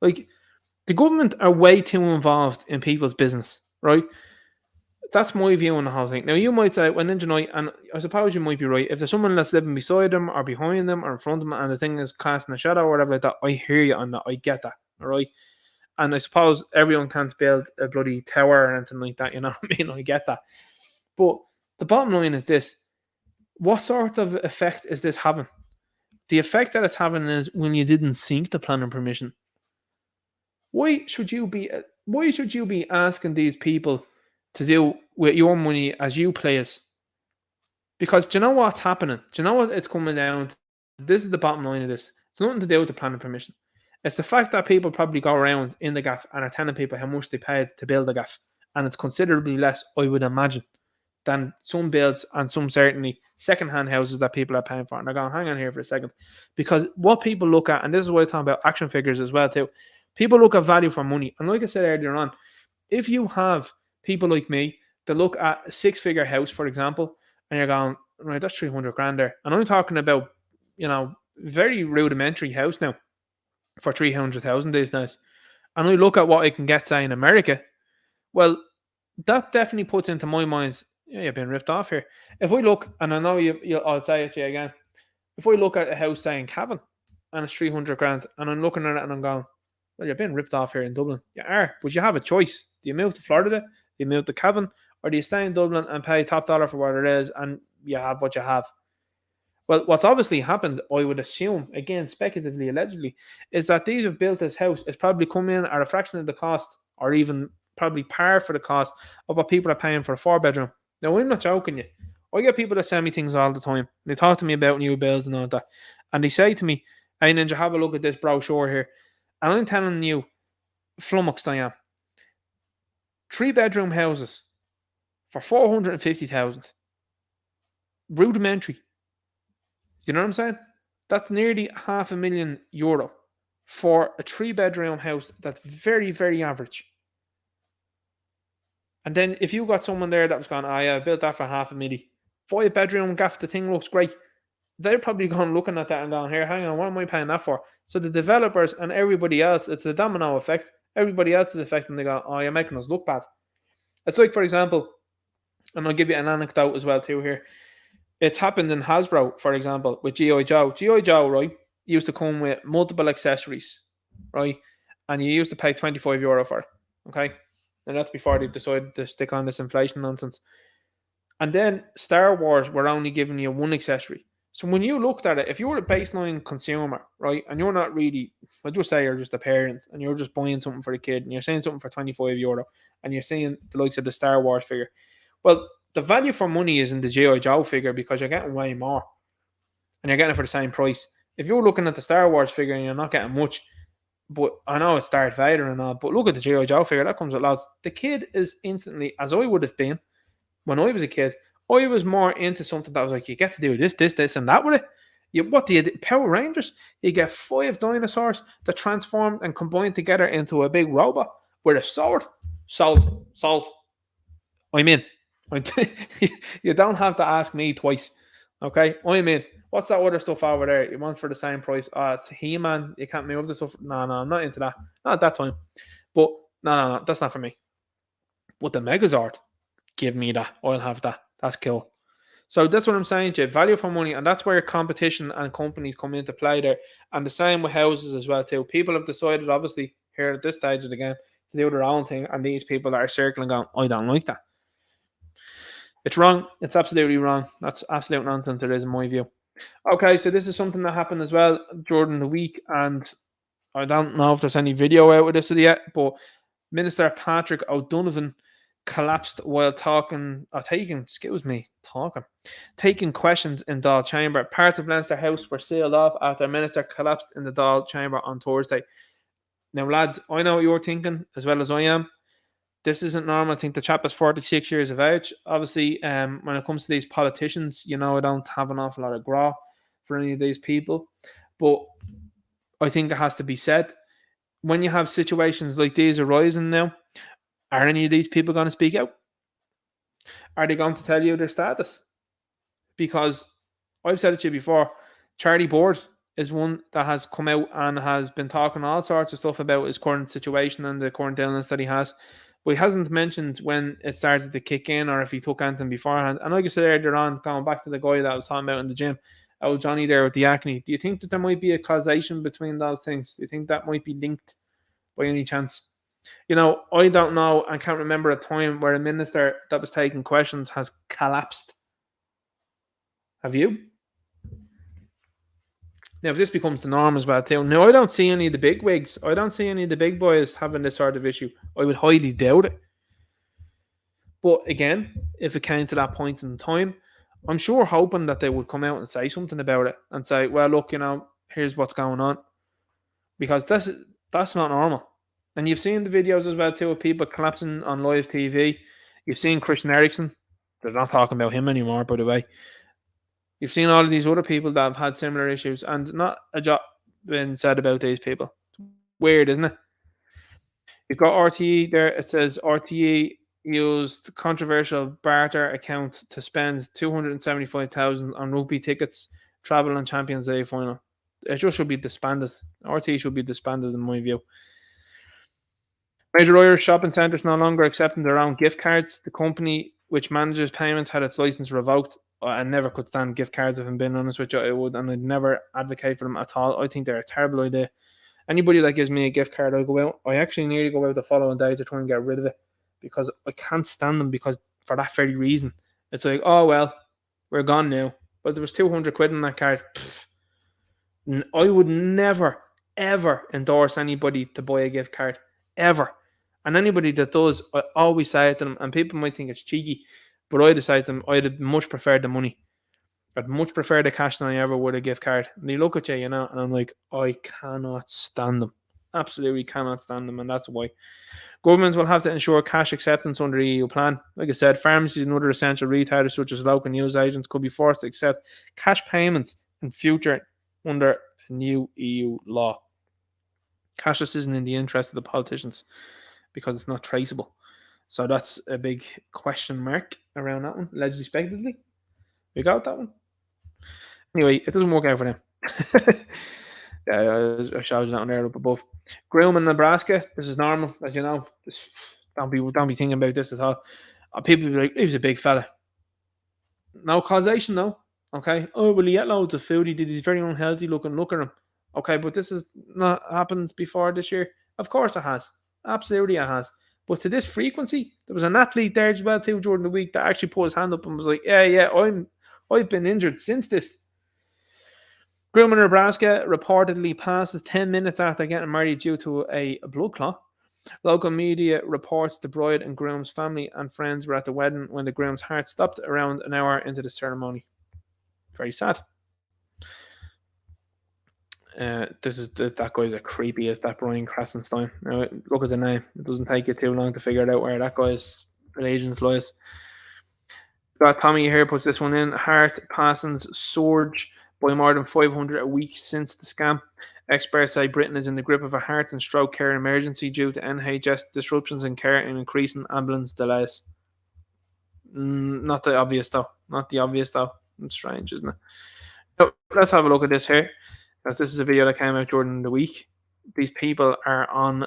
Like, the government are way too involved in people's business, right? That's my view on the whole thing. Now, you might say, well, Ninja Knight, and I suppose you might be right. If there's someone that's living beside them or behind them or in front of them and the thing is casting a shadow or whatever like that, I hear you on that. I get that, all right? And I suppose everyone can't build a bloody tower or anything like that, you know what I mean? I get that. But the bottom line is this. What sort of effect is this having? The effect that it's having is when you didn't seek the planning permission. Why should you be asking these people to do with your money as you please? Because do you know what's happening? Do you know what it's coming down to? This is the bottom line of this. It's nothing to do with the planning permission. It's the fact that people probably go around in the gaff and are telling people how much they paid to build the gaff. And it's considerably less, I would imagine, than some builds and some certainly second-hand houses that people are paying for. And they're going, hang on here for a second. Because what people look at, and this is what I talk about action figures as well too, people look at value for money. And like I said earlier on, if you have people like me that look at a 6-figure house, for example, and you're going, right, that's 300 grand there. And I'm talking about, very rudimentary house now for 300,000 these days. And I look at what I can get, say, in America. Well, that definitely puts into my mind, yeah, you've been ripped off here. If we look, and I know I'll say it to you again, if we look at a house, say, in Cavan, and it's 300 grand, and I'm looking at it and I'm going, well, you're being ripped off here in Dublin. You are, but you have a choice. Do you move to Florida? Do you move to Cavan? Or do you stay in Dublin and pay top dollar for what it is and you have what you have? Well, what's obviously happened, I would assume, again, speculatively, allegedly, is that these who've built this house has probably come in at a fraction of the cost or even probably par for the cost of what people are paying for a 4-bedroom. Now, I'm not joking you. I get people that send me things all the time. They talk to me about new builds and all that. And they say to me, hey, Ninja, have a look at this brochure here. And I'm telling you, flummoxed I am. 3-bedroom houses for 450,000. Rudimentary. You know what I'm saying? That's nearly €500,000 for a 3-bedroom house that's very, very average. And then if you got someone there that was going, I built that for €500,000, 5-bedroom gaff, the thing looks great. They're probably going looking at that and going, here, hang on, what am I paying that for? So the developers and everybody else, it's a domino effect. Everybody else is affecting. They go, oh, you're making us look bad. It's like, for example, and I'll give you an anecdote as well too here. It's happened in Hasbro, for example, with G.I. Joe. G.I. Joe, right, used to come with multiple accessories, right? And you used to pay €25 for it, okay? And that's before they decided to stick on this inflation nonsense. And then Star Wars were only giving you one accessory. So when you looked at it, if you were a baseline consumer, right, and you're not really, I'll just say you're just a parent and you're just buying something for the kid and you're saying something for €25 and you're seeing the likes of the Star Wars figure, well, The value for money is in the G.I. Joe figure because you're getting way more and you're getting it for the same price. If you're looking at the Star Wars figure and you're not getting much, but I know it's Darth Vader and all, but look at the G.I. Joe figure, that comes with lots. The kid is instantly, as I would have been when I was a kid, I was more into something that was like, you get to do this, and that with it. What do you do? Power Rangers? You get 5 dinosaurs that transform and combine together into a big robot with a sword. Sold. I'm in. You don't have to ask me twice. Okay, I'm in. What's that other stuff over there you want for the same price? It's He-Man. You can't move the stuff. No, I'm not into that. Not at that time. But no, that's not for me. But the Megazord, give me that. I'll have that. That's cool. So that's what I'm saying, Jay. Value for money, and that's where competition and companies come into play there. And the same with houses as well too. People have decided, obviously, here at this stage of the game, to do their own thing, and these people that are circling going, I don't like that. It's wrong. It's absolutely wrong. That's absolute nonsense. It is in my view. Okay, so this is something that happened as well during the week, and I don't know if there's any video out with this yet, but Minister Patrick O'Donovan collapsed while taking questions in Dáil Chamber. Parts of Leinster House were sealed off after a minister collapsed in the Dáil Chamber on Thursday. Now, lads, I know what you're thinking as well as I am. This isn't normal. I think the chap is 46 years of age. Obviously, when it comes to these politicians, I don't have an awful lot of gra for any of these people. But I think it has to be said. When you have situations like these arising now, are any of these people going to speak out? Are they going to tell you their status? Because I've said it to you before, Charlie Board is one that has come out and has been talking all sorts of stuff about his current situation and the current illness that he has. But he hasn't mentioned when it started to kick in or if he took anything beforehand. And like I said earlier on, going back to the guy that I was talking about in the gym, Johnny there with the acne, do you think that there might be a causation between those things? Do you think that might be linked by any chance? I don't know. I can't remember a time where a minister that was taking questions has collapsed. Have you? Now, if this becomes the norm as well, too. Now, I don't see any of the big wigs. I don't see any of the big boys having this sort of issue. I would highly doubt it. But again, if it came to that point in time, I'm sure hoping that they would come out and say something about it and say, well, look, here's what's going on. Because that's not normal. And you've seen the videos as well, too, of people collapsing on live TV. You've seen Christian Eriksen. They're not talking about him anymore, by the way. You've seen all of these other people that have had similar issues, and not a job been said about these people. Weird, isn't it? You've got RTE there. It says RTE used controversial barter account to spend 275,000 on rugby tickets, travel and Champions League final. It just should be disbanded. RTE should be disbanded in my view. Major Irish shopping centres no longer accepting their own gift cards. The company which manages payments had its license revoked. I never could stand gift cards if I'm being honest with you. I would, and I'd never advocate for them at all. I think they're a terrible idea. Anybody that gives me a gift card, I go out. I actually nearly go out the following day to try and get rid of it because I can't stand them because for that very reason. It's like, oh well, we're gone now. But there was 200 quid in that card. I would never, ever endorse anybody to buy a gift card. Ever. And anybody that does, I always say it to them, and people might think it's cheeky, but I decide to them, I'd much prefer the money. I'd much prefer the cash than I ever would a gift card. And they look at you, and I'm like, I cannot stand them. Absolutely cannot stand them, and that's why. Governments will have to ensure cash acceptance under the EU plan. Like I said, pharmacies and other essential retailers such as local news agents could be forced to accept cash payments in future under a new EU law. Cashless isn't in the interest of the politicians because it's not traceable. So that's a big question mark around that one, legislatively. We got that one. Anyway, it doesn't work out for them. I showed you that one there up above. Groom in Nebraska, this is normal, as you know. Don't be thinking about this at all. People be like, he was a big fella. No causation, though. Okay. Oh, well, he ate loads of food. He's very unhealthy looking. Look at him. Okay, but this has not happened before this year. Of course it has. Absolutely it has. But to this frequency, there was an athlete there as well too during the week that actually put his hand up and was like, yeah, I've been injured since this. Groom in Nebraska reportedly passes 10 minutes after getting married due to a blood clot. Local media reports the bride and groom's family and friends were at the wedding when the groom's heart stopped around an hour into the ceremony. Very sad. That guy's a creepy as that Brian Krasenstein. Now look at the name. It doesn't take you too long to figure it out where that guy's allegiance lies. Got Tommy here puts this one in. Heart passings surge by more than 500 a week since the scam. Experts say Britain is in the grip of a heart and stroke care emergency due to NHS disruptions in care and increasing ambulance delays. Not the obvious though. Not the obvious though. It's strange, isn't it? So let's have a look at this here. As this is a video that came out during the week. These people are on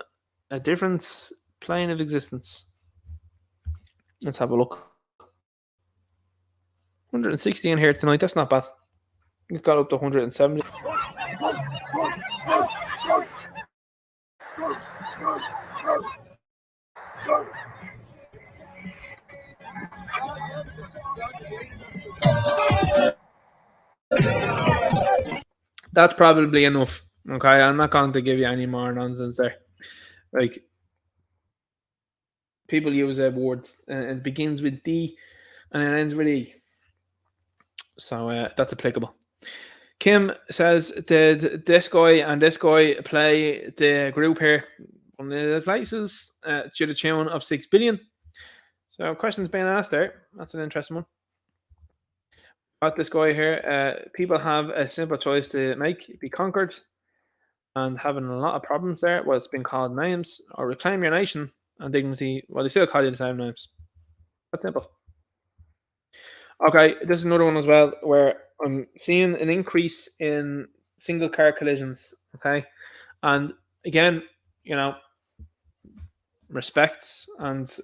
a different plane of existence. Let's have a look. 160 in here tonight. That's not bad. It's got up to 170. That's probably enough. Okay, I'm not going to give you any more nonsense there. Like, people use words and it begins with D and it ends with E. So that's applicable. Kim says, did this guy and this guy play the group here? One of the places to the tune of 6 billion. So questions being asked there. That's an interesting one. About this guy here, people have a simple choice to make: be conquered and having a lot of problems there. Well, it's been called names, or reclaim your nation and dignity. Well, they still call you the same names. That's simple. Okay, this is another one as well where I'm seeing an increase in single car collisions. Okay, and again, respect and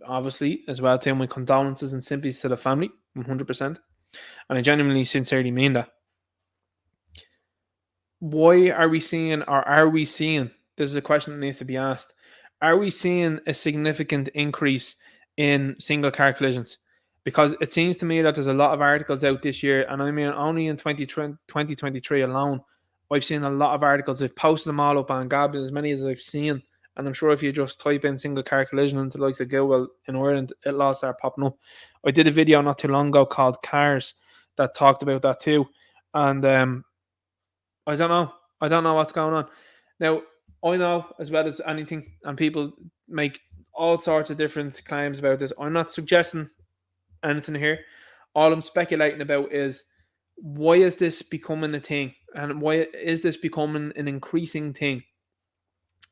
obviously as well too my condolences and sympathies to the family, 100%, and I genuinely, sincerely mean that. Why are we seeing, or are we seeing? This is a question that needs to be asked. Are we seeing a significant increase in single car collisions? Because it seems to me that there's a lot of articles out this year, and I mean only in 2023 alone, I've seen a lot of articles. I've posted them all up on Gab, as many as I've seen. And I'm sure if you just type in single car collision into the likes of Google in Ireland, it'll all start popping up. I did a video not too long ago called Cars that talked about that too. And I don't know. I don't know what's going on. Now, I know as well as anything, and people make all sorts of different claims about this. I'm not suggesting anything here. All I'm speculating about is, why is this becoming a thing? And why is this becoming an increasing thing?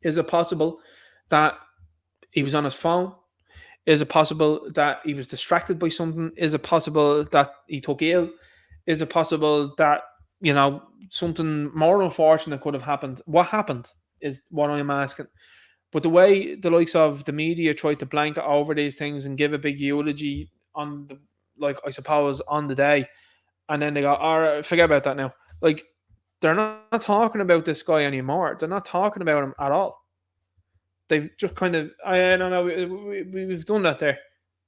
Is it possible that he was on his phone? Is it possible that he was distracted by something? Is it possible that he took ill? Is it possible that, something more unfortunate could have happened? What happened is what I'm asking. But the way the likes of the media try to blanket over these things and give a big eulogy on the, I suppose, on the day, and then they go, all right, forget about that now. Like, they're not talking about this guy anymore. They're not talking about him at all. They've just kind of, I don't know, we've done that there.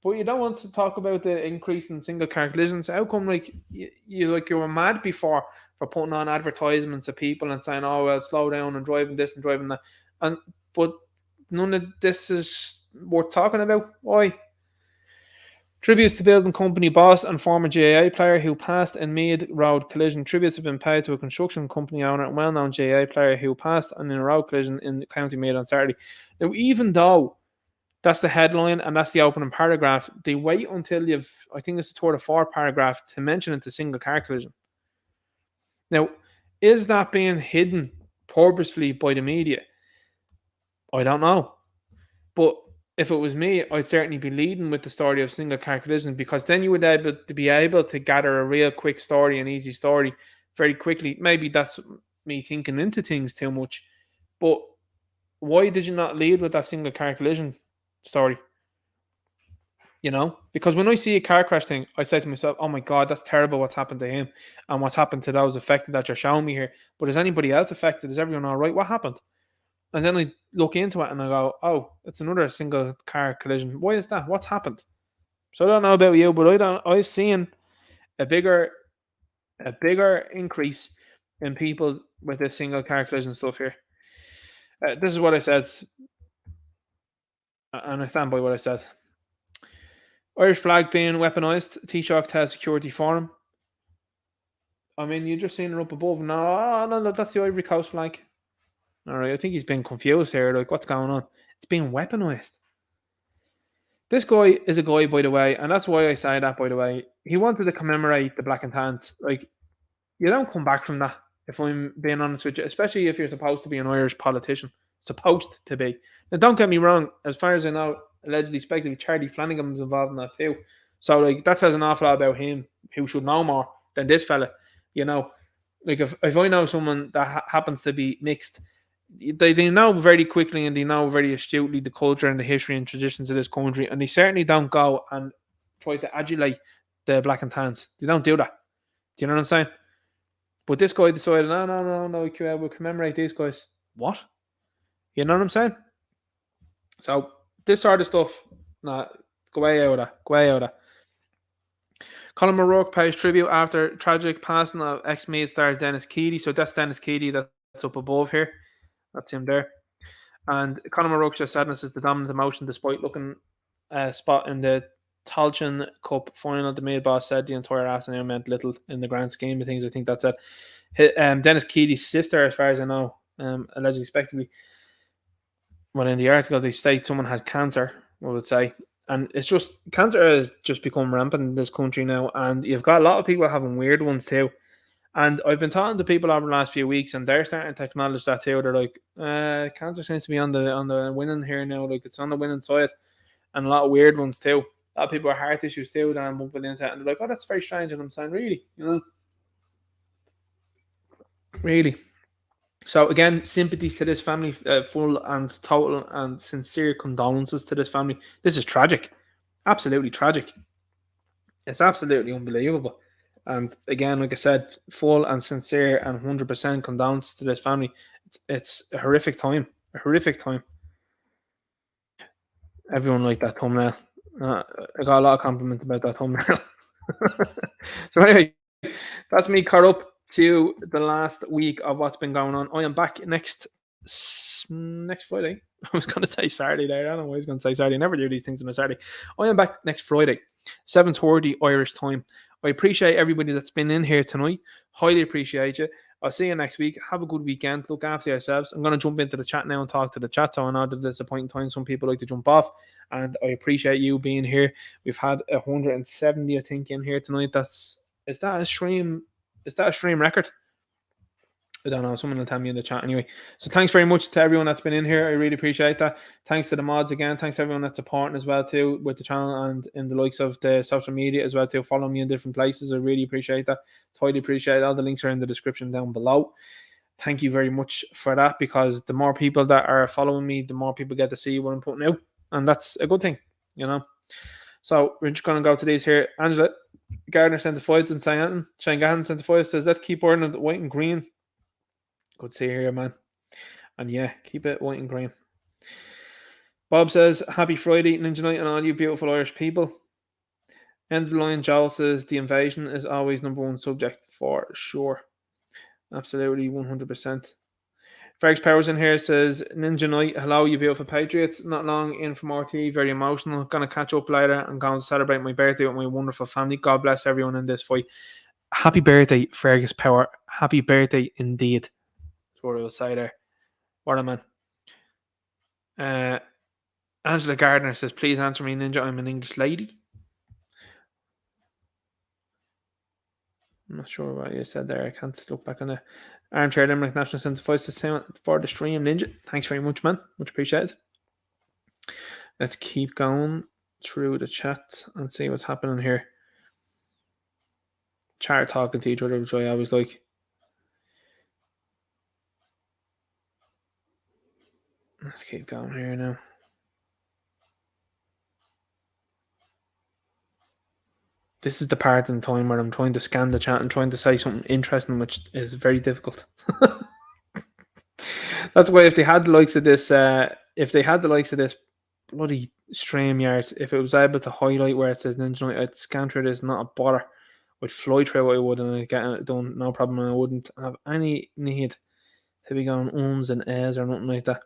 But you don't want to talk about the increase in single car collisions. How come, you were mad before for putting on advertisements of people and saying, oh, well, slow down and driving this and driving that. But none of this is worth talking about. Why? Tributes to building company boss and former GAA player who passed in mid-road collision. Tributes have been paid to a construction company owner and well-known GAA player who passed in a road collision in County Meath on Saturday. Now, even though that's the headline and that's the opening paragraph, they wait until I think it's the third or fourth paragraph to mention it's a single car collision. Now, is that being hidden purposefully by the media? I don't know. But if it was me, I'd certainly be leading with the story of single car collisions, because then you would be able to gather a real quick story, an easy story very quickly. Maybe that's me thinking into things too much. But why did you not lead with that single car collision story? Because when I see a car crash thing, I say to myself, oh my God, that's terrible what's happened to him and what's happened to those affected that you're showing me here. But is anybody else affected? Is everyone all right? What happened? And then I look into it and I go, oh, it's another single car collision. Why is that? What's happened? So I don't know about you, but I've seen a bigger increase in people with this single car collision stuff here. This is what I said. And I stand by what I said. Irish flag being weaponised. Taoiseach tells security forum. I mean, you're just seeing it up above. No, that's the Ivory Coast flag. All right, I think he's been confused here. Like, what's going on? It's being weaponised. This guy is a guy, by the way, and that's why I say that, by the way. He wanted to commemorate the Black and Tans. Like, you don't come back from that, if I'm being honest with you, especially if you're supposed to be an Irish politician. Supposed to be. Now, don't get me wrong, as far as I know, allegedly speculative Charlie Flanagan was involved in that too. So, like, that says an awful lot about him, who should know more than this fella. You know, like, if I know someone that happens to be mixed, they know very quickly and they know very astutely the culture and the history and traditions of this country, and they certainly don't go and try to adulate the Black and Tans. They don't do that. Do you know what I'm saying? But this guy decided, no, we'll commemorate these guys. What? You know what I'm saying? So this sort of stuff, nah, go way out of that. Go way out of that. Colin O'Rourke pays tribute after tragic passing of ex-Meath star Dennis Keady. So that's Dennis Keady that's up above here. That's him there. And Conor O'Rourke's sadness is the dominant emotion despite looking spot in the Tailteann Cup final. The maid boss said the entire afternoon meant little in the grand scheme of things. I think that's it. Dennis Keady's sister, as far as I know, allegedly speculatively, well, in the article they state someone had cancer, I would say. And it's just, cancer has just become rampant in this country now. And you've got a lot of people having weird ones too. And I've been talking to people over the last few weeks, and they're starting to acknowledge that too. They're like, cancer seems to be on the winning here now. Like, it's on the winning side, and a lot of weird ones too. A lot of people are heart issues too. That I'm bumping into, and they're like, "Oh, that's very strange." And I'm saying, "Really, really." So again, sympathies to this family, full and total and sincere condolences to this family. This is tragic, absolutely tragic. It's absolutely unbelievable. And again, like I said, full and sincere and 100% condolences to this family. It's a horrific time. A horrific time. Everyone liked that thumbnail. I got a lot of compliments about that thumbnail. So anyway, that's me caught up to the last week of what's been going on. I am back next Friday. I was going to say Saturday there. I don't know why I was going to say Saturday. I never do these things on a Saturday. I am back next Friday, 7:30 Irish time. I appreciate everybody that's been in here tonight. Highly appreciate you. I'll see you next week. Have a good weekend. Look after yourselves. I'm going to jump into the chat now and talk to the chat. So I know that there's a point in time some people like to jump off. And I appreciate you being here. We've had 170, I think, in here tonight. Is that a stream record? I don't know. Someone will tell me in the chat anyway. So thanks very much to everyone that's been in here. I really appreciate that. Thanks to the mods again. Thanks to everyone that's supporting as well too with the channel and in the likes of the social media as well too. Follow me in different places. I really appreciate that. Totally appreciate it. All the links are in the description down below. Thank you very much for that, because the more people that are following me, the more people get to see what I'm putting out. And that's a good thing, So we're just going to go to these here. Angela Gardner sent the fights and Shane Gahan sent the fights. Says, let's keep ordering it white and green. Good to see you here, man. And yeah, keep it white and green. Bob says, happy Friday, Ninja Night, and all you beautiful Irish people. End of the line, Joel says, the invasion is always number one subject for sure. Absolutely, 100%. Fergus Powers in here says, Ninja Night, hello, you beautiful patriots. Not long in from RT, very emotional. Gonna catch up later. I'm going to celebrate my birthday with my wonderful family. God bless everyone in this fight. Happy birthday, Fergus Power. Happy birthday indeed. That's what I will say there. What a man. Angela Gardner says, please answer me, Ninja. I'm an English lady. I'm not sure what you said there. I can't look back on the Armchair Limerick National Centre Voice for the stream, Ninja. Thanks very much, man. Much appreciated. Let's keep going through the chat and see what's happening here. Chat talking to each other, which I always like. Let's keep going here now. This is the part in time where I'm trying to scan the chat and trying to say something interesting, which is very difficult. That's why if they had the likes of this, bloody StreamYard, if it was able to highlight where it says Ninja Night, I'd scan through this, not a bother. I'd fly through what I would, and I'd get it done, no problem, and I wouldn't have any need to be going ums and airs or nothing like that.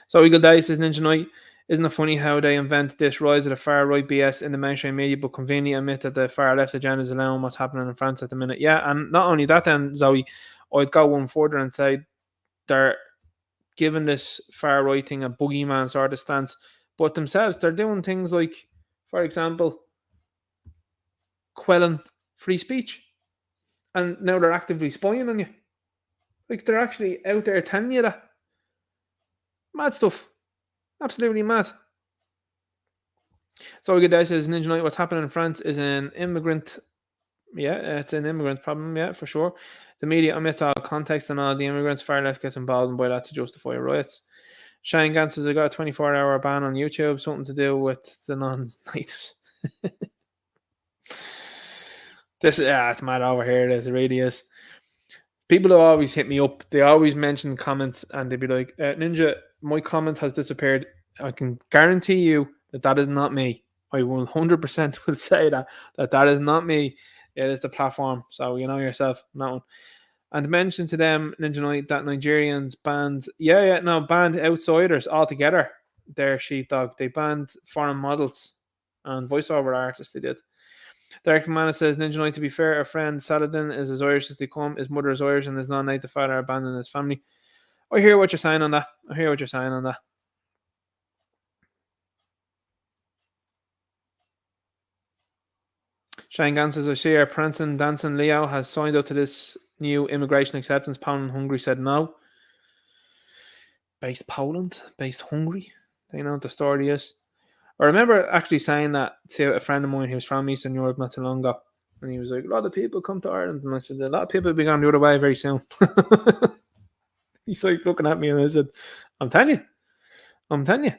So Eagle Day says Ninja Night. Isn't it funny how they invent this rise of the far right BS in the mainstream media, but conveniently admit that the far left agenda is allowing what's happening in France at the minute? Yeah, and not only that, then Zoe, I'd go one further and say they're giving this far right thing a boogeyman sort of stance, but themselves they're doing things like, for example, quelling free speech, and now they're actively spying on you. Like they're actually out there telling you that. Mad stuff. Absolutely mad. So Odysee says Ninja Knight, what's happening in France is an immigrant. Yeah, it's an immigrant problem. Yeah, for sure. The media omits all context and all the immigrants. Far left gets involved by that to justify riots. Shane Gans says I got a 24-hour ban on YouTube, something to do with the non-natives. It's mad over here. It really is. People who always hit me up, they always mention comments and they'd be like, Ninja, my comment has disappeared. I can guarantee you that is not me. I 100% will say that is not me. It is the platform. So you know yourself, that one. And mention to them, Ninja Knight, that Nigerians banned, banned outsiders altogether. Their sheepdog. They banned foreign models and voiceover artists. They did. Derek Manna says, Ninja Knight, to be fair, our friend Saladin is as Irish as they come. His mother is Irish and his non-native father abandoned his family. I hear what you're saying on that. Shane Gans says, I see our prancing, dancing Leo has signed up to this new immigration acceptance. Poland and Hungary said no. Based Poland, based Hungary. They know what the story is. I remember actually saying that to a friend of mine who was from Eastern Europe not too long ago. And he was like, a lot of people come to Ireland. And I said, a lot of people will be going the other way very soon. He's like looking at me and I said, I'm telling you.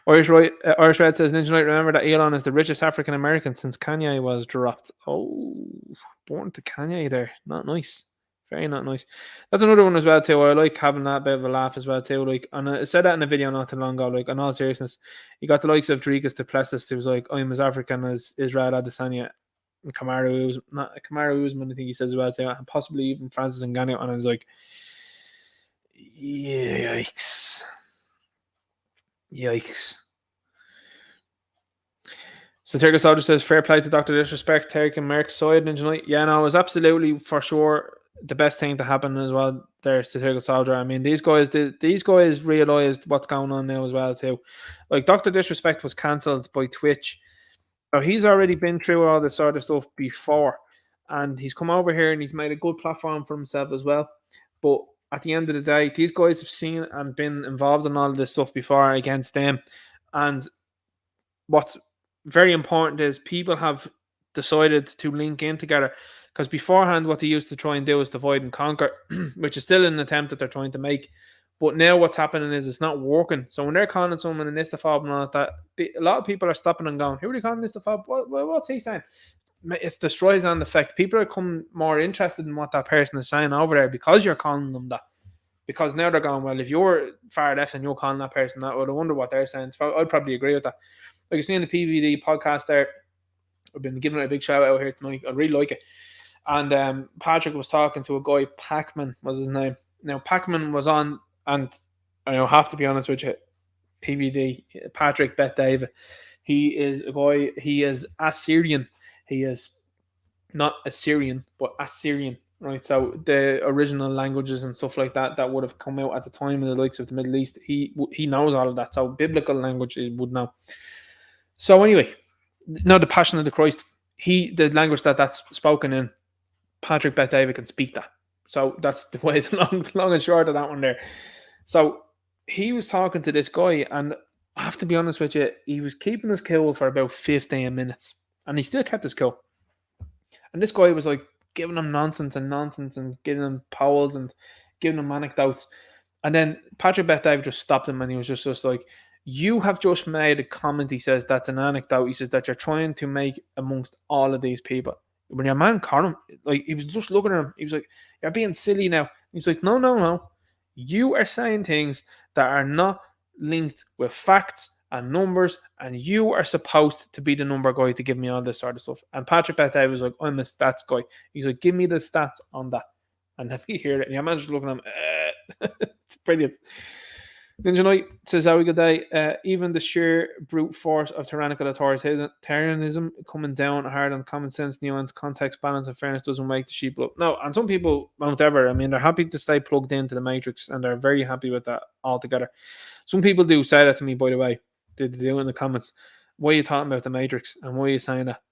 Irish Red says, Ninja Knight, remember that Elon is the richest African American since Kanye was dropped. Oh, born to Kanye there. Not nice. Very not nice. That's another one as well too. I like having that bit of a laugh as well too. Like, and I said that in a video not too long ago. Like, in all seriousness, you got the likes of Drigas Duplessis, who's like, I'm as African as Israel Adesanya, and Kamaru Usman, I think he says as well too, and possibly even Francis Ngannou. And I was like, yikes. So Terry Soldier says, fair play to Dr. Disrespect, Terry and Merck's side, Ninja Knight. Yeah, no, it was absolutely for sure the best thing to happen as well there, Satirical Soldier. I mean, these guys realised what's going on now as well too. Like, Dr. Disrespect was cancelled by Twitch. So he's already been through all this sort of stuff before. And he's come over here and he's made a good platform for himself as well. But at the end of the day, these guys have seen and been involved in all of this stuff before against them. And what's very important is people have decided to link in together, because beforehand what they used to try and do is divide and conquer, which is still an attempt that they're trying to make. But now what's happening is it's not working. So when they're calling someone an istaphobe and all that, a lot of people are stopping and going, who are they calling istaphobe? What's he saying? It destroys on the effect. People are becoming more interested in what that person is saying over there because you're calling them that. Because now they're going, well, if you're far left and you're calling that person that, well, I wonder what they're saying. So I'd probably agree with that. Like you see in the PVD podcast there, I've been giving it a big shout out here tonight. I really like it. And Patrick was talking to a guy, Pacman was his name. Now, Pacman was on, and I have to be honest with you, PVD, Patrick Bet David, he is a guy, he is Assyrian. He is not Assyrian, but Assyrian, right? So the original languages and stuff like that would have come out at the time in the likes of the Middle East, he knows all of that. So biblical language he would know. So anyway, now the Passion of the Christ, the language that's spoken in, Patrick Bet David can speak that. So that's the way, the long and short of that one there. So he was talking to this guy, and I have to be honest with you, he was keeping his cool for about 15 minutes, and he still kept his cool. And this guy was like giving him nonsense and giving him polls and giving him anecdotes. And then Patrick Bet David just stopped him, and he was just like, you have just made a comment, he says, that's an anecdote. He says that you're trying to make amongst all of these people. When your man caught him, like, he was just looking at him, he was like, you're being silly now. He was like, no. You are saying things that are not linked with facts and numbers, and you are supposed to be the number guy to give me all this sort of stuff. And Patrick Bet David was like, I'm a stats guy. He's like, give me the stats on that. And if you hear it, and your man's just looking at him, it's brilliant. Ninja Knight says, "How good day? Even the sheer brute force of tyrannical authoritarianism coming down hard on common sense, nuance, context, balance, and fairness doesn't wake the sheep up." No, and some people won't ever. I mean, they're happy to stay plugged into the matrix, and they're very happy with that altogether. Some people do say that to me, by the way. They do in the comments. Why are you talking about the matrix, and why are you saying that?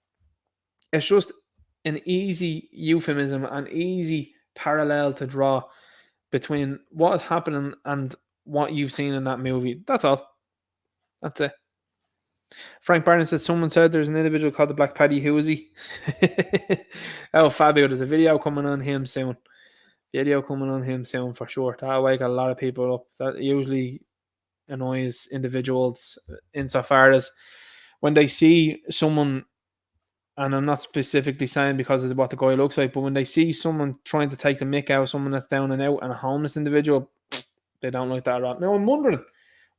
It's just an easy euphemism, an easy parallel to draw between what is happening and what you've seen in that movie. That's all. That's it. Frank Barnes said someone said there's an individual called the Black Paddy. Who is he? Oh, Fabio, there's a video coming on him soon. Video coming on him soon for sure. That'll wake a lot of people up. That usually annoys individuals insofar as when they see someone, and I'm not specifically saying because of what the guy looks like, but when they see someone trying to take the mick out of someone that's down and out and a homeless individual, they don't like that at all. Now, I'm wondering,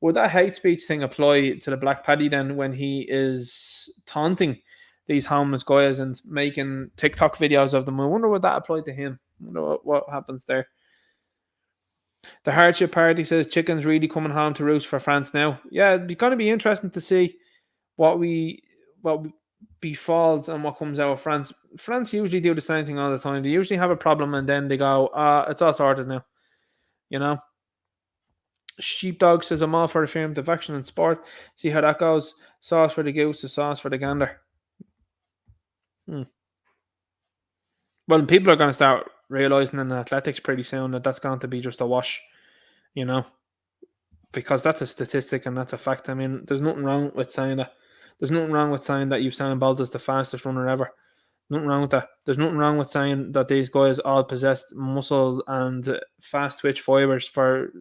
would that hate speech thing apply to the Black Paddy then when he is taunting these homeless guys and making TikTok videos of them? I wonder would that apply to him? I wonder what happens there. The hardship party says chickens really coming home to roost for France now. Yeah, it's going to be interesting to see what befalls and what comes out of France. France usually do the same thing all the time. They usually have a problem and then they go, it's all sorted now. You know? Sheepdog says, I'm all for affirmative action in sport. See how that goes. Sauce for the goose, the sauce for the gander. Well, people are going to start realising in athletics pretty soon that that's going to be just a wash, you know? Because that's a statistic and that's a fact. I mean, there's nothing wrong with saying that. There's nothing wrong with saying that Usain Bolt is the fastest runner ever. Nothing wrong with that. There's nothing wrong with saying that these guys all possess muscle and fast twitch fibers for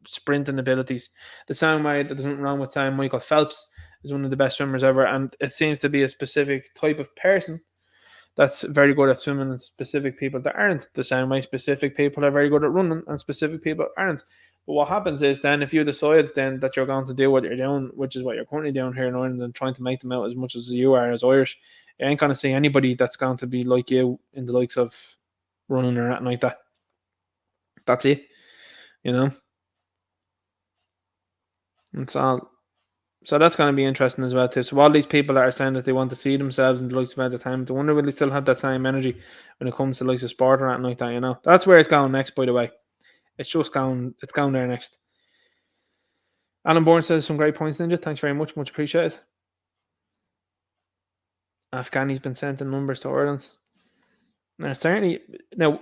sprinting abilities. The same way that there's nothing wrong with saying Michael Phelps is one of the best swimmers ever, and it seems to be a specific type of person that's very good at swimming, and specific people that aren't the same way. Specific people are very good at running, and specific people aren't. But what happens is then if you decide then that you're going to do what you're doing, which is what you're currently doing here in Ireland, and trying to make them out as much as you are as Irish, you ain't going to see anybody that's going to be like you in the likes of running or anything like that. That's it. You know? It's all. So that's going to be interesting as well too. So all these people that are saying that they want to see themselves in the likes of entertainment, I wonder will they still have that same energy when it comes to the likes of sport or anything like that, you know? That's where it's going next, by the way. It's going there next. Alan Bourne says some great points, Ninja. Thanks very much. Much appreciated. Afghani's been sent in numbers to Ireland. Now, certainly, now,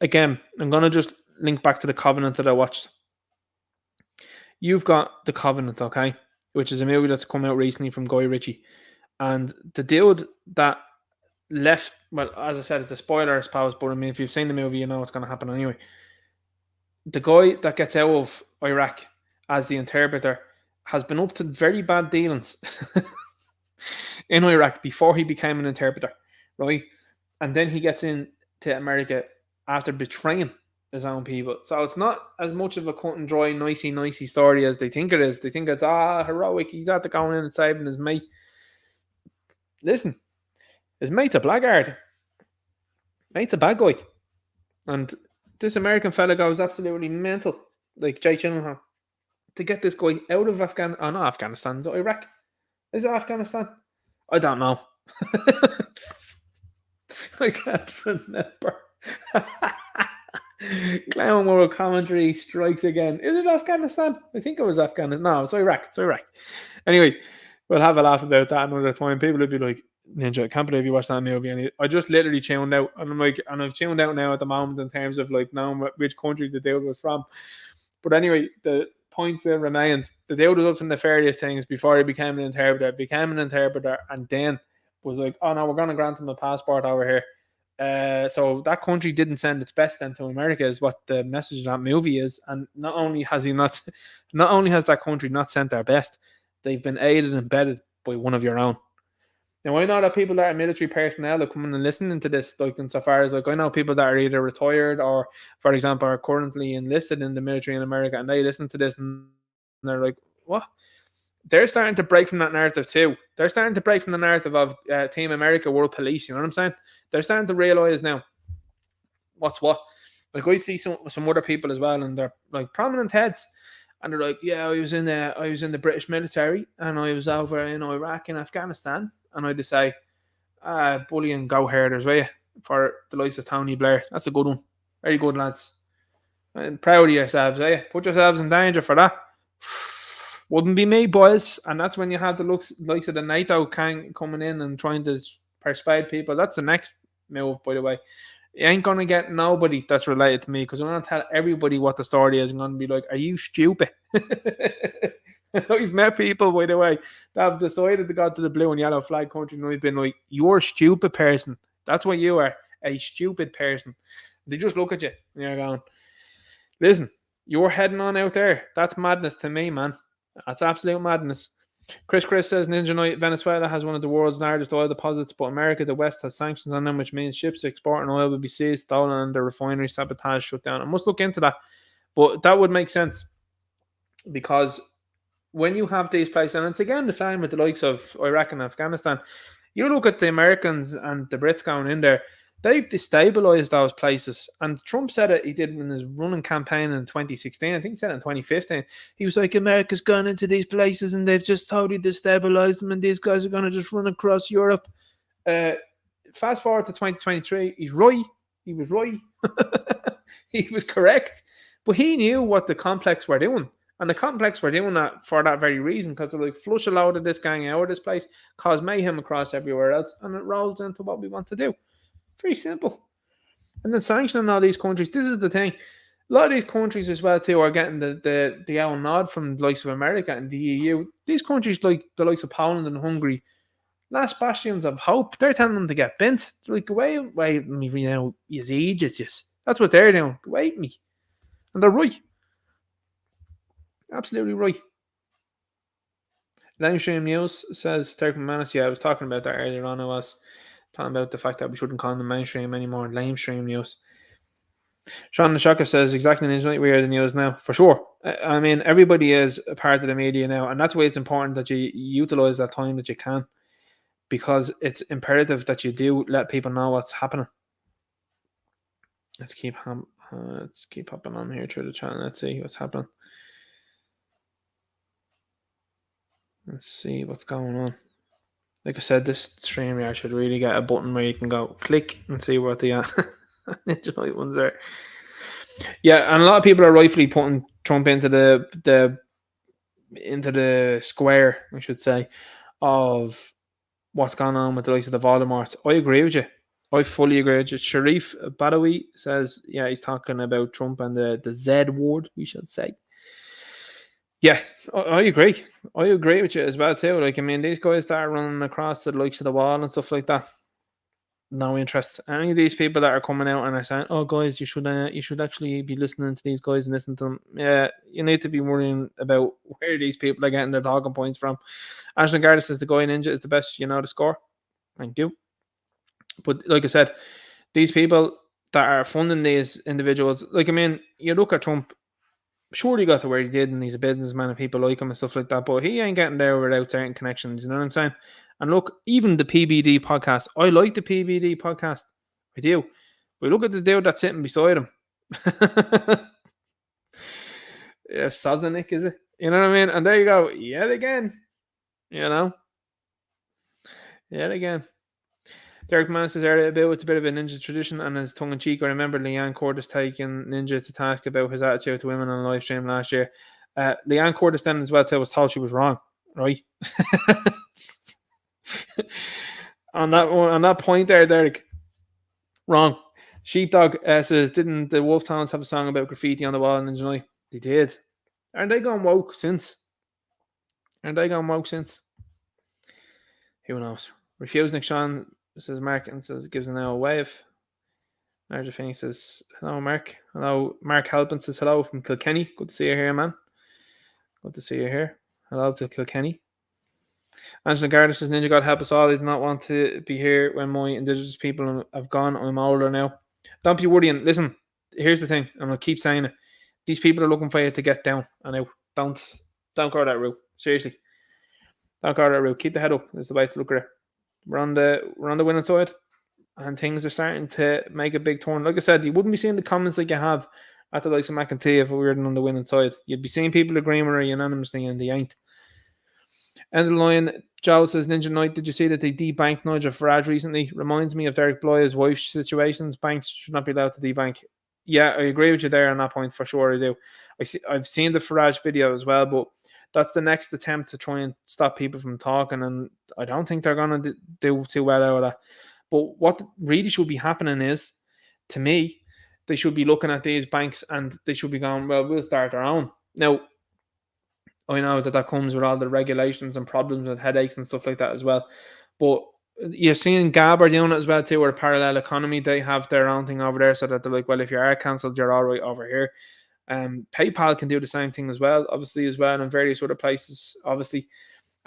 again, I'm going to just link back to the Covenant that I watched. You've got the Covenant, okay, which is a movie that's come out recently from Guy Ritchie. And the dude that left, well, as I said, it's a spoiler, I suppose, but I mean, if you've seen the movie, you know what's going to happen anyway. The guy that gets out of Iraq as the interpreter has been up to very bad dealings in Iraq before he became an interpreter, right? And then he gets into America after betraying his own people. So it's not as much of a cut and dry, nicey story as they think it is. They think it's heroic. He's out there going in and saving his mate. Listen, his mate's a blackguard. Mate's a bad guy. And this American fella goes absolutely mental, like Jay Gyllenhaal, to get this guy out of not Afghanistan, is it Iraq? Is it Afghanistan? I don't know. I can't remember. Clown World Commentary strikes again. Is it Afghanistan? I think it was Afghanistan. No, it's Iraq. It's Iraq. Anyway, we'll have a laugh about that another time. People would be like, Ninja, I can't believe you watched that movie. And I just literally tuned out. And I'm like, and I've tuned out now at the moment in terms of like knowing which country the dude was from. But anyway, the point still remains. The dude was up to nefarious things before he became an interpreter, and then was like, oh no, we're going to grant him a passport over here. So that country didn't send its best then to America, is what the message of that movie is. And not only has that country not sent their best, they've been aided and bedded by one of your own. Now I know that people that are military personnel are coming and listening to this, like insofar as like I know people that are either retired or, for example, are currently enlisted in the military in America, and they listen to this and they're like, what? They're starting to break from that narrative too. They're starting to break from the narrative of Team America, World Police. You know what I'm saying? They're starting to realize now what's what. Like I see some other people as well, and they're like prominent heads, And they're like, yeah, I was in the British military, and I was over in Iraq and Afghanistan. And I'd say, bullying go herders, will you? For the likes of Tony Blair. That's a good one. Very good, lads. And proud of yourselves, eh? Put yourselves in danger for that. Wouldn't be me, boys. And that's when you have the likes of the NATO coming in and trying to persuade people. That's the next move, by the way. You ain't going to get nobody that's related to me, because I'm going to tell everybody what the story is. I'm going to be like, are you stupid? I've met people, by the way, that have decided to go to the blue and yellow flag country, and I've been like, you're a stupid person. That's what you are, a stupid person. They just look at you and you're going, listen, you're heading on out there. That's madness to me, man. That's absolute madness. Chris says Ninja Knight, Venezuela has one of the world's largest oil deposits, but America, the West, has sanctions on them, which means ships exporting oil will be seized, stolen, and the refinery sabotage shut down. I must look into that. But that would make sense, because when you have these places, and it's again the same with the likes of Iraq and Afghanistan, you look at the Americans and the Brits going in there, they've destabilized those places. And Trump said it, he did in his running campaign in 2016. I think he said it in 2015. He was like, America's gone into these places and they've just totally destabilized them, and these guys are going to just run across Europe. Fast forward to 2023, he's right. He was right. He was correct. But he knew what the complex were doing. And the complex were doing that for that very reason, because they're like, flush a load of this gang out of this place, cause mayhem across everywhere else, and it rolls into what we want to do. Very simple. And then sanctioning all these countries, this is the thing. A lot of these countries as well too are getting the owl nod from the likes of America and the EU. These countries like the likes of Poland and Hungary, last bastions of hope, they're telling them to get bent. They're like, wait me, you know, you just. That's what they're doing. Wait me. And they're right. Absolutely right. Lamestream News says, Turkman Manis, yeah, I was talking about that earlier on. I was talking about the fact that we shouldn't call them mainstream anymore. Lamestream News. Sean Nashaka says, exactly, we are the news now. For sure. I mean, everybody is a part of the media now, and that's why it's important that you utilize that time that you can, because it's imperative that you do let people know what's happening. Let's keep hopping on here through the channel. Let's see what's happening. Let's see what's going on. Like I said, this StreamYard should really get a button where you can go click and see what the Ninja Knight ones are. Yeah, and a lot of people are rightfully putting Trump into the square, I should say, of what's going on with the likes of the Voldemorts. I agree with you. I fully agree with you. Sharif Badawi says, yeah, he's talking about Trump and the Z word, we should say. Yeah, I agree. I agree with you as well too. Like, I mean, these guys that are running across the likes of the wall and stuff like that, no interest. Any of these people that are coming out and are saying, "Oh, guys, you should actually be listening to these guys and listen to them." Yeah, you need to be worrying about where these people are getting their talking points from. Ashton Garda says the guy ninja is the best you know to score. Thank you. But like I said, these people that are funding these individuals, like, I mean, you look at Trump. Sure, he got to where he did, and he's a businessman and people like him and stuff like that, but he ain't getting there without certain connections, you know what I'm saying? And look, even the PBD podcast, I like the PBD podcast. I do. But look at the dude that's sitting beside him. Yeah, Sozanik, is it? You know what I mean? And there you go. Yet again. You know? Yet again. Derek Mann says earlier about it's a bit of a ninja tradition, and as tongue in cheek, I remember Leanne Curtis taking Ninja to task about his attitude to women on a live stream last year. Leanne Curtis then as well was told she was wrong, right? on that point there, Derek, wrong. Sheepdog says, didn't the Wolf Towns have a song about graffiti on the wall in Ninja Night? They did. Aren't they gone woke since? Who knows? Refusing Sean says Mark and says gives an now a wave. Larger thing says hello Mark. Hello Mark Halpin says hello from Kilkenny. Good to see you here, man. Good to see you here. Hello to Kilkenny. Angela Gardner says Ninja God help us all. I do not want to be here when my indigenous people have gone. I'm older now. Don't be worrying. Listen, here's the thing. I'm gonna keep saying it. These people are looking for you to get down and out. Don't go that route. Seriously. Don't go that route. Keep the head up. That's the way to look at it. We're on the winning side, and things are starting to make a big turn. Like I said, you wouldn't be seeing the comments like you have at the likes of McEntee if we were on the winning side. You'd be seeing people agreeing with her unanimously, and they ain't. End of the line, Joe says, Ninja Knight, did you see that they debanked Nigel Farage recently? Reminds me of Derek Bly's wife's situations. Banks should not be allowed to debank. Yeah, I agree with you there on that point for sure. I do. I've seen the Farage video as well, but that's the next attempt to try and stop people from talking, and I don't think they're going to do too well out of that. But what really should be happening is, to me, they should be looking at these banks and they should be going, well, we'll start our own. Now, I know that comes with all the regulations and problems and headaches and stuff like that as well. But you're seeing Gabber doing it as well too, or a parallel economy. They have their own thing over there, so that they're like, well, if you are cancelled, you're all right over here. PayPal can do the same thing as well, obviously as well, and various other places, obviously.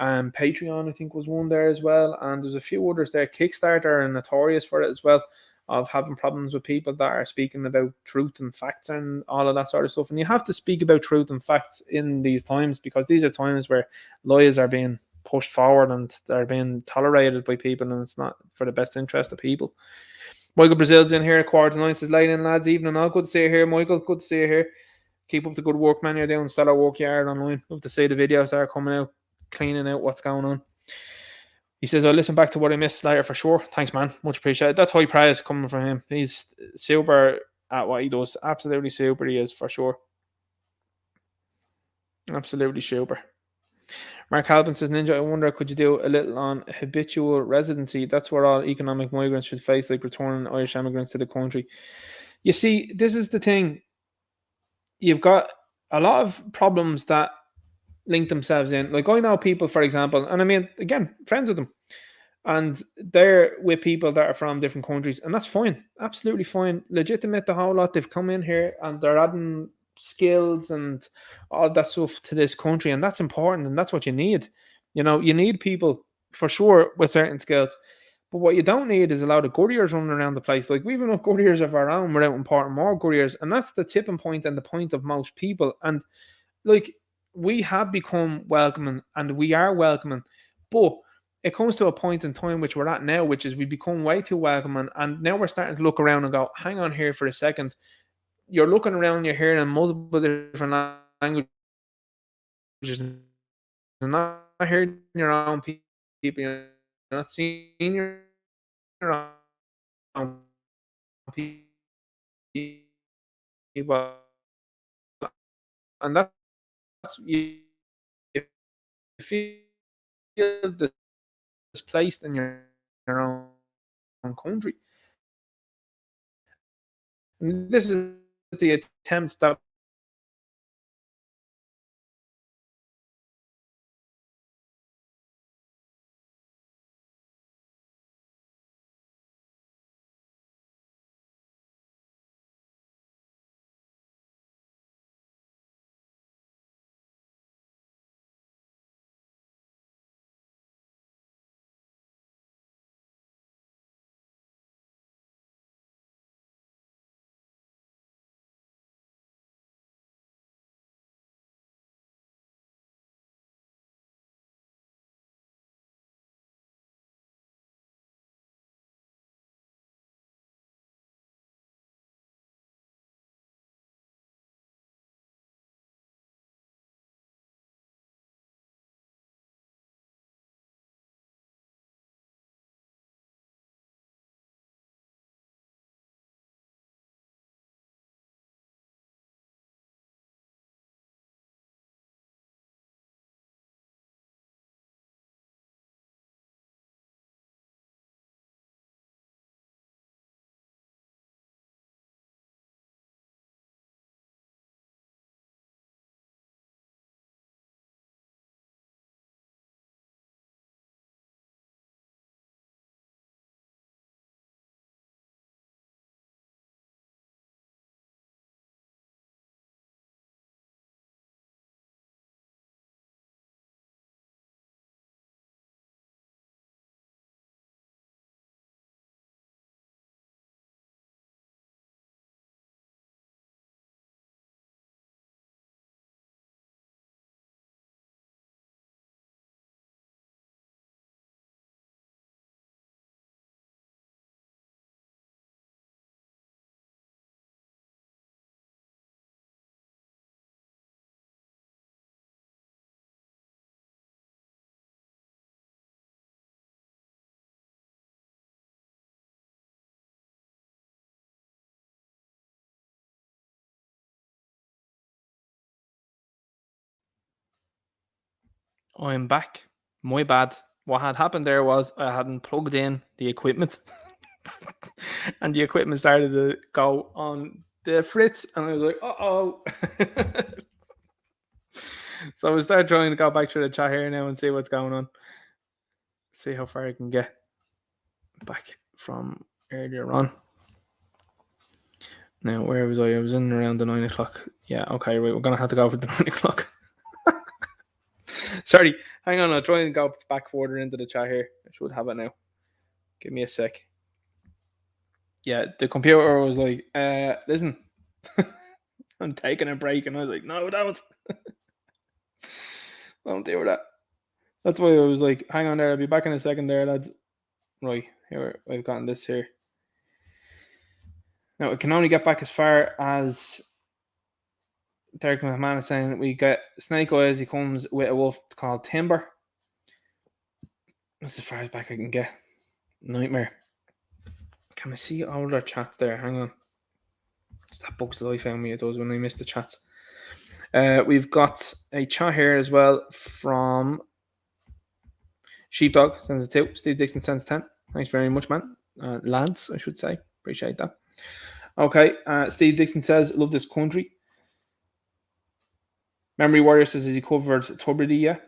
Patreon, I think, was one there as well, and there's a few others there. Kickstarter are notorious for it as well, of having problems with people that are speaking about truth and facts and all of that sort of stuff. And you have to speak about truth and facts in these times, because these are times where lies are being pushed forward and they're being tolerated by people, and it's not for the best interest of people. Michael Brazil's in here, 8:45, says, "Late in, lads, evening all. Good to see you here, Michael. Good to see you here. Keep up the good work, man. You're doing stellar work yard online. Love to see the videos that are coming out, cleaning out what's going on." He says, "I'll listen back to what I missed later for sure." Thanks, man. Much appreciated. That's high praise coming from him. He's super at what he does. Absolutely super, he is, for sure. Absolutely super. Mark Halpin says, Ninja, I wonder, could you do a little on habitual residency? That's what all economic migrants should face, like returning Irish immigrants to the country. You see, this is the thing. You've got a lot of problems that link themselves in. Like, I know people, for example, and I mean, again, friends with them, and they're with people that are from different countries, and that's fine, absolutely fine, legitimate, the whole lot. They've come in here and they're adding skills and all that stuff to this country, and that's important, and that's what you need. You need people for sure with certain skills, but what you don't need is a lot of couriers running around the place. Like, we've enough couriers of our own without importing more couriers, and that's the tipping point and the point of most people. And like, we have become welcoming, and we are welcoming, but it comes to a point in time which we're at now, which is we become way too welcoming, and now we're starting to look around and go, hang on here for a second. You're looking around, you're hearing multiple different languages, and not hearing your own people, you're not seeing your own people, and that's you feel displaced in your own country. And this is the attempts that I'm back. My bad. What had happened there was I hadn't plugged in the equipment. And the equipment started to go on the fritz. And I was like, uh-oh. So I started trying to go back through the chat here now and see what's going on. See how far I can get back from earlier on. Now, where was I? I was in around the 9 o'clock. Yeah, okay, right. We're going to have to go for the 9 o'clock. Sorry, hang on. I'll try and go back further into the chat here. I should have it now. Give me a sec. Yeah, the computer was like, listen, I'm taking a break. And I was like, no, don't. Don't do that. That's why I was like, hang on there. I'll be back in a second there, lads. Right, here, I've gotten this here. Now, it can only get back as far as Derek McMahon is saying that we get Snake Eyes. He comes with a wolf called Timber. That's as far as back I can get. Nightmare. Can I see all their chats there? Hang on. It's that bugs the life out of me. It does when I miss the chats. We've got a chat here as well from Sheepdog sends it 2. Steve Dixon sends 10. Thanks very much, man. Lads, I should say. Appreciate that. Okay. Steve Dixon says, love this country. Memory Warrior says, has he covered Tubridy yet?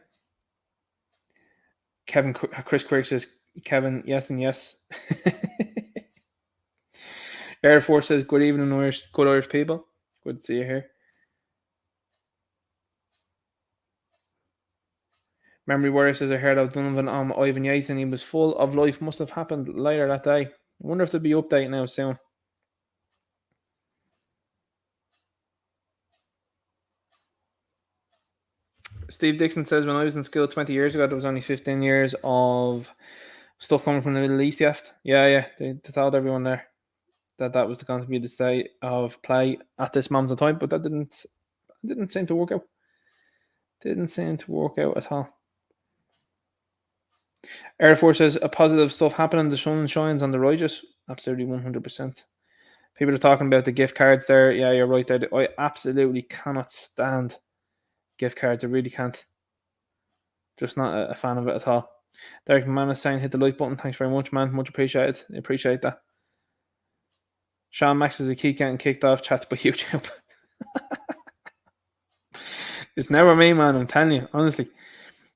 Chris Quirk says, Kevin, yes and yes. Air Force says, good evening, good Irish people. Good to see you here. Memory Warrior says, I heard of Donovan on Ivan Yates and he was full of life. Must have happened later that day. I wonder if there'll be update now soon. Steve Dixon says, when I was in school 20 years ago, there was only 15 years of stuff coming from the Middle East left. Yeah. They told everyone there that was going to be the state of play at this moment of time, but that didn't seem to work out. Didn't seem to work out at all. Air Force says, a positive stuff happening. The sun shines on the righteous. Absolutely 100%. People are talking about the gift cards there. Yeah, you're right there. I absolutely cannot stand gift cards. I really can't. Just not a fan of it at all. Derek McMahon is saying, hit the like button. Thanks very much, man. Much appreciated. I appreciate that. Sean Max says, I keep getting kicked off chats by YouTube. It's never me, man. I'm telling you, honestly.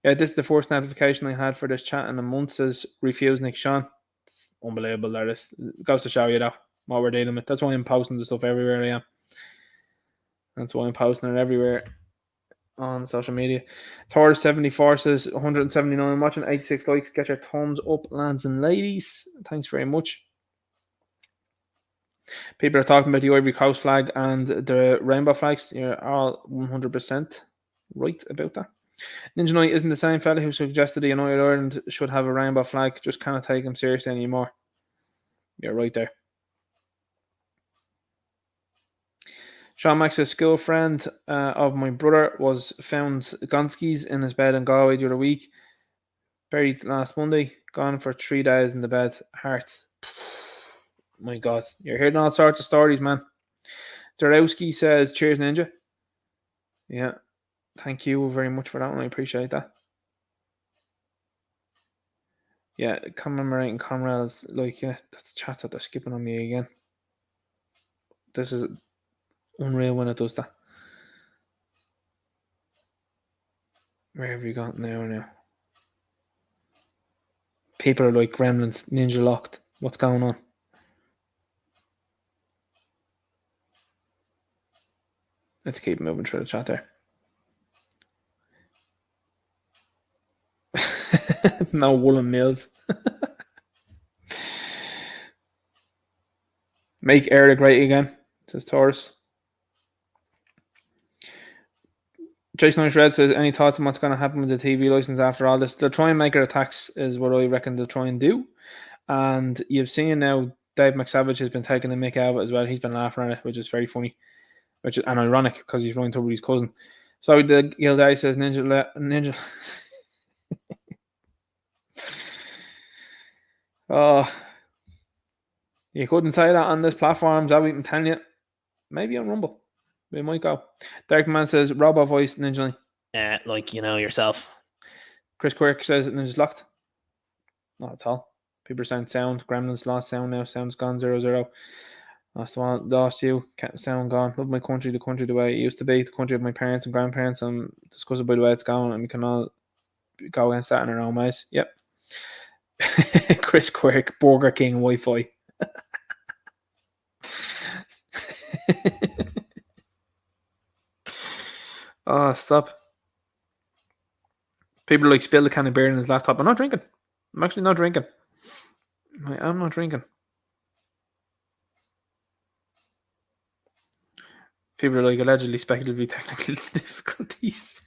Yeah, this is the first notification I had for this chat in a month. Says refuse Nick Sean. It's unbelievable. That is. It goes to show you that what we're dealing with. That's why I'm posting the stuff everywhere I am. That's why I'm posting it everywhere on social media. Taurus 74 says 179 watching, 86 likes. Get your thumbs up, lads and ladies. Thanks very much. People are talking about the Ivory Coast flag and the rainbow flags. You're all 100% right about that. Ninja Knight isn't the same fella who suggested the United Ireland should have a rainbow flag. Just cannot take him seriously anymore. You're right there. Sean Max's school friend of my brother was found Gonskis in his bed in Galway the other week. Buried last Monday. Gone for 3 days in the bed. Heart. My God. You're hearing all sorts of stories, man. Zarowski says, cheers, Ninja. Yeah. Thank you very much for that one. I appreciate that. Yeah, commemorating comrades. Like, yeah, that's chats that they're skipping on me again. This is unreal when it does that. Where have you got now? People are like gremlins, ninja locked. What's going on? Let's keep moving through the chat there. No woolen mills. Make Eric great again, says Taurus. Jason Red says, any thoughts on what's going to happen with the TV license after all this? They'll try and make it a tax, is what I reckon they'll try and do. And you've seen now Dave McSavage has been taking the mick out of it as well. He's been laughing at it, which is very funny, and ironic because he's Ryan Tubridy's cousin. So the Gildai says, Ninja. Oh, you couldn't say that on this platform, Zoe. I'm telling you. Maybe on Rumble. We might go. Derek Man says, Robo voice, Ninja. Like, you know yourself. Chris Quirk says Ninja's locked. Not at all. People are saying sound. Gremlins lost sound now. Sound's gone 0-0. Lost you. Sound gone. Love my country. The country the way it used to be. The country of my parents and grandparents. I'm disgusted by the way it's going, and we can all go against that in our own ways. Yep. Chris Quirk, Burger King Wi-Fi. Oh, stop. People like spill the can of beer in his laptop. I'm not drinking. I'm actually not drinking. I'm not drinking. People are like allegedly speculatively technical difficulties.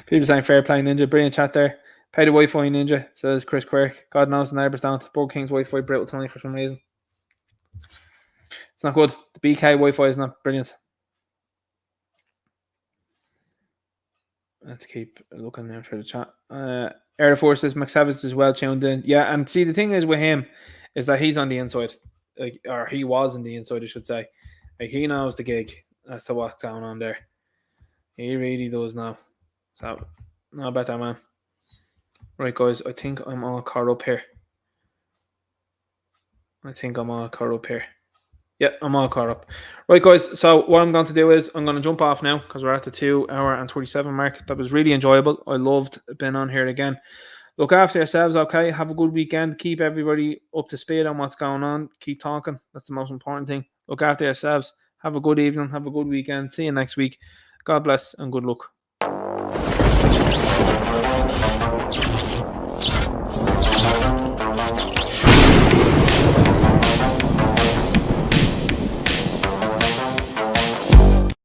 People saying fair play Ninja. Brilliant chat there. Pay the Wi-Fi Ninja, says Chris Quirk. God knows the neighbours don't. Burger King's Wi-Fi brutal tonight for some reason. It's not good. The BK Wi-Fi is not brilliant. Let's keep looking now through the chat. Air Forces, McSavage is well tuned in. Yeah, and see the thing is with him is that he's on the inside, or he was on the inside, I should say. Like he knows the gig as to what's going on there. He really does know. So, no better man. Right, guys, I think I'm all caught up here. Yeah, I'm all caught up. Right, guys, so what I'm going to do is I'm going to jump off now because we're at the 2 hour and 37 mark. That was really enjoyable. I loved being on here again. Look after yourselves, okay? Have a good weekend. Keep everybody up to speed on what's going on. Keep talking. That's the most important thing. Look after yourselves. Have a good evening. Have a good weekend. See you next week. God bless and good luck.